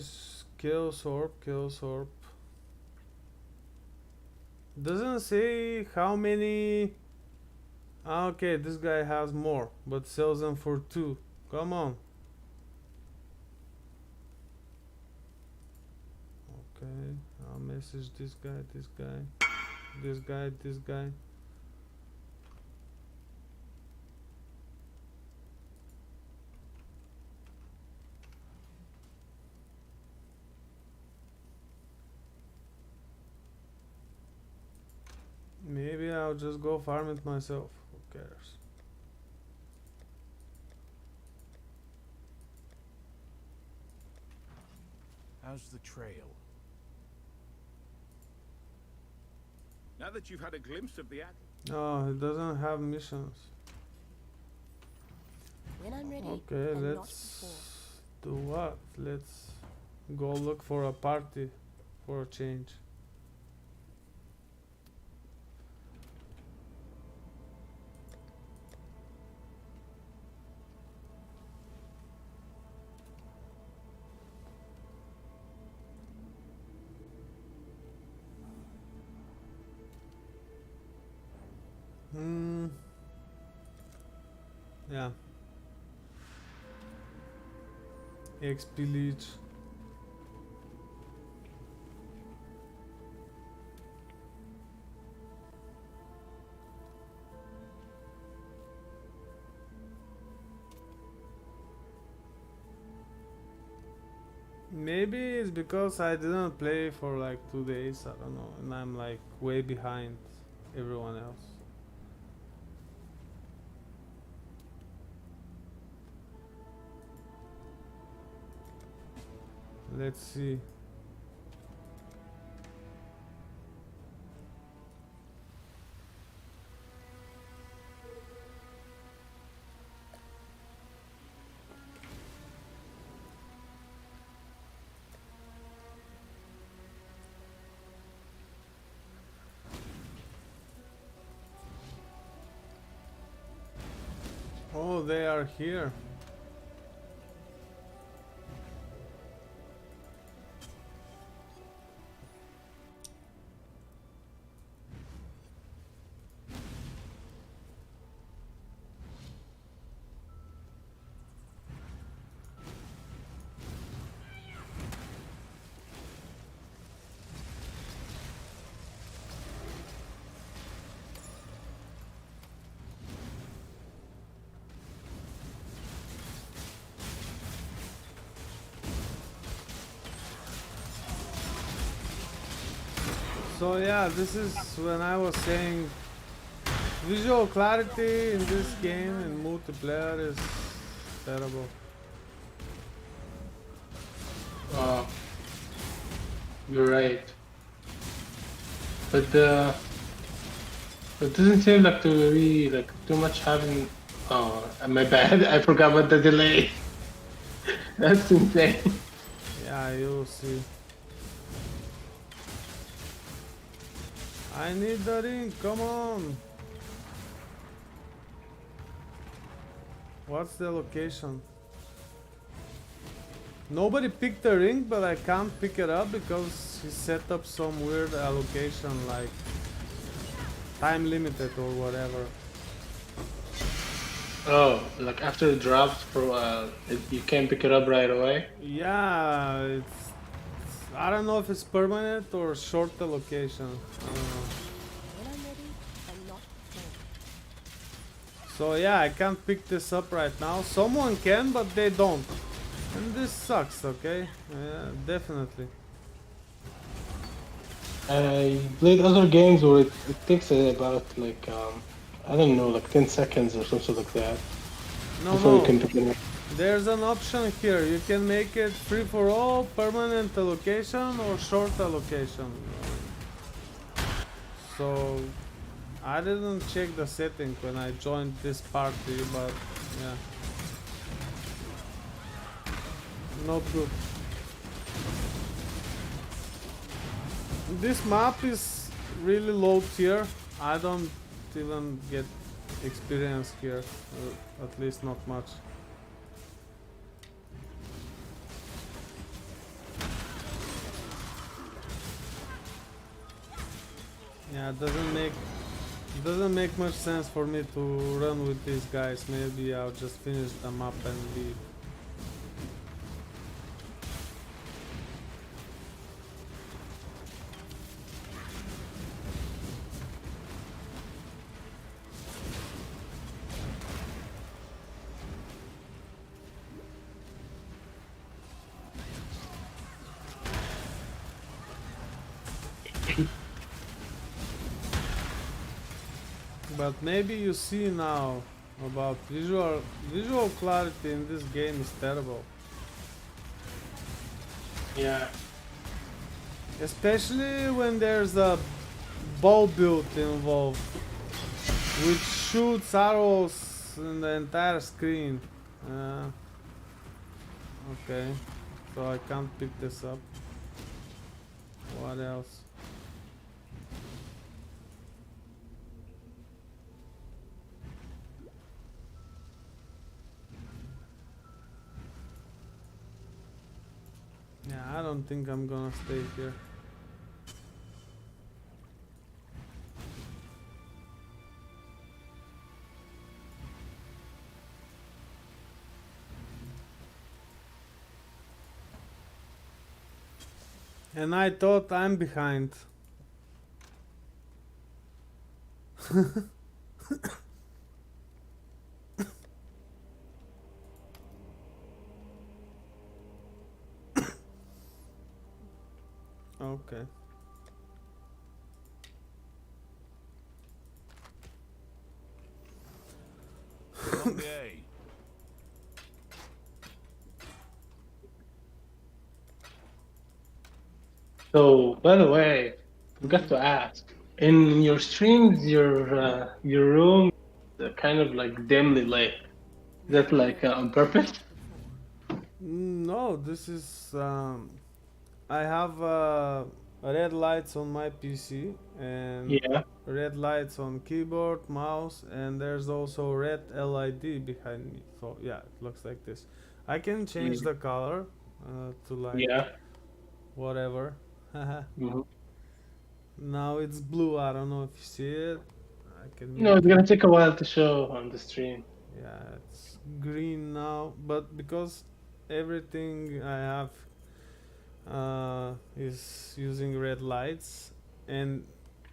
kill Sorp. Doesn't say how many... Okay, this guy has more, but sells them for 2. Come on. Okay, I'll message this guy. Maybe I'll just go farm it myself. Who cares? How's the trail? Now that you've had a glimpse of the Oh, it doesn't have missions. When I'm ready Okay, and not let's before. do what? Let's go look for a party for a change. Yeah. XP leech. Maybe it's because I didn't play for like 2 days, I don't know, and I'm like way behind everyone else. Let's see. Oh, they are here. So yeah, this is when I was saying visual clarity in this game in multiplayer is terrible. Uh, you're right. But it doesn't seem like to really like too much having. Oh, my bad. I forgot about the delay. That's insane. Yeah, you'll see. I need the ring, come on! What's the location? Nobody picked the ring, but I can't pick it up because he set up some weird allocation like time limited or whatever. Oh, like after it drops for a while, you can't pick it up right away. Yeah, I don't know if it's permanent or short allocation. I don't know. When I'm ready and not before. So yeah, I can't pick this up right now. Someone can, but they don't. And this sucks, okay? Yeah, definitely. I played other games where it takes about like I don't know, like 10 seconds or something like that No, before you no. can pick it up. There's an option here. You can make it free for all, permanent allocation, or short allocation. So I didn't check the setting when I joined this party, but yeah. Not good. This map is really low tier. I don't even get experience here, at least not much. Yeah, it doesn't make much sense for me to run with these guys. Maybe I'll just finish the map and leave. But maybe you see now about visual clarity in this game is terrible. Yeah. Especially when there's a bow build involved, which shoots arrows in the entire screen. Okay, so I can't pick this up. What else? Yeah, I don't think I'm gonna stay here. And I thought I'm behind. Okay. Along the A. So, by the way, forgot to ask. In your streams, your room is kind of like dimly lit. Is that like on purpose? No, this is I have red lights on my PC and Yeah. red lights on keyboard, mouse, and there's also red LED behind me. So yeah, it looks like this. I can change the color to like Yeah. whatever. Mhm. Now it's blue. I don't know if you see it. I can You know, mute it's it. gonna take a while to show on the stream. Yeah, it's green now, but because everything I have is using red lights and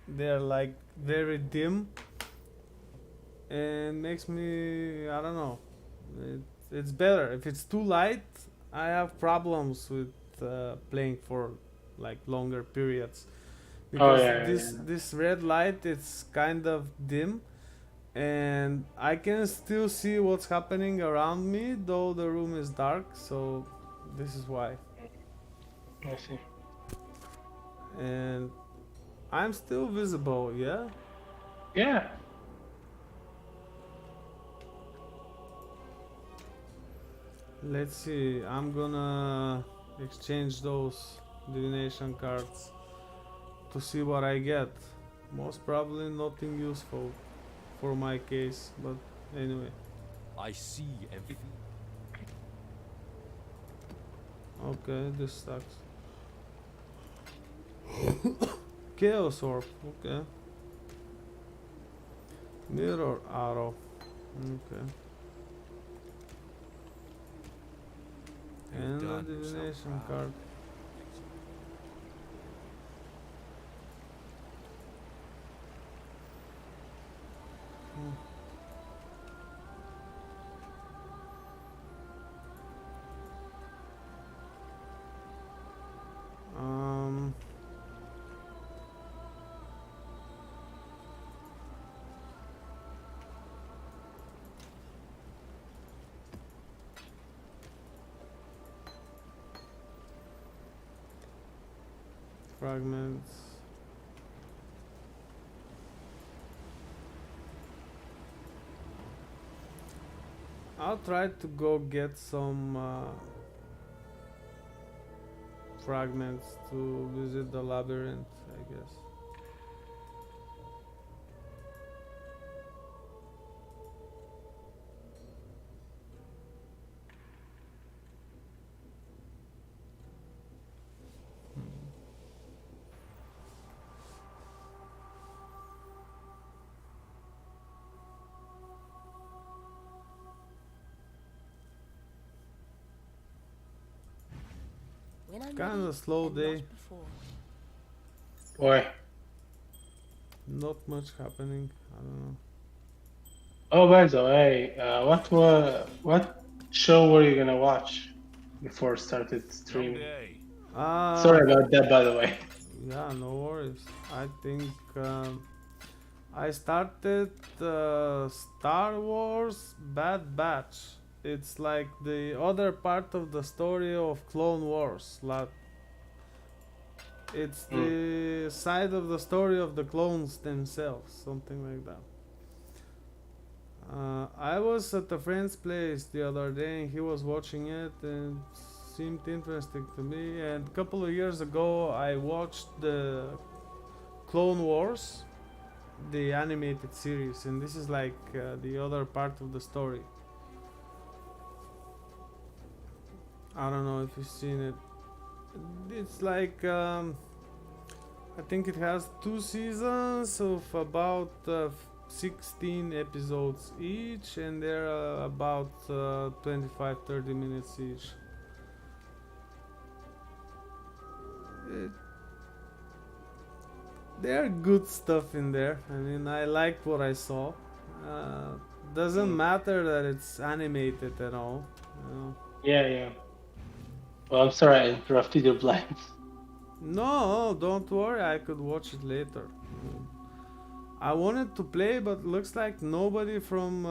they're like very dim and makes me, I don't know, it's better. If it's too light, I have problems with playing for like longer periods. Oh because yeah, yeah, this red light it's kind of dim, and I can still see what's happening around me, though the room is dark. So this is why, yeah. I see. and I'm still visible. Yeah. Yeah. Let's see. I'm gonna exchange those divination cards to see what I get. Most probably nothing useful for my case, but anyway. I see everything. Okay, this sucks. Chaos Orb, okay. Mirror Arrow, okay. You've And a done yourself divination proud. card. Um, Fragments. I'll try to go get some fragments to visit the labyrinth, I guess. When I'm Kind ready of slow and day. not before. Boy. Not much happening. I don't know. Oh, by the way, what show were you gonna watch before started Long streaming? day. Sorry about that, by the way. Yeah, no worries. I think I started Star Wars Bad Batch. It's like the other part of the story of Clone Wars. Like, it's Mm. the side of the story of the clones themselves, something like that. I was at a friend's place the other day and he was watching it and seemed interesting to me. And a couple of years ago, I watched the Clone Wars, the animated series, and this is like the other part of the story. I don't know if you've seen it. It's like I think it has 2 seasons of about 16 episodes each, and they're about 25-30 minutes each. It, there are good stuff in there. I mean, I liked what I saw. Doesn't matter that it's animated at all. You know. Yeah, yeah. Well, I'm sorry I interrupted your plans. No, don't worry. I could watch it later. I wanted to play, but looks like nobody from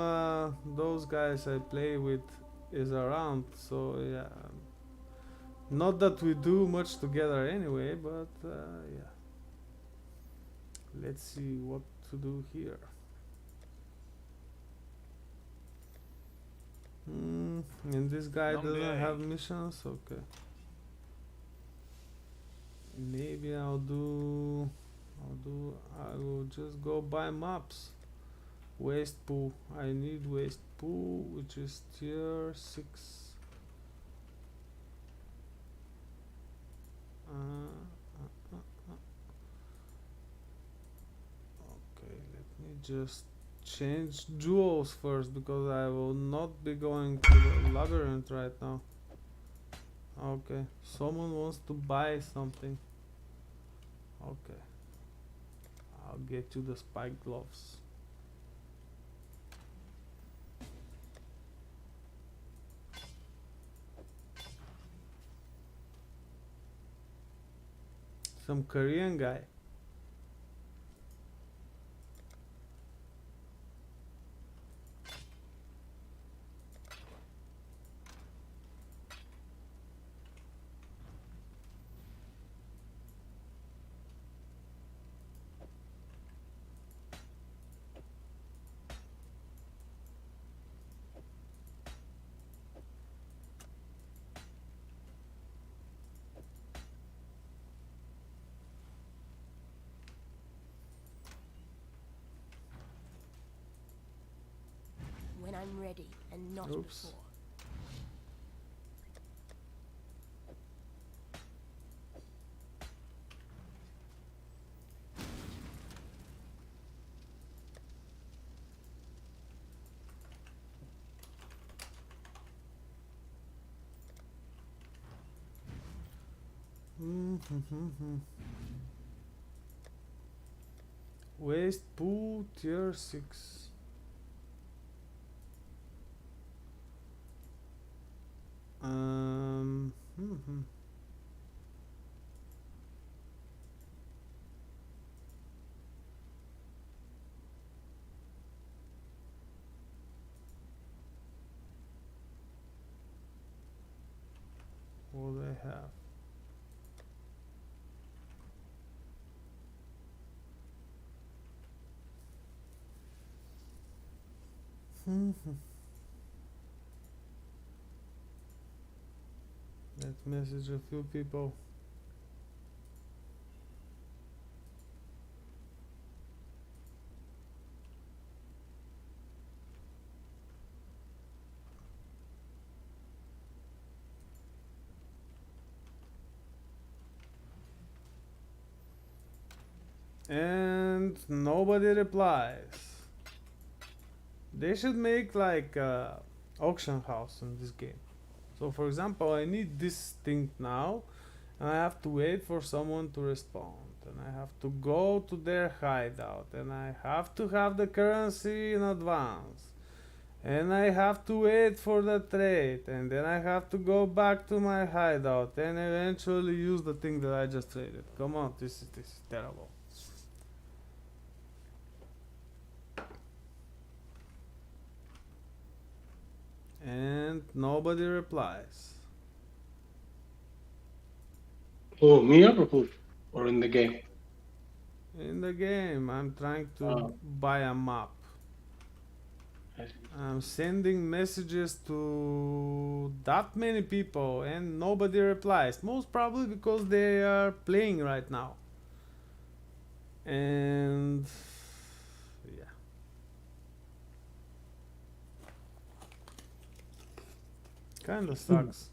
those guys I play with is around. So yeah, not that we do much together anyway, but yeah. Let's see what to do here. And this guy Long doesn't day. have missions. Okay. Maybe I will just go buy maps. Waste pool. I need waste pool, which is tier 6. Okay, let me just change jewels first because I will not be going to the labyrinth right now. Okay, someone wants to buy something. Okay, I'll get you the spike gloves. Some Korean guy. I'm ready and not Oops. before. Waste pool tier 6. Um. What do I have? Let's message a few people. And nobody replies. They should make like a auction house in this game. So for example, I need this thing now, and I have to wait for someone to respond, and I have to go to their hideout, and I have to have the currency in advance, and I have to wait for the trade, and then I have to go back to my hideout and eventually use the thing that I just traded. Come on, this is terrible. And nobody replies. Oh, me or who? Or in the game? In the game, I'm trying to Oh, buy a map. I see. I'm sending messages to that many people and nobody replies. Most probably because they are playing right now. And yeah. Kinda sucks.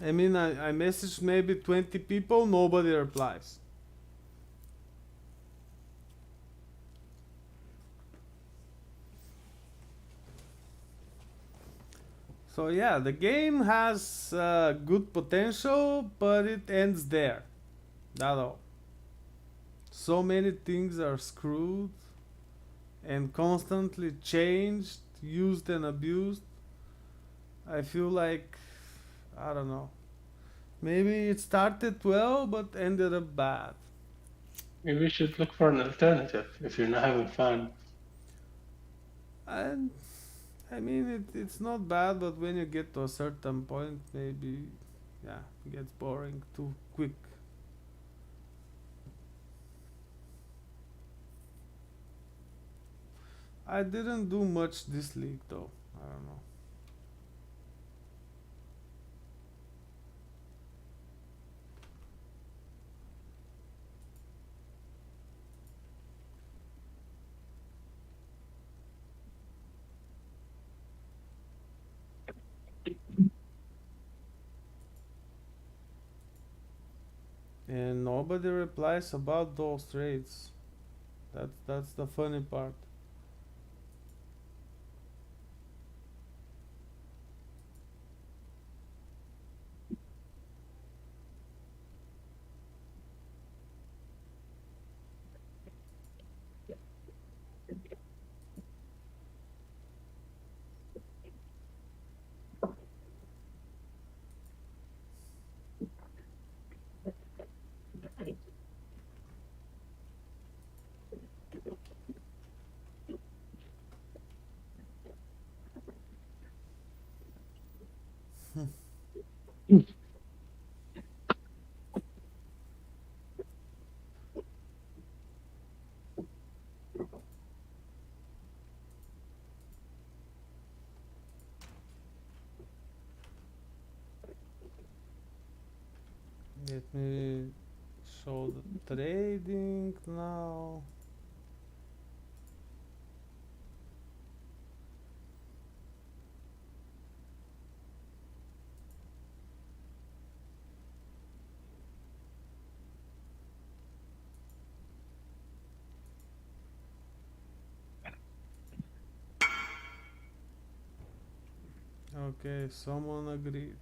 I mean, I messaged maybe 20 people, nobody replies. So yeah, the game has good potential, but it ends there. That's all. So many things are screwed and constantly changed, used and abused. I feel like, I don't know. Maybe it started well, but ended up bad. Maybe we should look for an alternative if you're not having fun. And I mean, it's not bad, but when you get to a certain point, maybe, yeah, it gets boring too quick. I didn't do much this league though. I don't know. And nobody replies about those trades. That's the funny part. Let me show the trading now. Okay, someone agreed.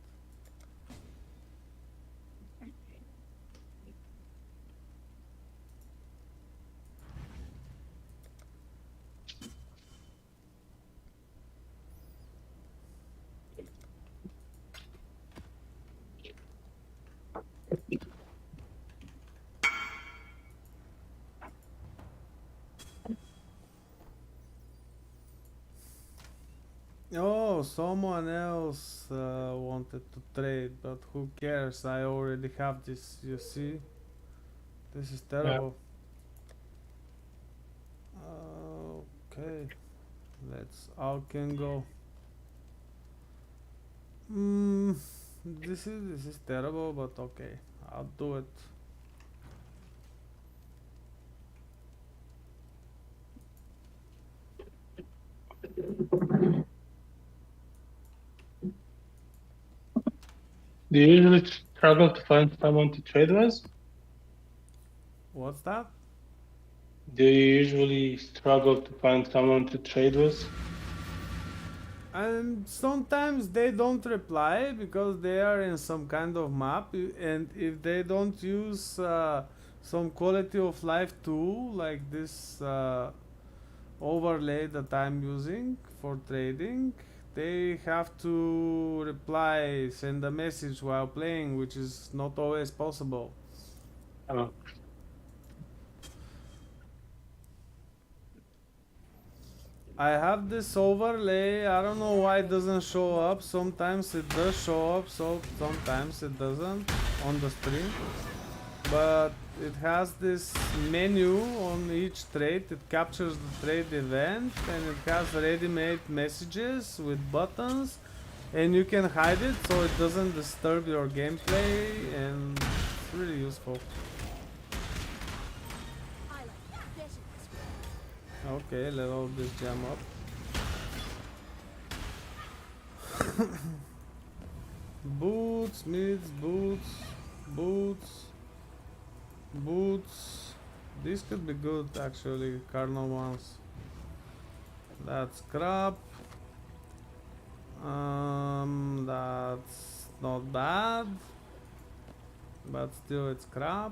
Oh, someone else wanted to trade, but who cares? I already have this, you see? This is Yeah. terrible. Okay, let's all can go. Mm, this is terrible, but okay, I'll do it. Do you usually struggle to find someone to trade with? What's that? Do you usually struggle to find someone to trade with? And sometimes they don't reply because they are in some kind of map, and if they don't use some quality of life tool like this overlay that I'm using for trading, they have to reply, send a message while playing, which is not always possible. Oh, I have this overlay. I don't know why it doesn't show up. Sometimes it does show up, so sometimes it doesn't on the stream. But it has this menu on each trade. It captures the trade event and it has ready-made messages with buttons, and you can hide it so it doesn't disturb your gameplay, and it's really useful. I like better this way. Okay, level this jam up. Boots, mids, boots, boots, boots. These could be good actually, cardinal ones. That's crap. That's not bad, but still it's crap.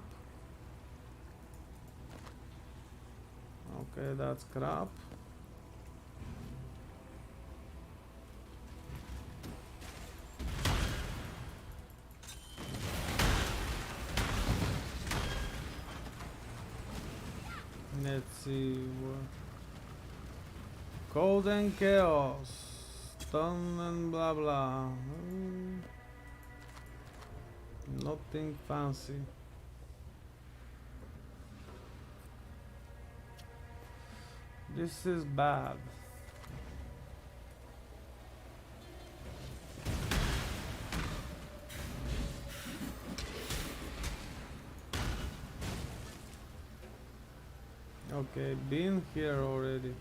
Okay, that's crap. Let's see. Cold and chaos. Stun and blah blah. Nothing fancy. This is bad. Okay, been here already.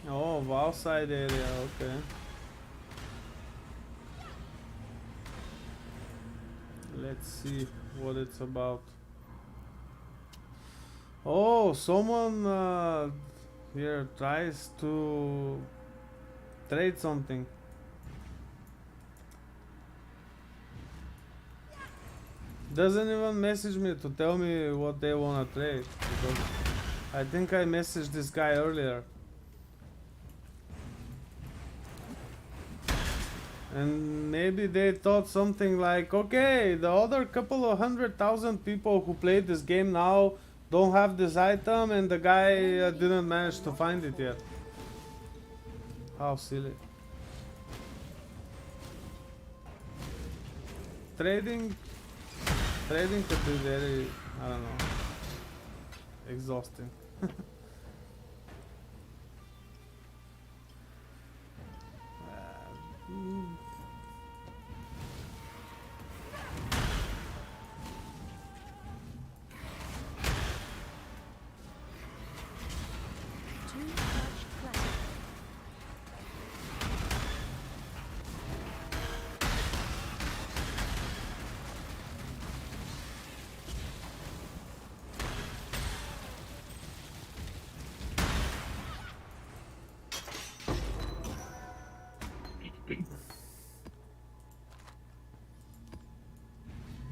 Oh, outside area, okay. Let's see what it's about. Oh, someone here tries to trade something. Doesn't even message me to tell me what they wanna trade, because I think I messaged this guy earlier. And maybe they thought something like, okay, the other couple of 100,000 people who played this game now don't have this item, and the guy didn't manage to find it yet. How silly. Trading could be very, I don't know, exhausting. Too much clutter.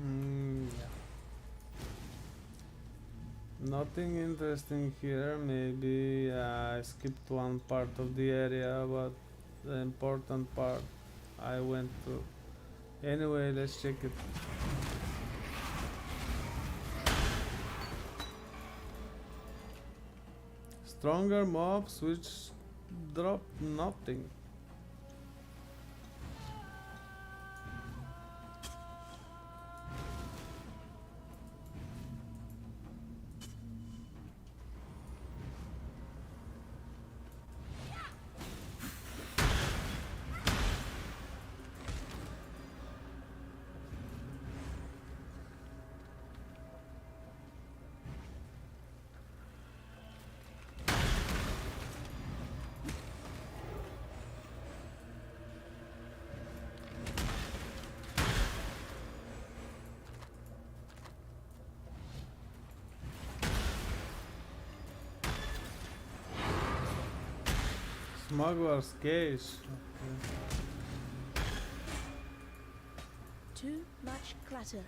Yeah. Nothing interesting here. Maybe I skipped one part of the area, but the important part I went through. Anyway, let's check it. Stronger mobs which drop nothing. Smuggler's case. Okay. Too much clutter.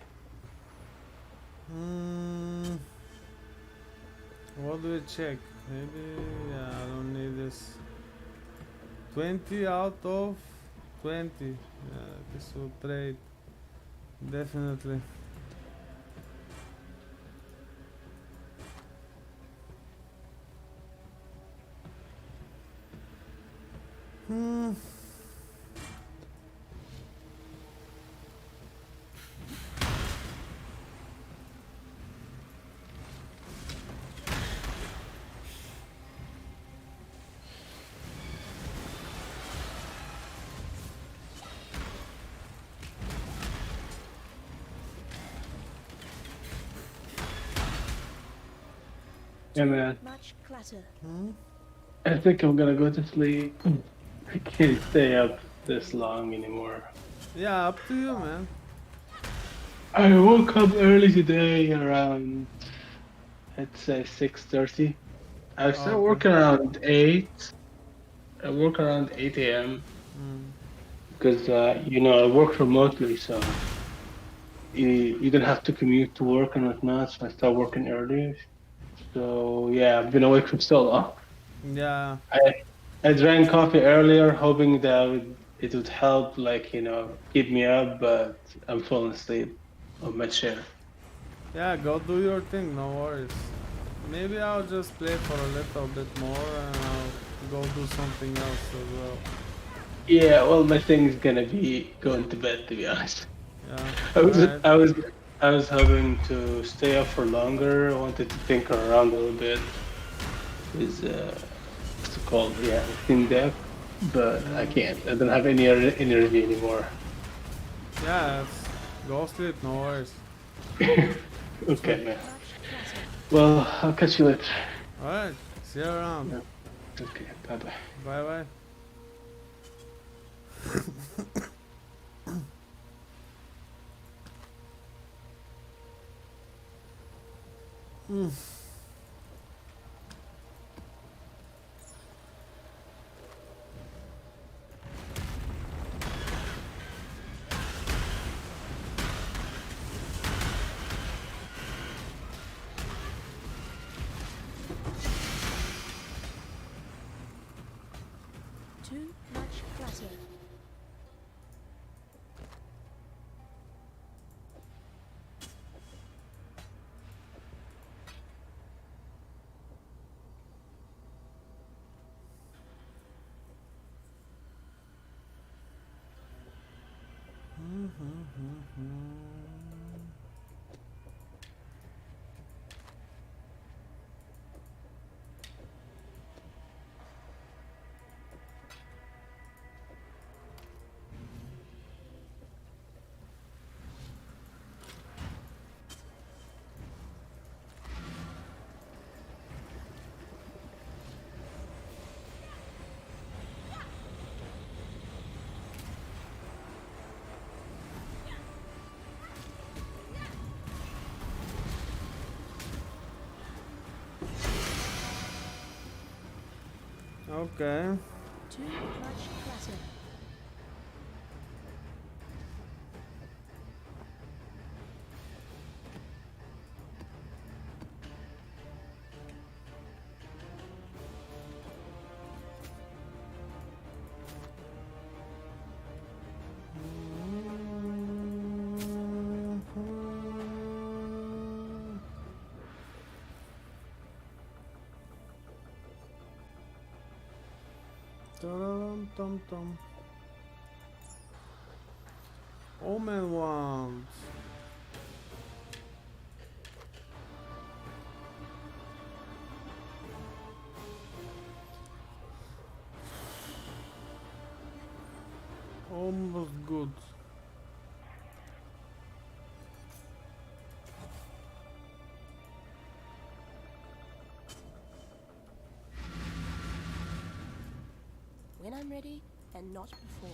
What do we check? Maybe, yeah, I don't need this. 20 out of 20. Yeah, this will trade. Definitely. Yeah, man. Much clutter. I think I'm gonna go to sleep. I can't stay up this long anymore. Yeah, up to you, man. I woke up early today around, I'd say 6:30. I start Okay. working around 8. I work around 8 a.m. because I work remotely, so you don't have to commute to work and whatnot. So I start working early. So yeah, I've been awake for so long. Yeah. I I drank coffee earlier, hoping that it would help, like keep me up, but I'm falling asleep on my chair. Yeah, go do your thing, no worries. Maybe I'll just play for a little bit more and I'll go do something else as well. Yeah, well, my thing is gonna be going to bed, to be honest. Yeah, I was alright. I was I was hoping to stay up for longer. I wanted to think around a little bit. Is what's it called? Yeah, Steam Deck, but I can't. I don't have any energy anymore. Yeah, go sleep, no worries. Okay, man. Well, I'll catch you later. Alright, see you around. Yeah. Okay, bye bye. Bye bye. Too much clutter. Okay. Too much clutter. Dum-dum-dum-dum. Omen wands. Almost good. When I'm ready, and not before.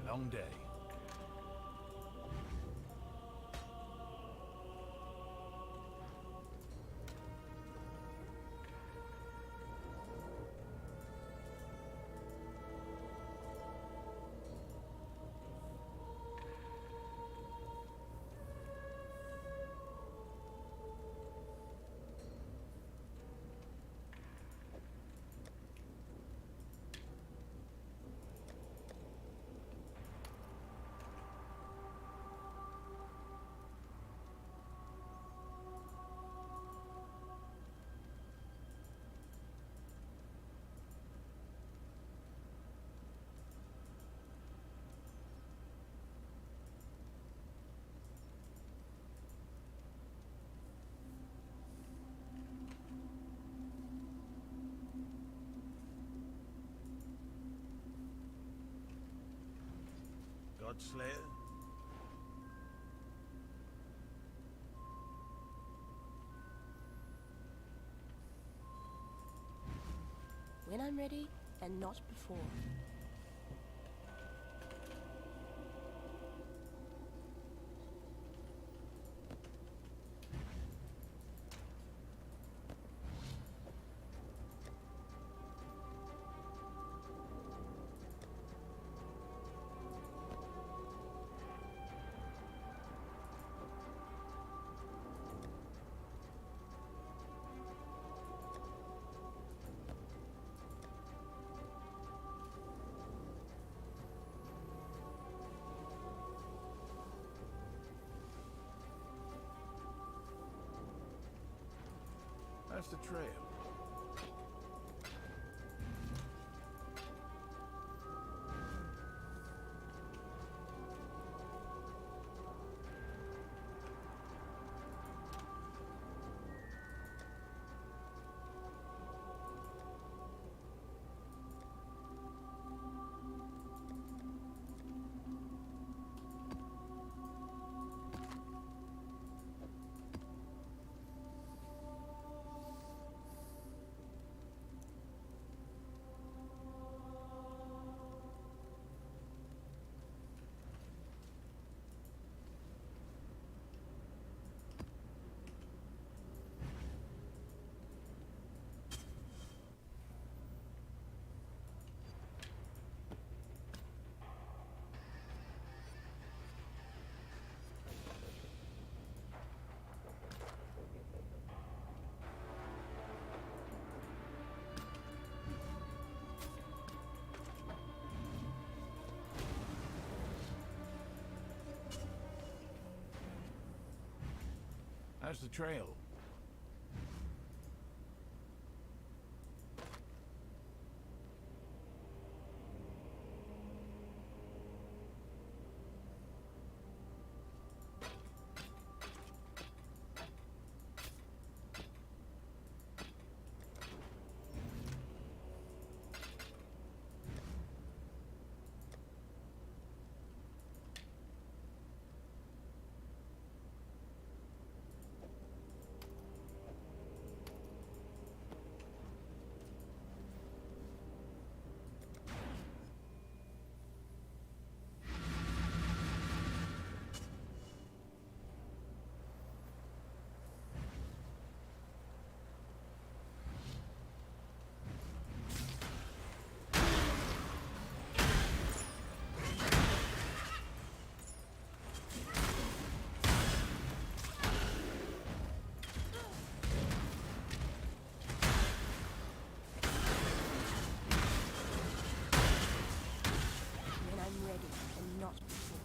Long day. Godslayer? When I'm ready, and not before. That's the trail. How's the trail? When I'm ready and not before.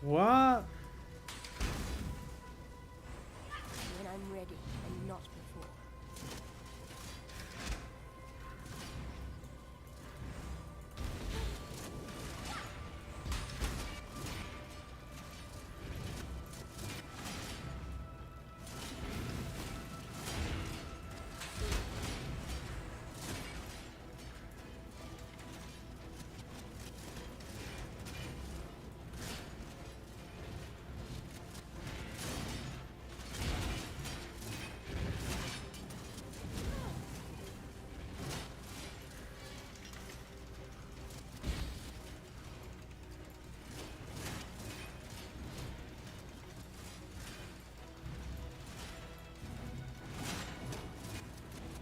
What? When I'm ready and not before.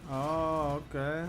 Oh, Okay.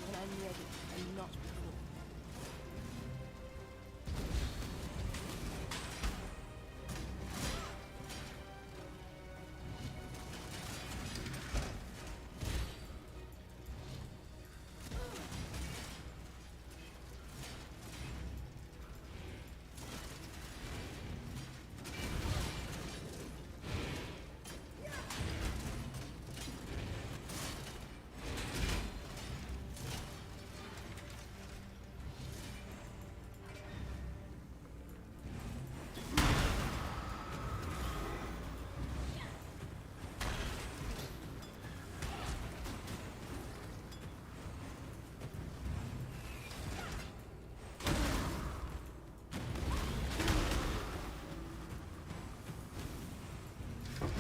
When I'm ready and not before.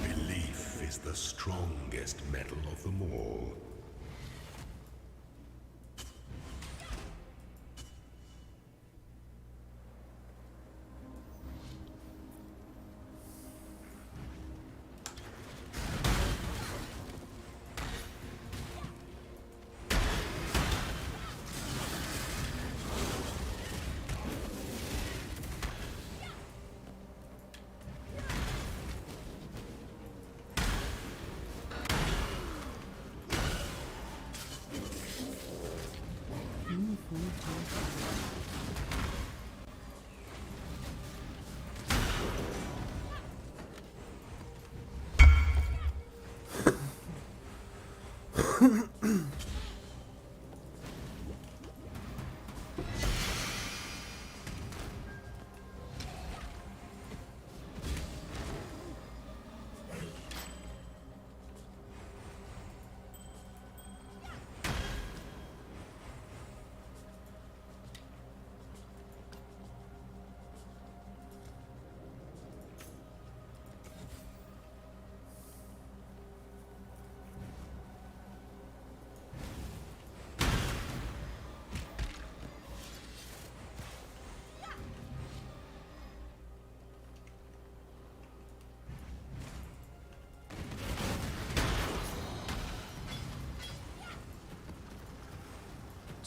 Belief is the strongest metal of them all.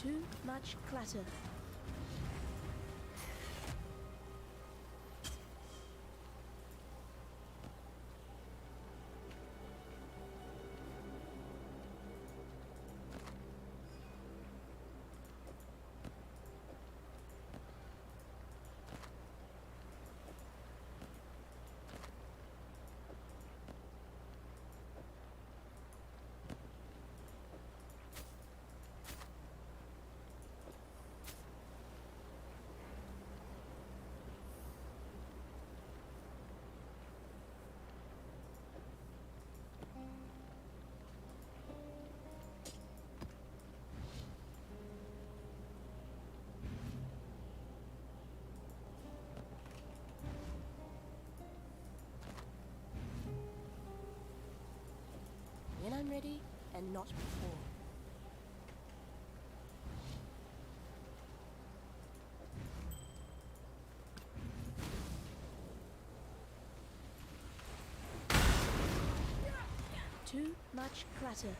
Too much clutter. ready and not before. Too much clutter.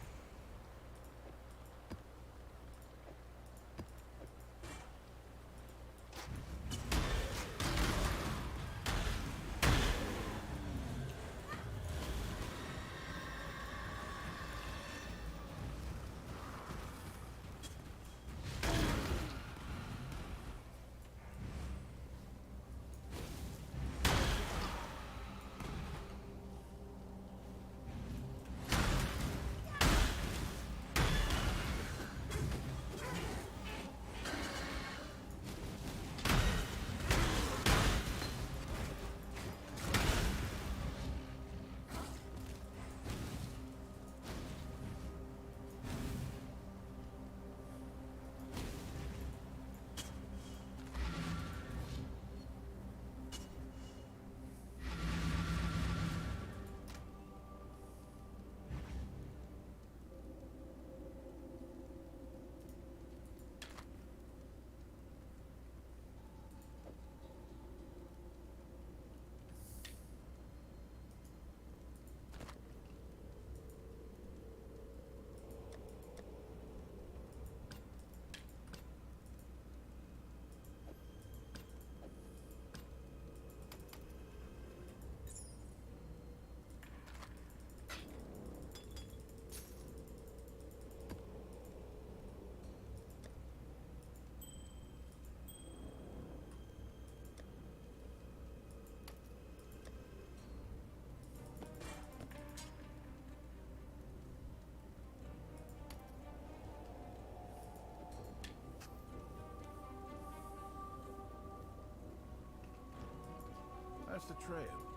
That's the trail.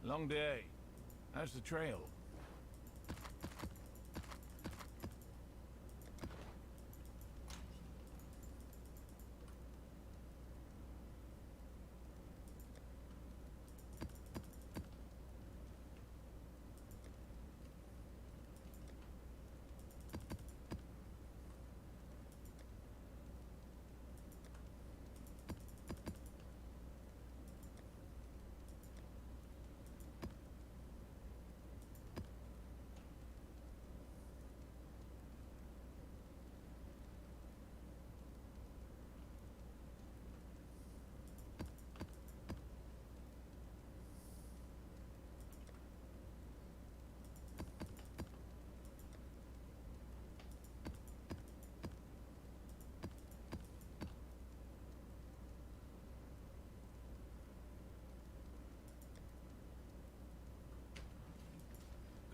Long day. How's the trail?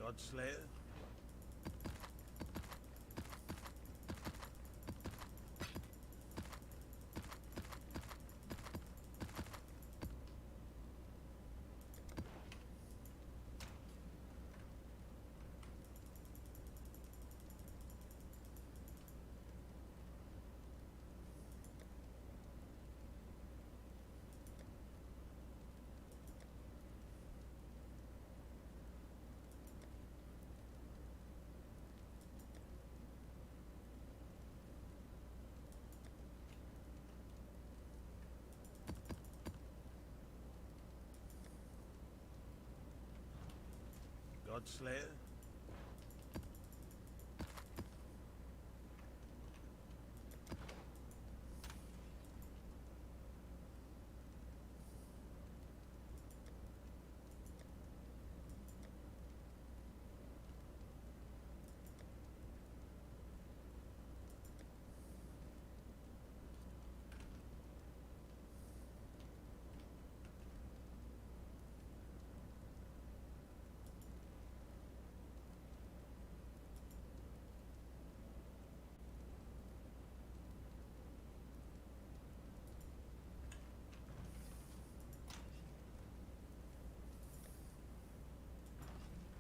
Godslayer? Godslayer?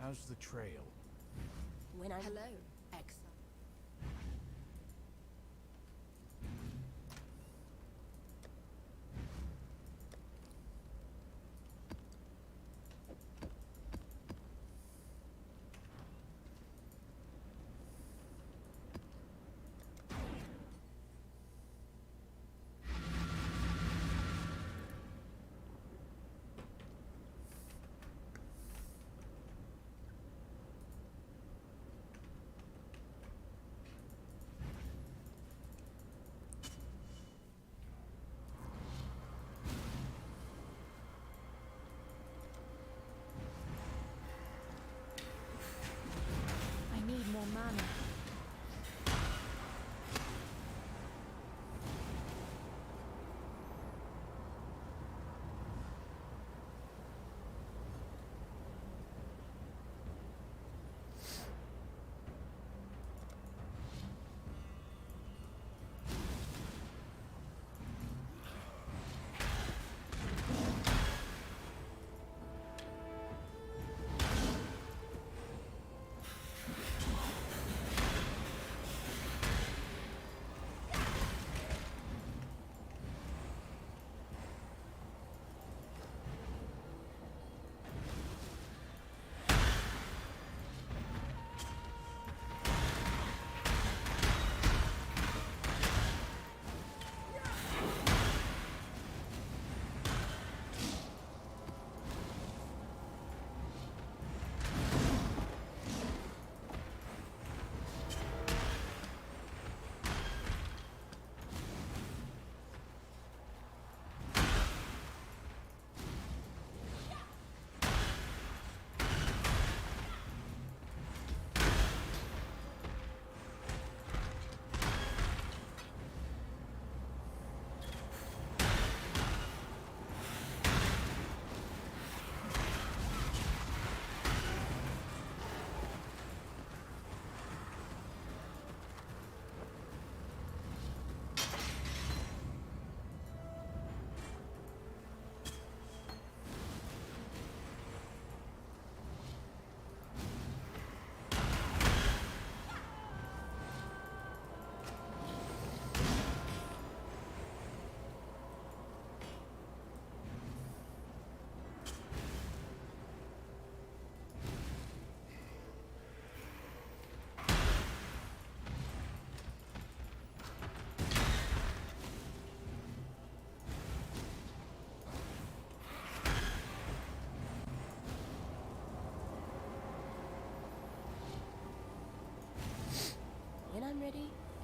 How's the trail? When I'm Hello. excellent.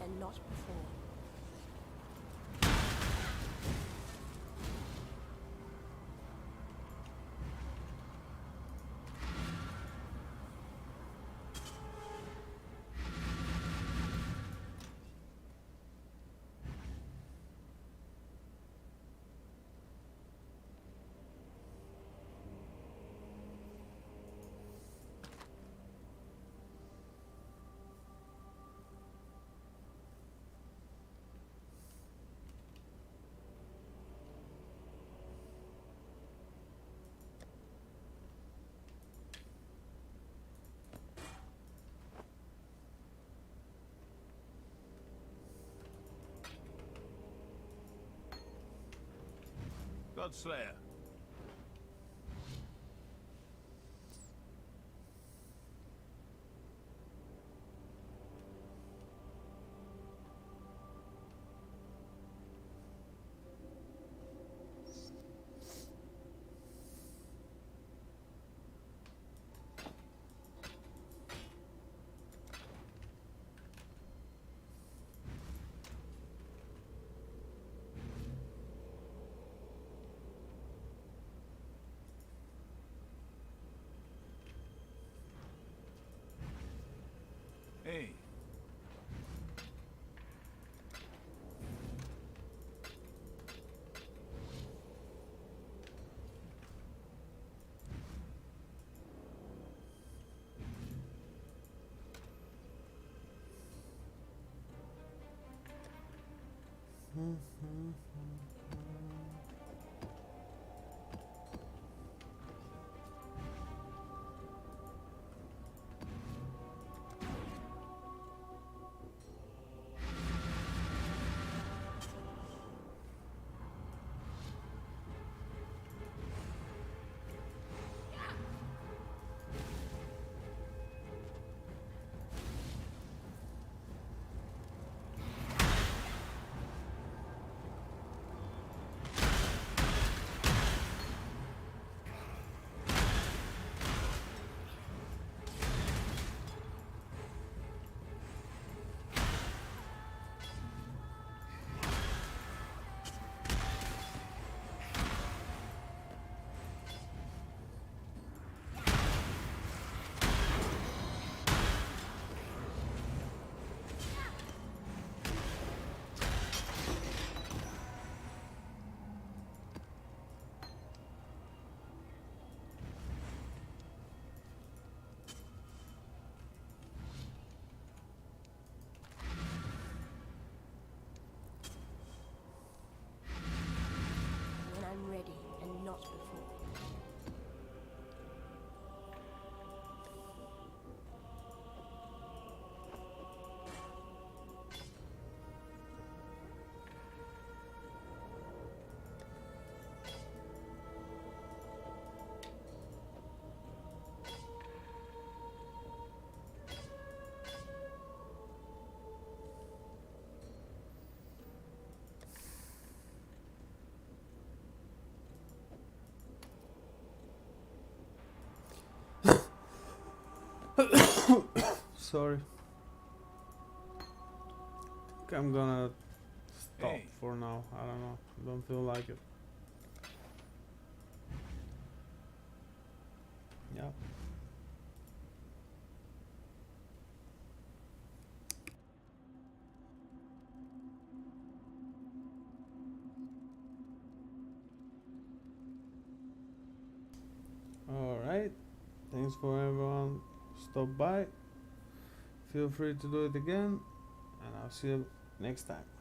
and not before. Godslayer. Hey. When I'm ready and not before. Sorry. I'm gonna stop Hey. for now. I don't know. Don't feel like it. Yeah. Alright. Thanks for everyone stop by. Feel free to do it again, and I'll see you next time.